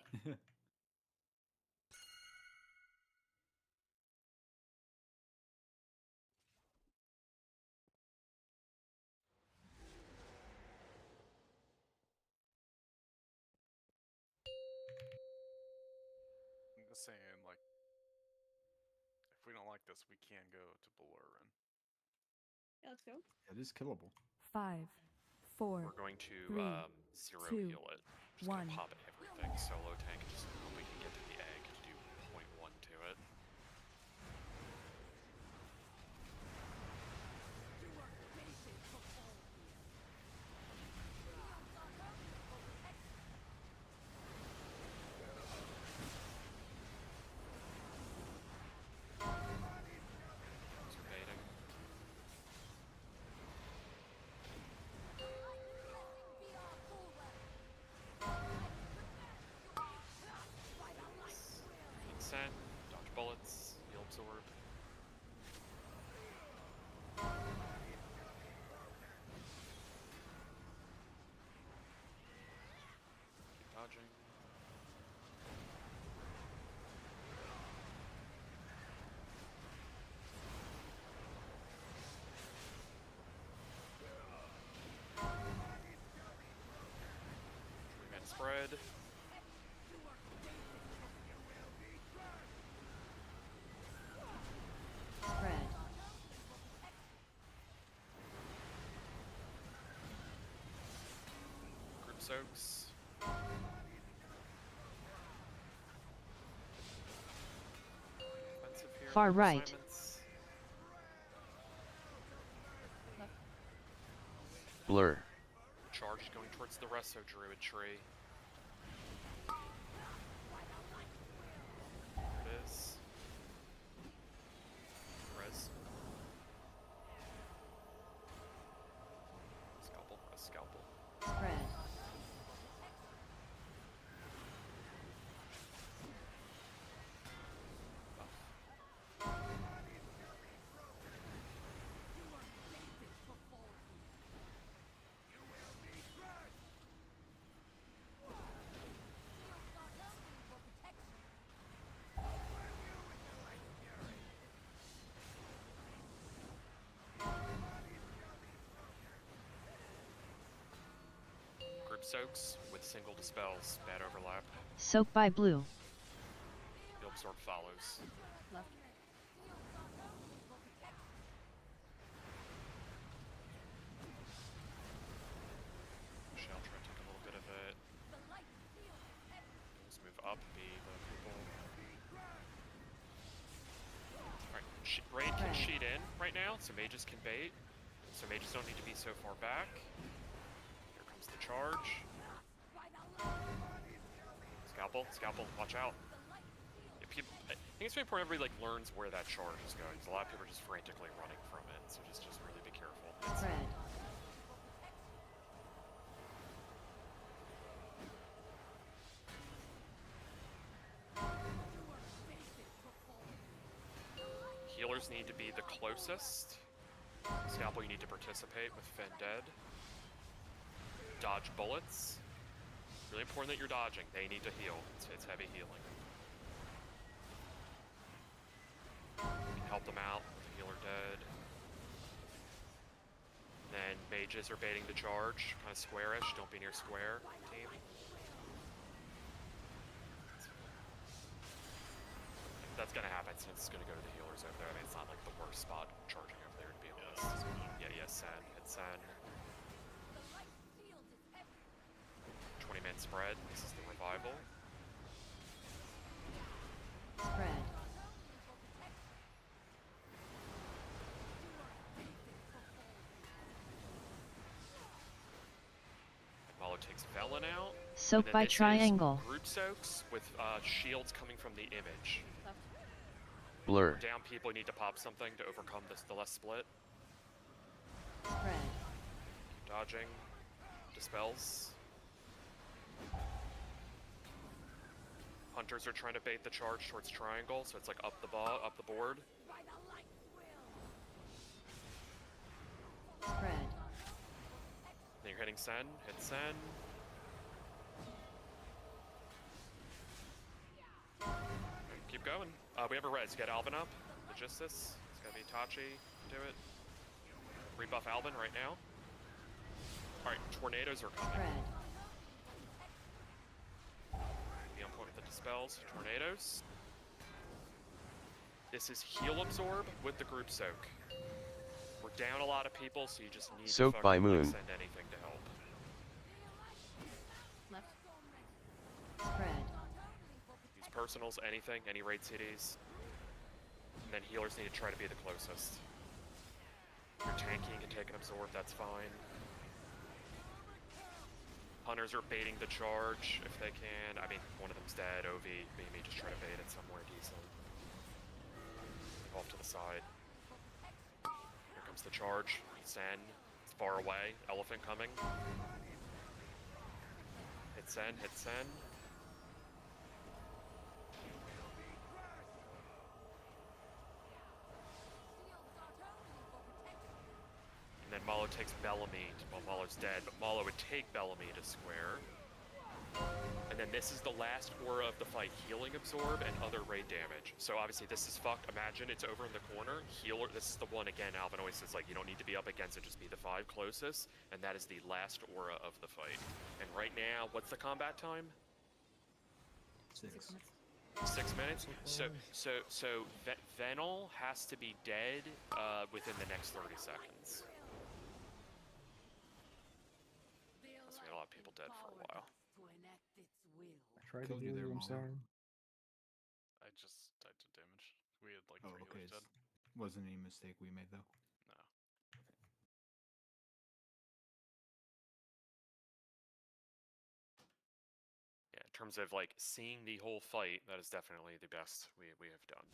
I'm just saying, like, if we don't like this, we can go to Belurin. Yeah, let's go. It is killable. 5, 4. We're going to 3, zero 2, heal it. Just 1. gonna pop everything. Solo tank. Just hope we can get to the egg to do 0.1 to it. Send, dodge bullets, heal absorb. Keep dodging. Treatment spread. Spread. Group soaks. Far right. Assignments. Blur. Charge is going towards the Resto Druid tree. There it is. Res. Scalpel. A scalpel. Spread. group soaks with single dispels. Bad overlap. Soak by blue. Heal absorb follows. Left. Shall try to take a little bit of it. Let's move up, be the people. Alright, Raid can sheet in right now, so mages can bait. So mages don't need to be so far back. Here comes the charge. Scalpel, scalpel, watch out. I think it's very important everybody learns where that charge is going, because a lot of people are just frantically running from it, so just really be careful. Red. Healers need to be the closest. Scalpel, you need to participate with Fen Dead. Dodge bullets. Really important that you're dodging. They need to heal. It's heavy healing. You can help them out with the healer dead. Then mages are baiting the charge, kind of square-ish. Don't be near square, team. That's gonna happen since it's gonna go to the healers over there. I mean, it's not like the worst spot charging over there, to be honest. Yeah, Sen. Hit Sen. 20-man spread. This is the revival. Spread. Malo takes Velen out. Soak and then by this is triangle. Group soaks with shields coming from the image. Blur. Down people need to pop something to overcome the less split. Spread. Keep dodging. Dispels. Hunters are trying to bait the charge towards triangle, so it's like up the board. Spread. Then you're hitting Sen. Hit Sen. Keep going. We have a res. Get Alvin up. Logistis. It's gonna be Tachi. Do it. Rebuff Alvin right now. Alright, tornadoes are coming. Spread. Be on point with the dispels. Tornadoes. This is heal absorb with the group soak. We're down a lot of people, so you just need Soak to by fucking, moon. send anything to help. Left. Spread. Use personals, anything, any raid CDs. And then healers need to try to be the closest. If you're tanking and take an absorb, that's fine. Hunters are baiting the charge if they can. I mean, one of them's dead. OV, maybe just try to bait it somewhere decent. Off to the side. Here comes the charge. Sen. It's far away. Elephant coming. Hit Sen. Hit Sen. And then Malo takes Bellamy. Well, Malo's dead, but Malo would take Bellamy to square. And then this is the last aura of the fight, healing absorb and other raid damage. So obviously this is fucked. Imagine it's over in the corner. Healer, this is the one again, Alvin always says, like, you don't need to be up against it, just be the 5 closest. And that is the last aura of the fight. And right now, what's the combat time? 6. 6 minutes. So Venal has to be dead within the next 30 seconds. So we had a lot of people dead for a while. I tried to Killed you heal there, you, I'm Mama. sorry. I just died to damage. We had like Oh, 3 okay. healers dead. Wasn't any mistake we made though. No. Yeah, in terms of like seeing the whole fight, that is definitely the best we have done.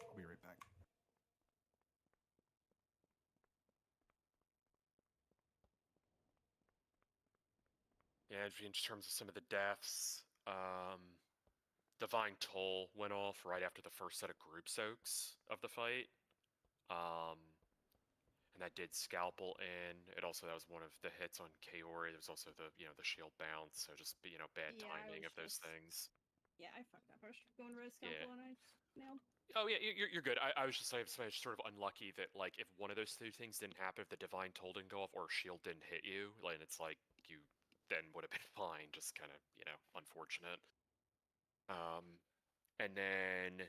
I'll be right back. Yeah, in terms of some of the deaths, Divine Toll went off right after the first set of group soaks of the fight. And that did Scalpel in. That was one of the hits on Kaori. There was also the shield bounce, so just bad Yeah, I timing was of those just- things. Yeah, I fucked up. I was going Rose Yeah. Scalpel and I just nailed. Oh yeah, you're good. I was just saying, I was sort of unlucky that like if one of those two things didn't happen, if the Divine Toll didn't go off or Shield didn't hit you, like it's like you then would have been fine. Just kind of unfortunate. And then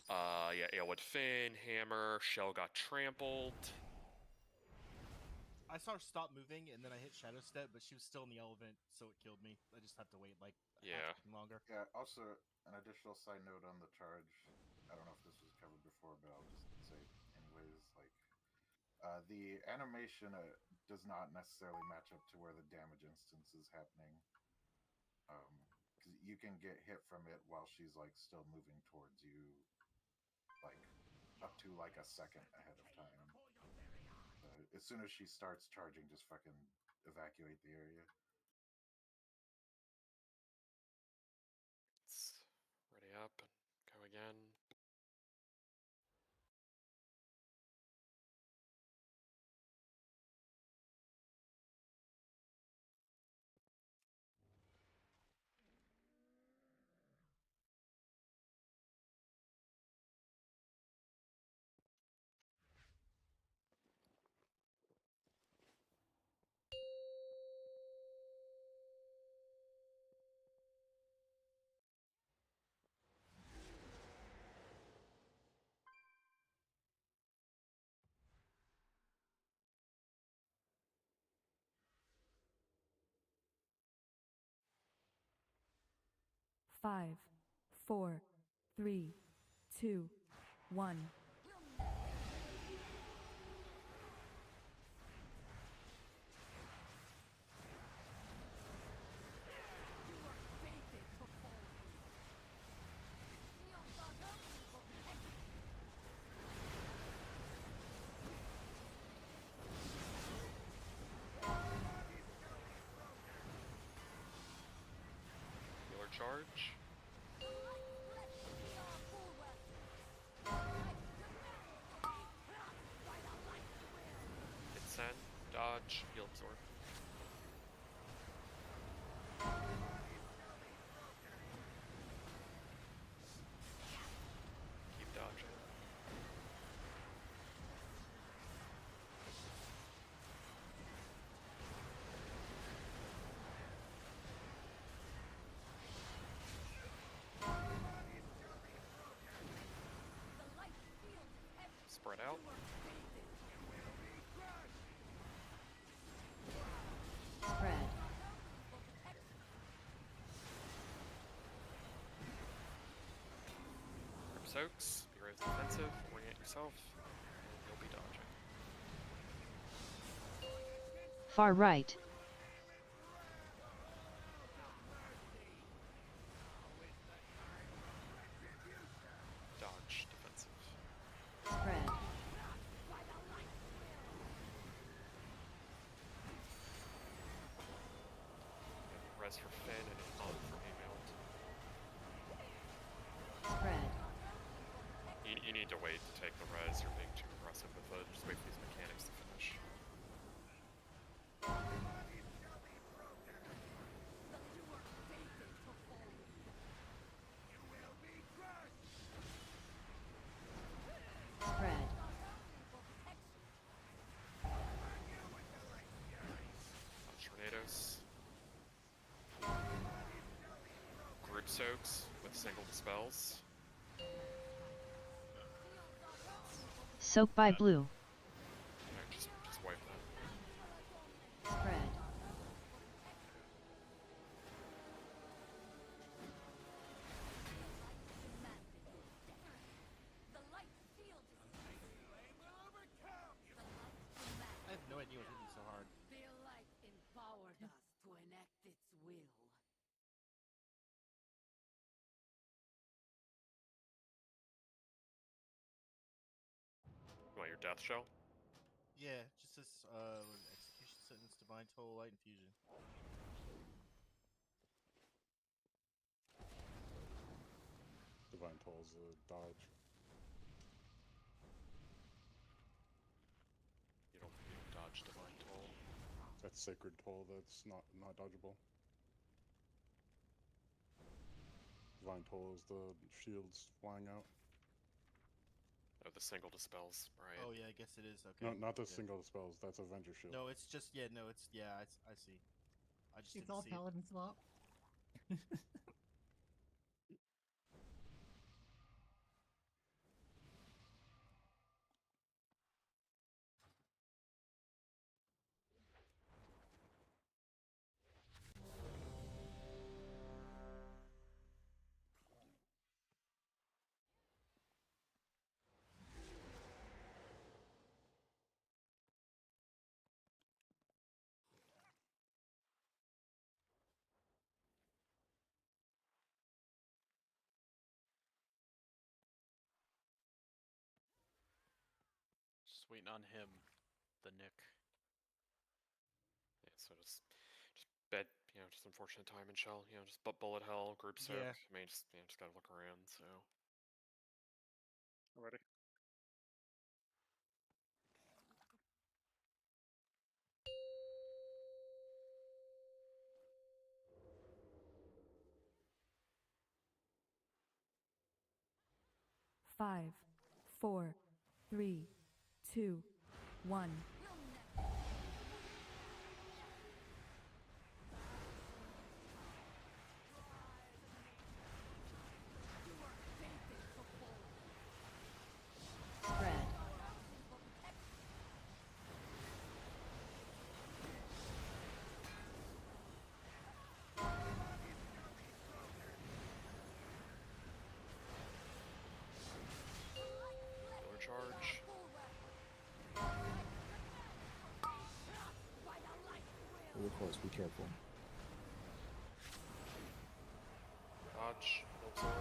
yeah, Aelwood Finn, Hammer, Shell got trampled. I saw her stop moving, and then I hit Shadow Step, but she was still in the element, so it killed me. I just have to wait like Yeah. half a second longer. Yeah, also, an additional side note on the charge. I don't know if this was covered before, but I'll just say it anyways. Like, the animation does not necessarily match up to where the damage instance is happening. Because you can get hit from it while she's like still moving towards you, like up to like a second ahead of time. As soon as she starts charging, just fucking evacuate the area. Let's ready up and go again. Five, 4, 3, 2, 1. Healer charge. Hit send, dodge, heal absorb. Keep dodging. Spread out. Spread. Grip soaks, be raised defensive, orient yourself, and you'll be dodging. Far right. Dodge, defensive. Spread. Res for Finn and an on for Emailed. Spread. You need to wait to take the res, you're being too aggressive with it. Just wait for these mechanics to finish. Spread. Tornadoes. Group soaks with single dispels. Soak by blue. Alright, just wipe that. Spread. I have no idea what hit me so hard. The light empowered us to enact its will. You want your death shell? Yeah, just this execution sentence, divine toll, light infusion. Divine Toll's a dodge. You don't dodge divine toll. That's Sacred Toll. That's not dodgeable. Divine Toll as the shields flying out. Oh, the single dispels, right? Oh yeah, I guess it is. Okay. No, not the Yeah. single spells. That's Avenger Shield. No, it's just no, it's I see. I just It's didn't all see it. paladin swap. Just waiting on him, the Nick. Yeah, so just bed, just unfortunate time in Shell. Just bullet hell, group soak. Yeah. I mean, just gotta look around. So. Ready? Five, 4, 3, 2, 1. Spread. Killer charge. Really close, be careful. Dodge. Absorb.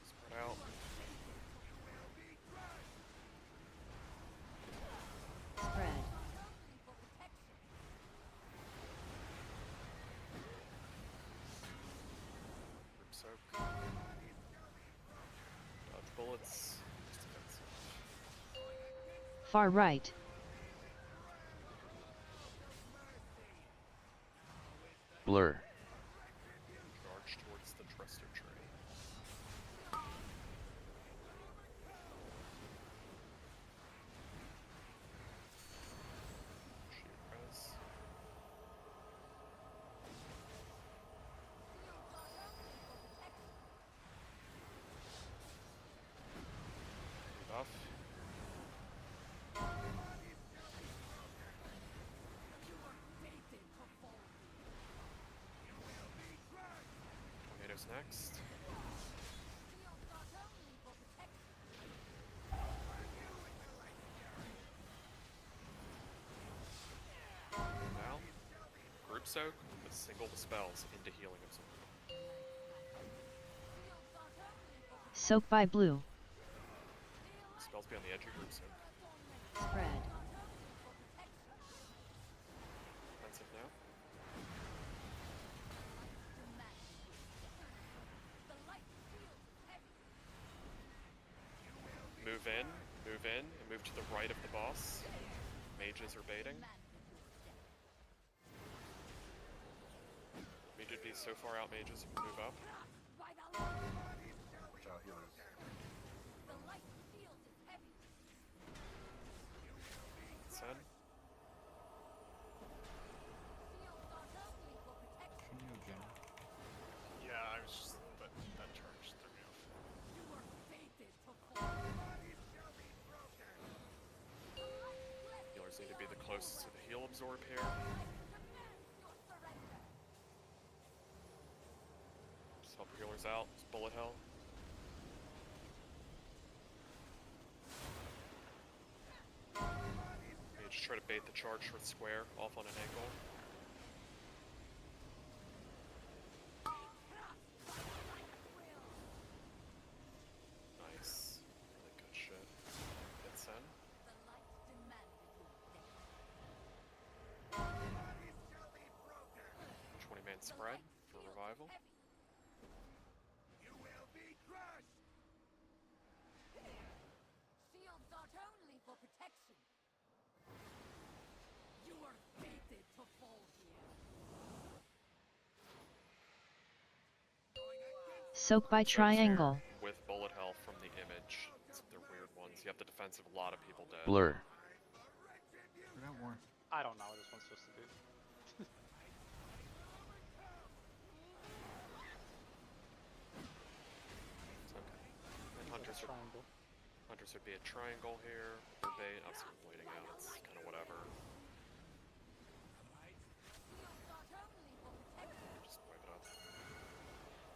Spread out. Spread. Group soak. Dodge bullets. Just defensive. Far right. Blur. Charge towards the Tresto tray. Shoot res. Buff. Tornadoes next. Now, group soak with single dispels into healing absorb. Soak by blue. Spells be on the edge of group soak. Spread. Defensive now. Move in, and move to the right of the boss. Mages are baiting. Mage would be so far out, mages move up. Watch out, healers. Sen. Yeah, I was just, but that charge threw me off. Healers need to be the closest to the heal absorb here. Just help your healers out. Just bullet hell. Just try to bait the charge for the square off on an angle. Nice. Really good shit. Hit Sen. and spread for revival. You will be crushed. Shields not only for protection. You are fated to fall here. Soak by triangle. With bullet hell from the image. They're weird ones. You have the defense of a lot of people dead. Blur. Forgot more. I don't know what this one's supposed to do. It's okay. And Hunters would be a triangle here. For bait. Obviously, bleeding out. It's kind of whatever. Just wipe it up.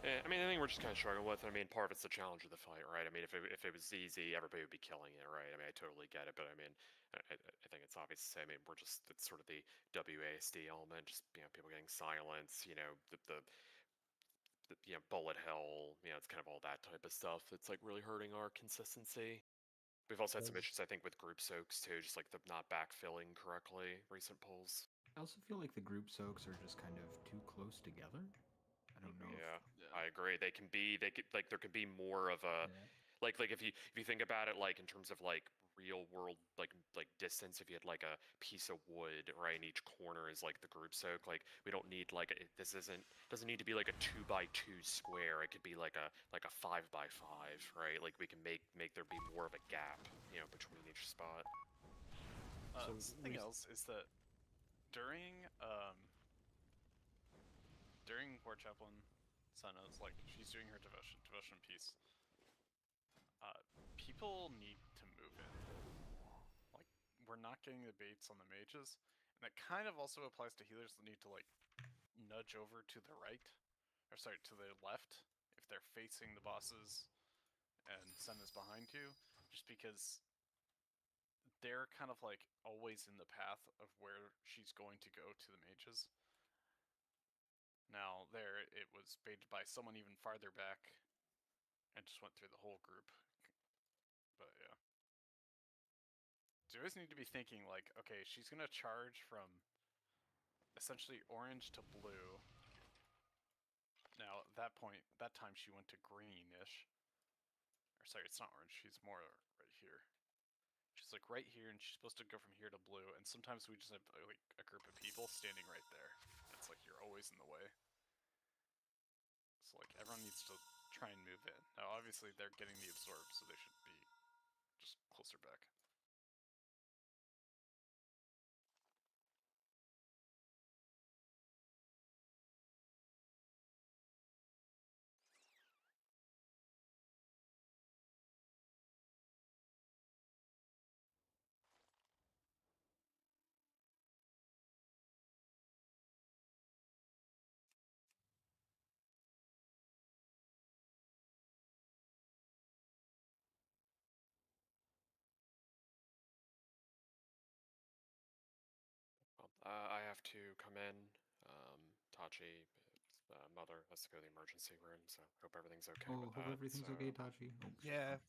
Yeah, I mean, I think we're just kind of struggling with it. I mean, part of it's the challenge of the fight, right? I mean, if it was easy, everybody would be killing it, right? I mean, I totally get it, but I mean, I think it's obvious to say, I mean, it's sort of the WASD element, just, you know, people getting silence, you know, the you know, bullet hell, you know, it's kind of all that type of stuff that's like really hurting our consistency. We've also had some issues, I think, with group soaks too, just like the not backfilling correctly recent pulls. I also feel like the group soaks are just kind of too close together. I don't know. Yeah, I agree. There could be more of a, like if you think about it, like in terms of like real world like distance, if you had like a piece of wood right in each corner is like the group soak, like we don't need like doesn't need to be like a 2x2 square. It could be like a 5x5, right? Like we can make there be more of a gap, you know, between each spot. Something else is that during War Chaplain Senna's, like, she's doing her devotion piece, people need to move in. Like, we're not getting the baits on the mages, and that kind of also applies to healers that need to, like, nudge over to the right, or sorry, to the left, if they're facing the bosses and Senna's behind you, just because they're kind of, like, always in the path of where she's going to go to the mages. Now, there, it was baited by someone even farther back, and just went through the whole group. But, yeah. So you always need to be thinking, like, okay, she's gonna charge from essentially orange to blue. Now, at that point, that time she went to greenish. Or, sorry, it's not orange, she's more right here. She's, like, right here, and she's supposed to go from here to blue, and sometimes we just have, like, a group of people standing right there. It's like, you're always in the way. So, like, everyone needs to try and move in. Now, obviously, they're getting the absorb, so they should be just closer back. I have to come in. Tachi, mother has to go to the emergency room, so hope everything's okay with that. Hope everything's okay, Tachi. Oh, yeah.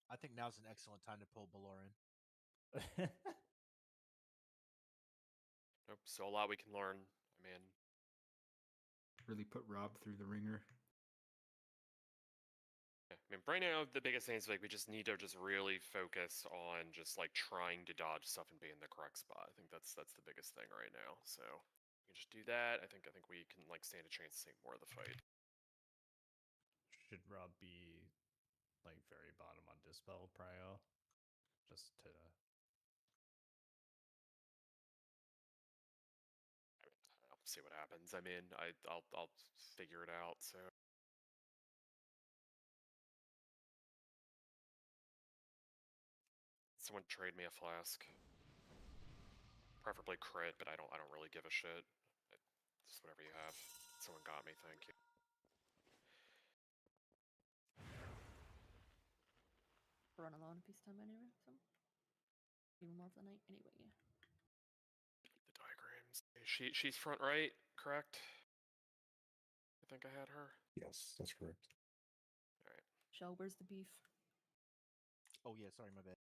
I think now's an excellent time to pull Baloran. Nope, so a lot we can learn. I mean, really put Rob through the ringer. yeah, I mean, right now the biggest thing is like we just need to just really focus on just like trying to dodge stuff and be in the correct spot. I think that's the biggest thing right now. So we can just do that. I think we can like stand a chance to take more of the fight. Should Rob be like very bottom on Dispel Prio? Just to I'll see what happens. I mean, I'll figure it out. So someone trade me a flask, preferably crit, but I don't really give a shit. Just whatever you have. Someone got me. Thank you. Run alone a piece of time anyway, so even more of the night anyway. The diagrams. She's front right, correct? I think I had her. Yes, that's correct. All right. Shell, where's the beef? Oh yeah, sorry, my bad.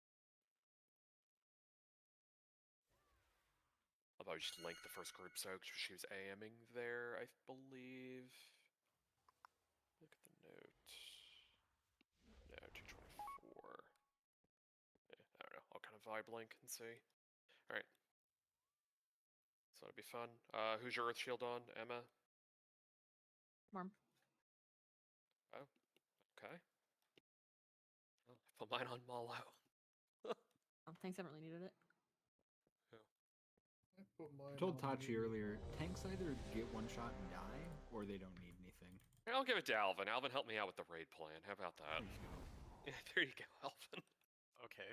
I'll probably just link the first group so she was AMing there, I believe. Look at the note. No, 224. I don't know. I'll kind of vibe link and see. Alright. So it'll be fun. Who's your Earth Shield on, Emma? Marm. Oh, okay. Well, I put mine on Malo. Oh, tanks haven't really needed it. I told Tachi earlier, tanks either get one shot and die, or they don't need anything. I'll give it to Alvin. Alvin helped me out with the raid plan. How about that? Yeah, there you go, Alvin. Okay.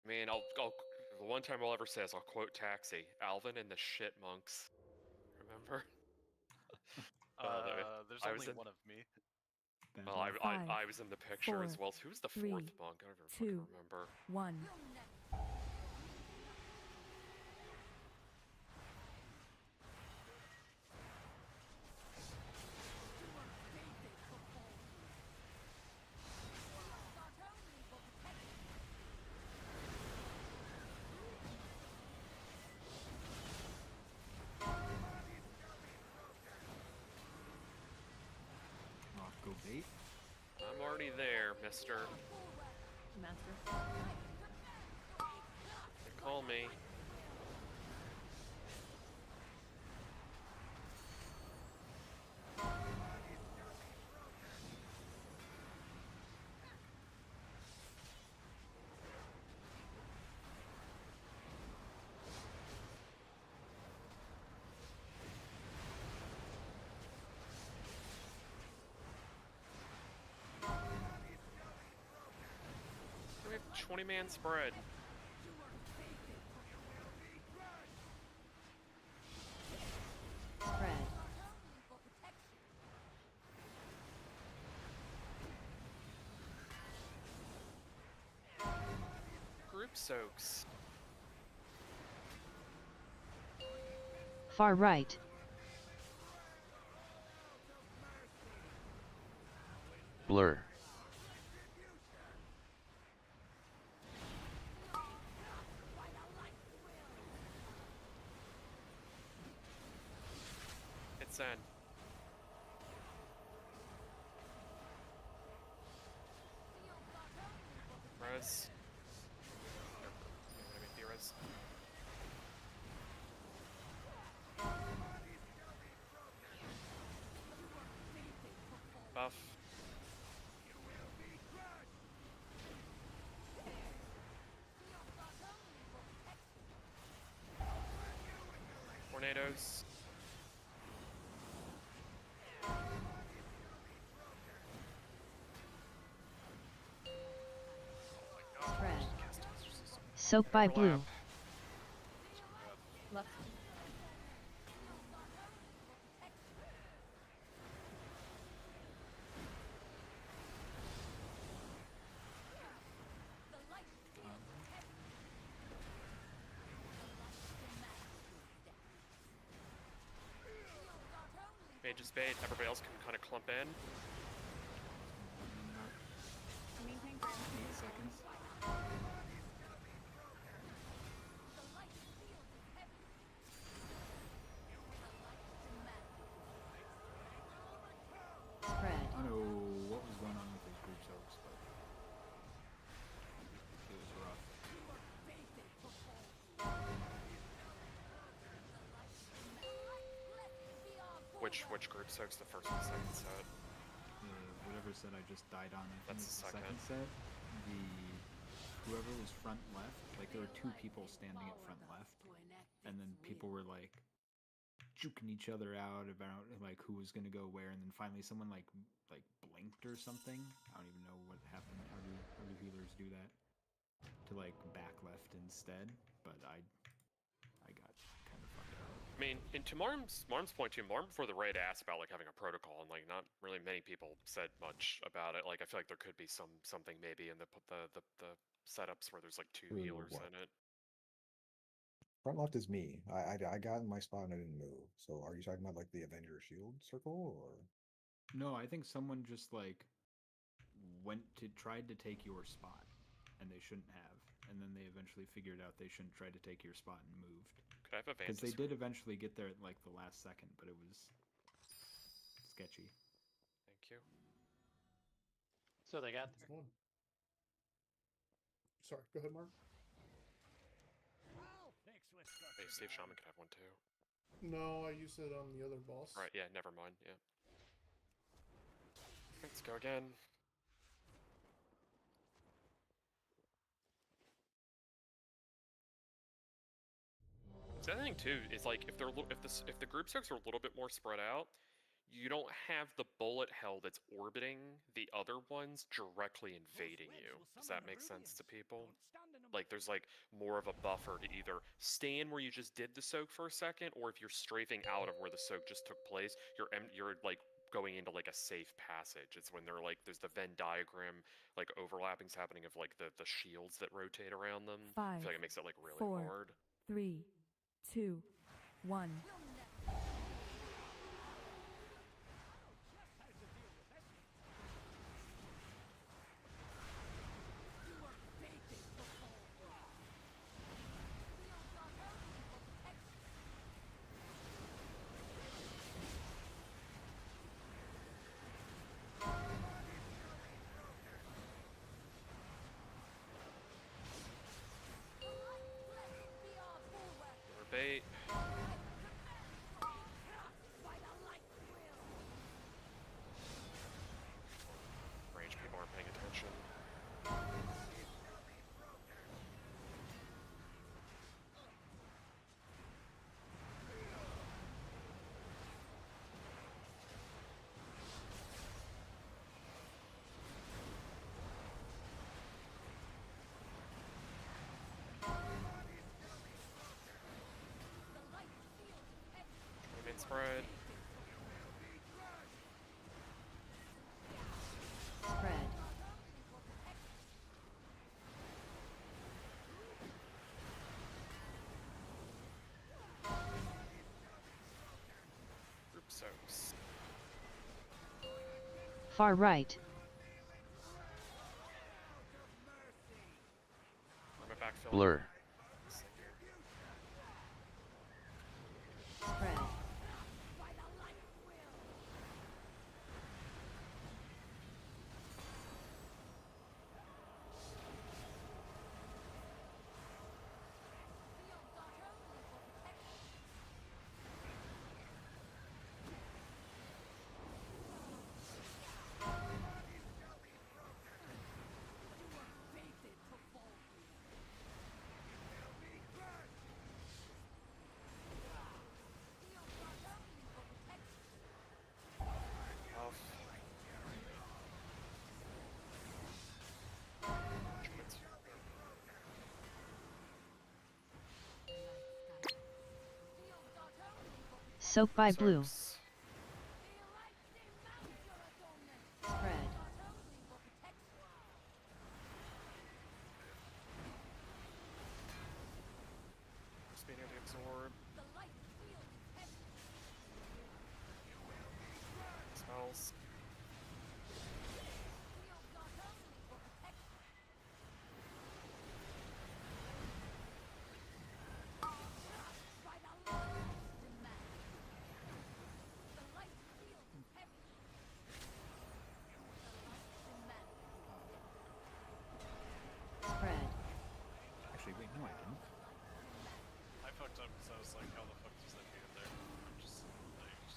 I mean, the one time I'll ever say is I'll quote Taxi. Alvin and the shit monks. Remember? There's I only was in, one of me. well, I was in the picture as well. Who's the fourth monk? I don't even fucking remember. 1. Go bait. I'm already there, mister. Master. They call me. We have 20-man spread. Spread. Group soaks. Far right. Blur. It's in. Res. Maybe res. Buff. Tornadoes. Spread. Soak by blue. Left. Mage's bait. Everybody else can kind of clump in. Maintain ground. 8 seconds. Spread. I don't know what was going on with those group soaks, but it was rough. Which group soaks the first and second set? Whatever set I just died on, I think That's it's the the second set. Whoever was front left, like there were 2 people standing at front left, and then people were like juking each other out about like who was gonna go where, and then finally someone like blinked or something. I don't even know what happened. How do healers do that? To like back left instead, but I got kind of fucked up. I mean, to Marm's point too, Marm before the raid asked about like having a protocol, and like not really many people said much about it. Like I feel like there could be something maybe in the setups where there's like 2 Ooh, healers what? in it. Front left is me. I got in my spot and I didn't move. So are you talking about like the Avenger Shield circle or? No, I think someone just like tried to take your spot, and they shouldn't have, and then they eventually figured out they shouldn't try to take your spot and moved. Could I have Because advantage? they did eventually get there at like the last second, but it was sketchy. Thank you. So they got That's there. one. Sorry, go ahead, Mark. Hey, Steve Shaman could have one too. No, I used it on the other boss. Right, yeah, never mind, yeah. Let's go again. So the other thing too is like if the group soaks are a little bit more spread out, you don't have the bullet hell that's orbiting the other ones directly invading you. Does that make sense to people? Like there's like more of a buffer to either stand where you just did the soak for a second, or if you're strafing out of where the soak just took place, you're like going into like a safe passage. It's when they're like there's the Venn diagram like overlappings happening of like the shields that rotate around them. I 5, feel like it makes it like really 4, hard. 3, 2, 1. Bait. Range people aren't paying attention. Spread. Spread. Group soaks. Far right. Blur. Spread. Soak by blue. Spread. Speed anti-absorb. Spells. Spread. Actually, wait, no, I didn't. I fucked up because I was like, how the fuck does that get there?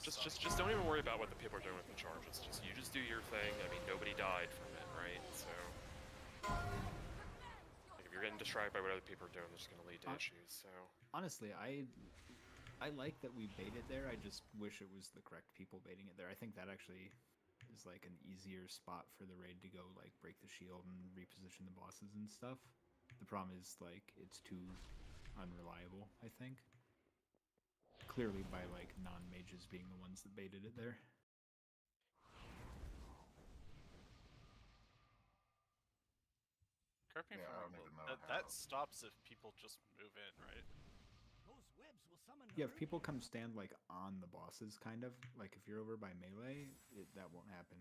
Just don't even worry about what the people are doing with the charges. You just do your thing. I mean, nobody died from it, right? So, like, if you're getting distracted by what other people are doing, they're just gonna lead to issues. So, Honestly, I like that we baited there. I just wish it was the correct people baiting it there. I think that actually is like an easier spot for the raid to go, like break the shield and reposition the bosses and stuff. The problem is like it's too unreliable, I think. Clearly by like non-mages being the ones that baited it there. Correct me if Yeah, I I'm don't wrong, even but know that how. stops if people just move in, right? Yeah, if people come stand like on the bosses, kind of like if you're over by melee, that won't happen.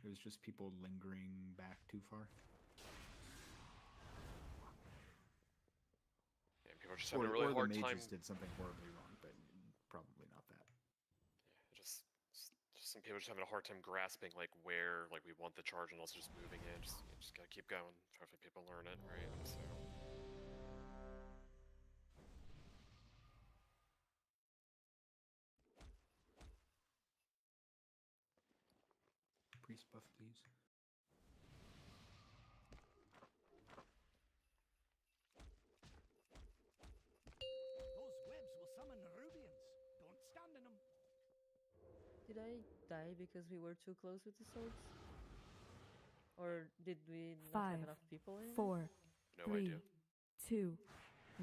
It was just people lingering back too far. Yeah, people are just having a really or hard the time. mages did something horribly wrong, but probably not that. Just some people are just having a hard time grasping like where like we want the charge and also just moving in. Just gotta keep going. Hopefully people learn it, right? So. Priest buff, please. Those webs will summon Rubians. Don't stand in them. Did I die because we were too close with the swords? Or did we not have 5, enough people in? 4, No 3, idea. 2,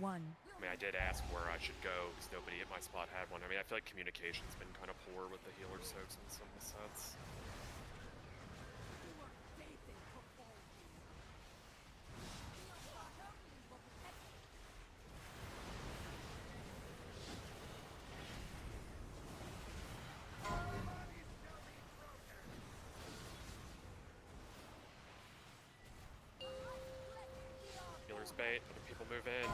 1. I mean, I did ask where I should go because nobody at my spot had one. I mean, I feel like communication's been kind of poor with the healer soaks in some sets. Healer's bait, other people move in.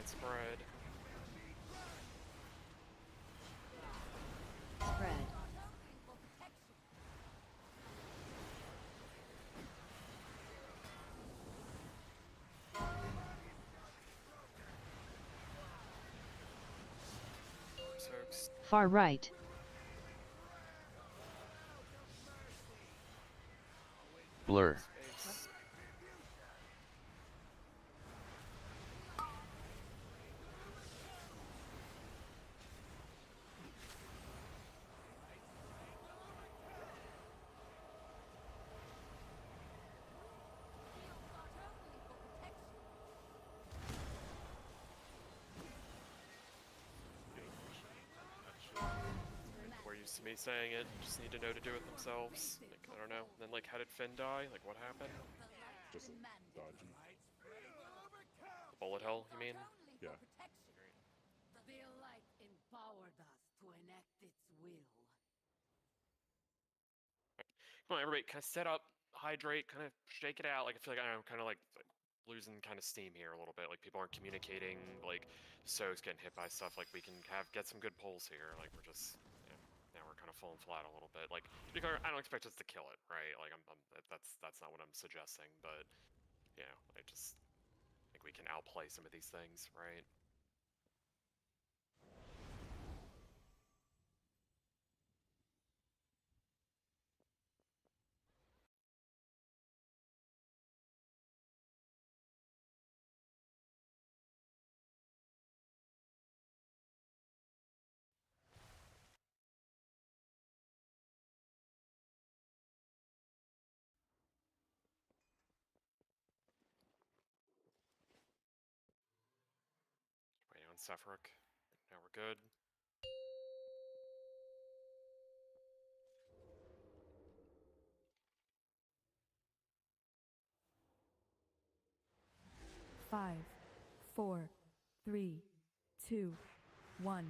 Spread. Spread. Soaks. Far right. Blur. Space. We're used to me saying it, just need to know to do it themselves. Like, I don't know. Then, like, how did Finn die? Like, what happened? Just dodging. The bullet hell, you mean? Yeah. The light empowered us to enact its will. Come on, everybody, kind of set up, hydrate, kind of shake it out. Like, I feel like I'm kind of like losing kind of steam here a little bit. Like, people aren't communicating. Like, So's getting hit by stuff. Like, we can get some good pulls here. Like, we're just, now we're kind of falling flat a little bit. Like, because I don't expect us to kill it, right? Like, that's not what I'm suggesting. But, I just think we can outplay some of these things, right? Waiting on Sephiroth. Now we're good. Five, 4, 3, 2, 1.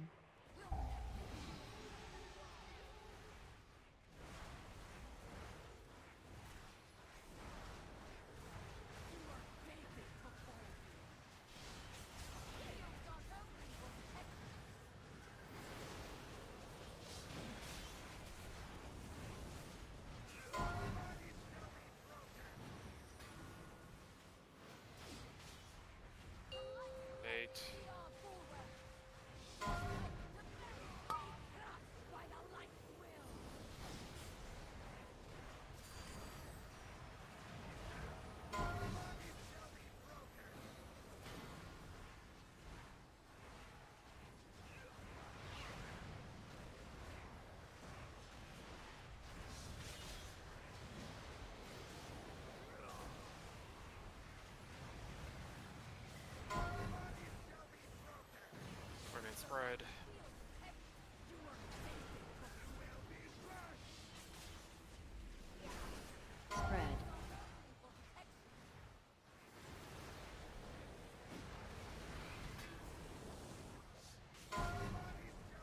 spread. Spread.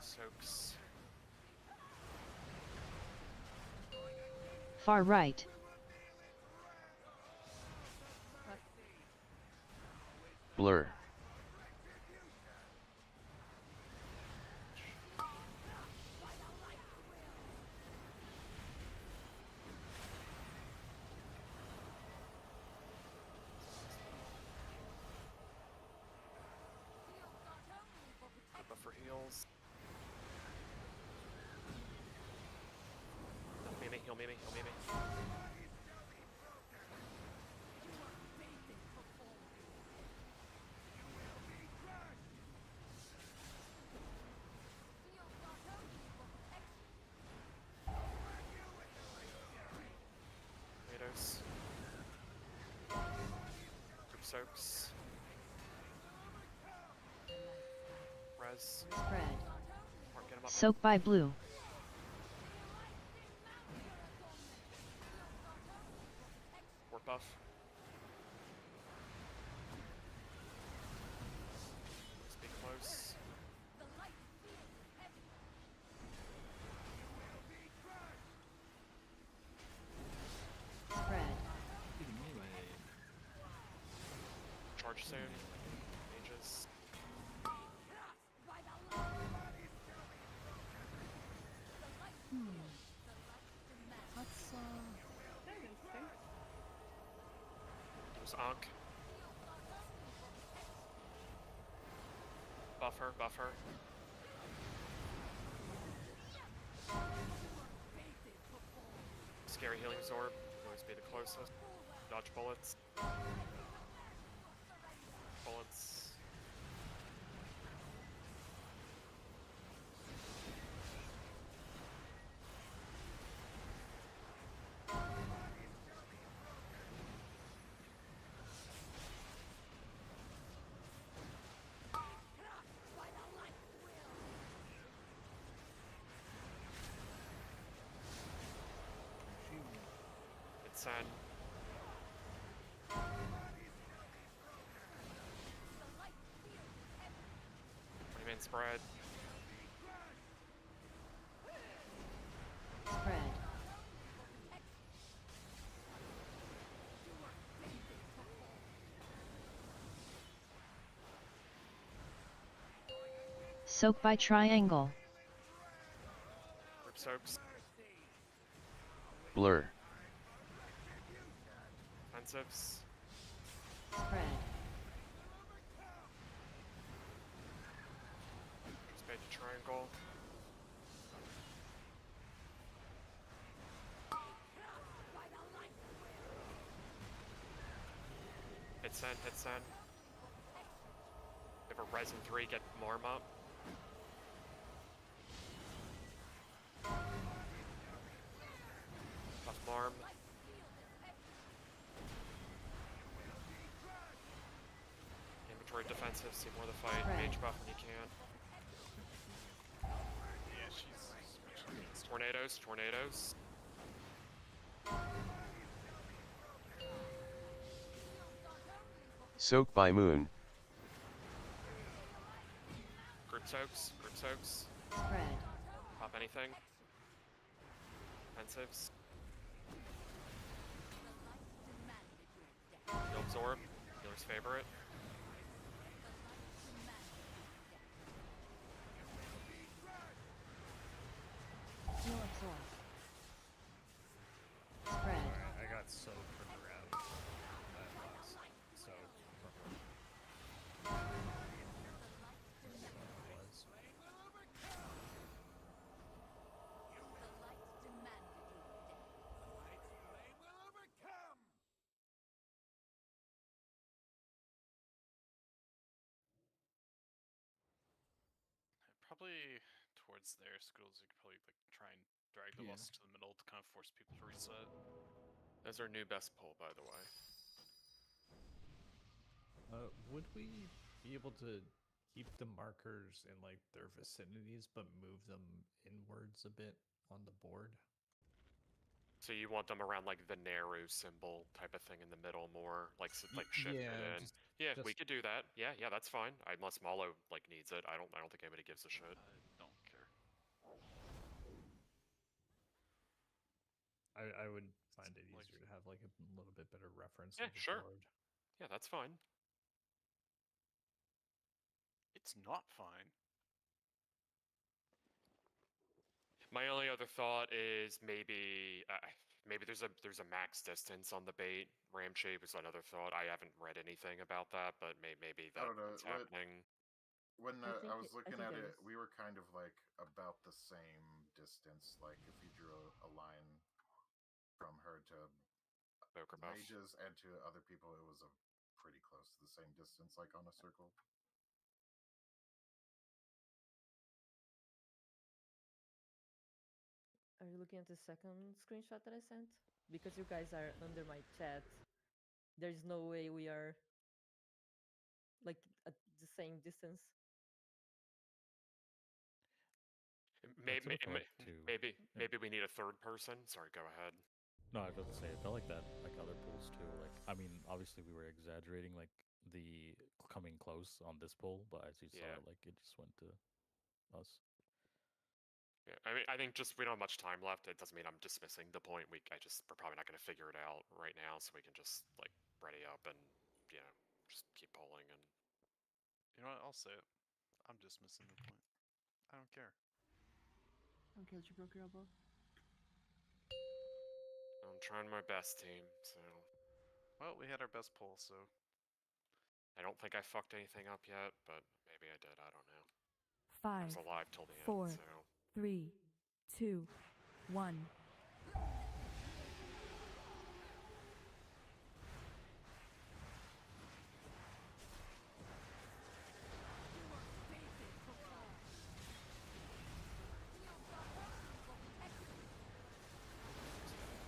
Soaks. Far right. Blur. Good buff for heals. Heal me, heal me. Tomatoes. Group soaks. Res. Spread. Mark, get him up. Soak by blue. Work buff. Let's be close. Spread. Charge soon. Mages. That's That was interesting. Use Ankh. Buffer, buffer. Scary healing absorb. Always be the closest. Dodge bullets. Bullets. It's send. 20-man spread. Spread. Soak by triangle. Group soaks. Blur. Offensives. Spread. Expand to triangle. Hit send, hit send. If a res in 3, get Marm up. Buff Marm. Inventory defensive, see more of the fight. Right. Mage buff when you can. Yeah, she's switching. Tornadoes, tornadoes. Soak by moon. Group soaks, group soaks. Spread. Pop anything. Offensives. Heal absorb. Healer's favorite. Heal absorb. Spread. I got soaked from the route. So Probably towards there, Squiddles, you could probably like try and drag the boss to the middle to kind of force people to reset. That's our new best pull, by the way. would we be able to keep the markers in like their vicinities, but move them inwards a bit on the board. So you want them around like the Naru symbol type of thing in the middle more, like like shifted yeah, in. Yeah, we just- could do that. Yeah, that's fine. Unless Malo like needs it, I don't think anybody gives a shit. I don't care. I would find it easier to have like a little bit better reference Yeah, of the sure. board. Yeah, that's fine. It's not fine. My only other thought is maybe there's a max distance on the bait. Ramshade was another thought. I haven't read anything about that, but maybe I don't know, that's happening. When I think I was I looking think at there it, is. we were kind of like about the same distance. Like if you drew a line from her to Poker the buff. mages and to other people, it was a pretty close to the same distance, like on a circle. Are you looking at the second screenshot that I sent? Because you guys are under my chat. There's no way we are like at the same distance. Maybe we need a third person. Sorry, go ahead. No, I was about to say, it felt like that, like other pools too. Like, I mean, obviously we were exaggerating, like the coming close on this pool, but as you saw, like it just went to us. Yeah, I mean, I think just we don't have much time left. It doesn't mean I'm dismissing the point. We're probably not going to figure it out right now, so we can just like ready up and just keep polling and. You know what? I'll say it. I'm dismissing the point. I don't care. Okay, you broke your elbow. I'm trying my best, team. So. Well, we had our best poll, so. I don't think I fucked anything up yet, but maybe I did. I don't know. 5, I was alive till the 4, end, so. 3, 2, 1.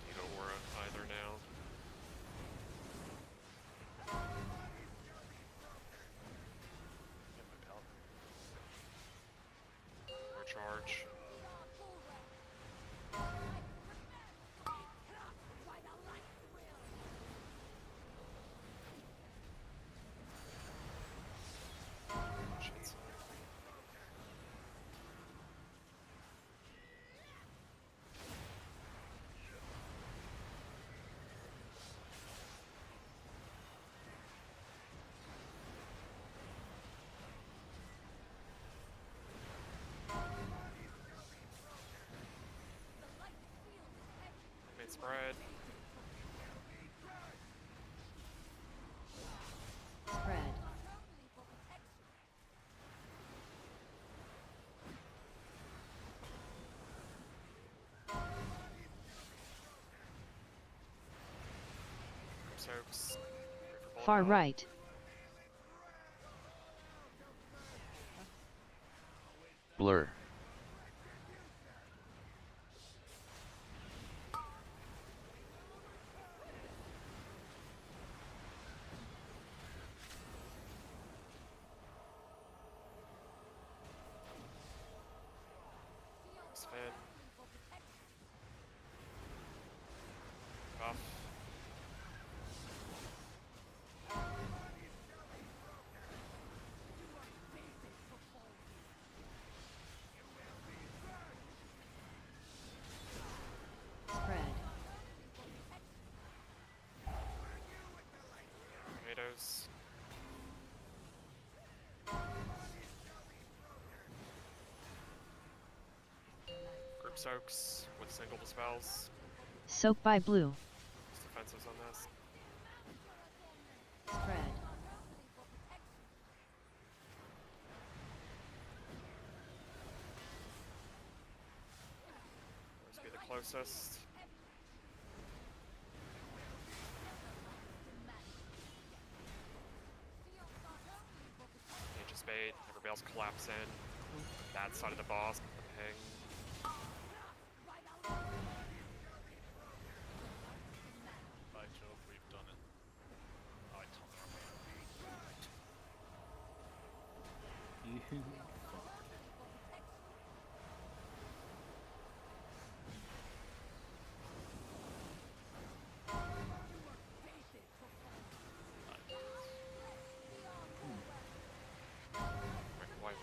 Need a aura either now. Get my paladin. Recharge. Shit. Mid spread. Spread. Soaks. Far right. Blur. Spin. Buff. Spread. Tomatoes. Group soaks with single dispels. Soak by blue. Just defensives on this. Spread. Let's be the closest. Aegis bait. Everybody else collapse in. That side of the boss. The ping. By Jove, we've done it. Oh, I don't know. Wipe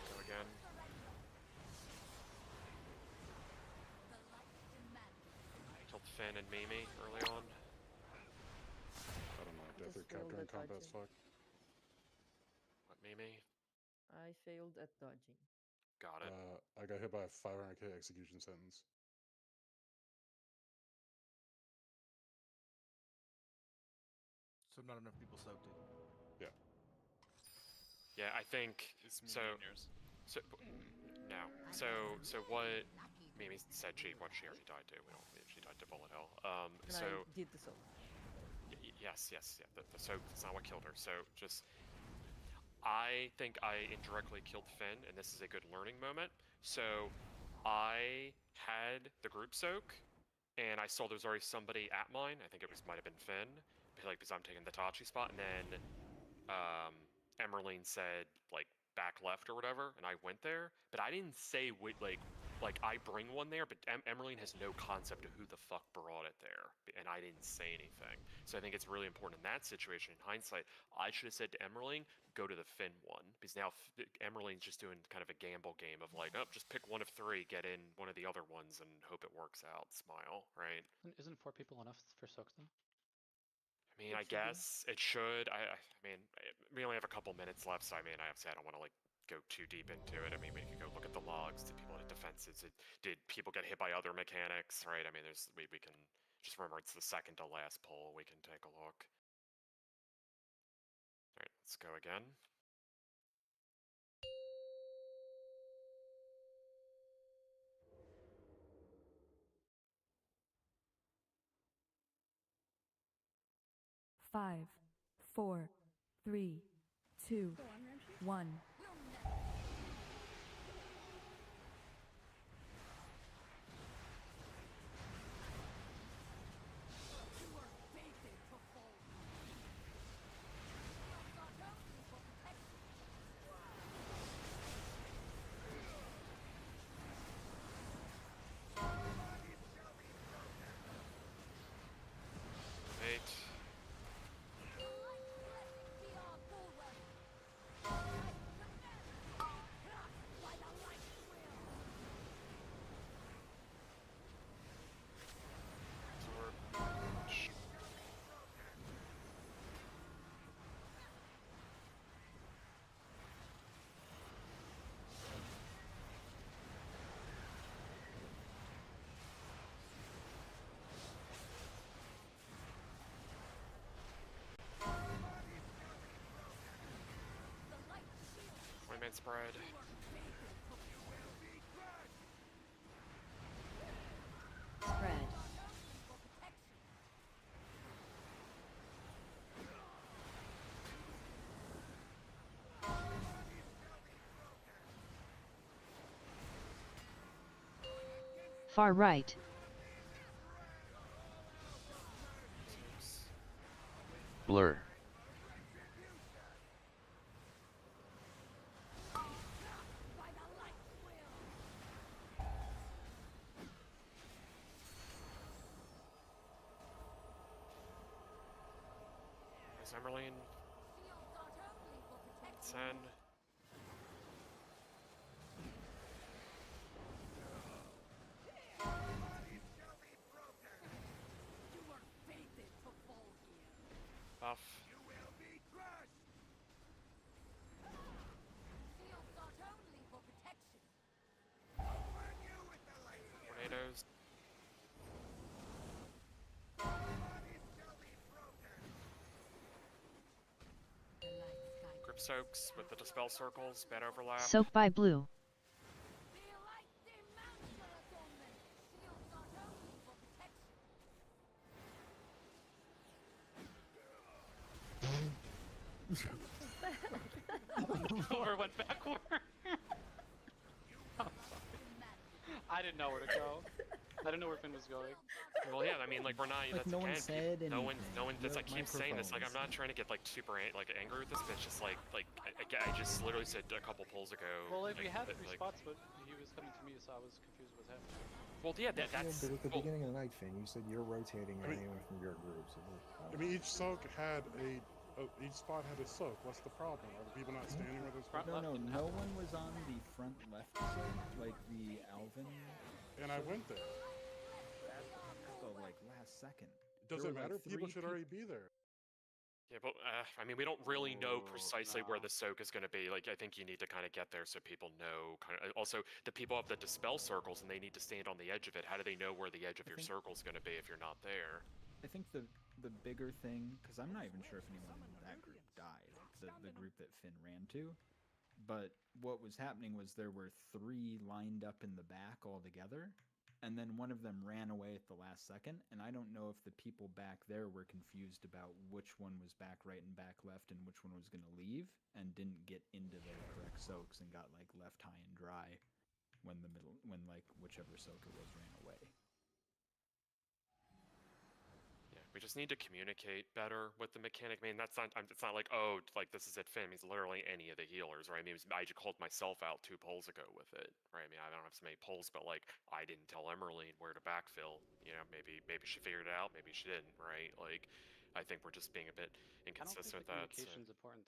go again. Killed Finn and Mimi early on. I don't know. Death or Just failed capturing at combat's dodging. fuck. What, Mimi? I failed at dodging. Got it. I got hit by a 500k execution sentence. So not enough people soaked it. Yeah. Yeah, I think so. Yours. So no. So what Mimi said she already died to. We don't. She died to bullet hell. And So I did the soak. yes. Yeah. The soak. That's not what killed her. So just. I think I indirectly killed Finn, and this is a good learning moment. So I had the group soak, and I saw there was already somebody at mine. I think it might have been Finn, because I'm taking the Tachi spot, and then Emerline said like back left or whatever, and I went there, but I didn't say like I bring one there, but Emerline has no concept of who the fuck brought it there, and I didn't say anything. So I think it's really important in that situation. In hindsight, I should have said to Emerline, go to the Finn one, because now Emerline's just doing kind of a gamble game of like, oh, just pick one of 3, get in one of the other ones, and hope it works out. Smile, right? Isn't 4 people enough for soak though? I mean, I guess it should. I mean, we only have a couple minutes left, so I mean, I don't want to like go too deep into it. I mean, we could go look at the logs. Did people hit defenses? Did people get hit by other mechanics? Right? I mean, we can just remember it's the second to last poll. We can take a look. All right, let's go again. Five, 4, 3, 2, 1. Man spread. Spread. Far right. Blur. Emerline. Send. Buff. Tornadoes. Grip soaks with the dispel circles, bad overlap. Soak by blue. Or went backward. I didn't know where to go. I didn't know where Finn was going. Well, yeah, I mean, like we're not. Like, That's no one again, said no one. anything. That's You I have keep saying this. Like, I'm not microphones. trying to get like super like angry with this, but it's just like I just literally said a couple polls ago. Well, like, we had that, 3 spots, but he was coming to me, so I was confused what was happening. Well, yeah, that's. But at the beginning of the night, Finn, you said you're rotating anyone from your group. So I mean, each soak had each spot had a soak. What's the problem? Are the people not standing where they're supposed to? No one was on the front left side, like the Alvin. And I went there. At the like last second. Does There it were, like, matter? People 3 should already be there. Yeah, but I mean, we don't really know Oh, precisely where no. the soak is going to be. Like, I think you need to kind of get there so people know. Kind of. Also, the people have the dispel circles, and they need to stand on the edge of it. How do they know where the edge of your circle is going to be if you're not there? I think the bigger thing, because I'm not even sure if anyone in that group died, the group that Finn ran to, but what was happening was there were 3 lined up in the back all together, and then one of them ran away at the last second, and I don't know if the people back there were confused about which one was back right and back left and which one was going to leave, and didn't get into their correct soaks and got like left high and dry when like whichever soak it was ran away. We just need to communicate better with the mechanic. I mean, that's not. It's not like, oh, like this is it, Finn. It's literally any of the healers, right? I mean, I just called myself out 2 polls ago with it, right? I mean, I don't have so many polls, but like, I didn't tell Emerline where to backfill. You know, maybe she figured it out, maybe she didn't, right? Like, I think we're just being a bit inconsistent with that. Communication's important.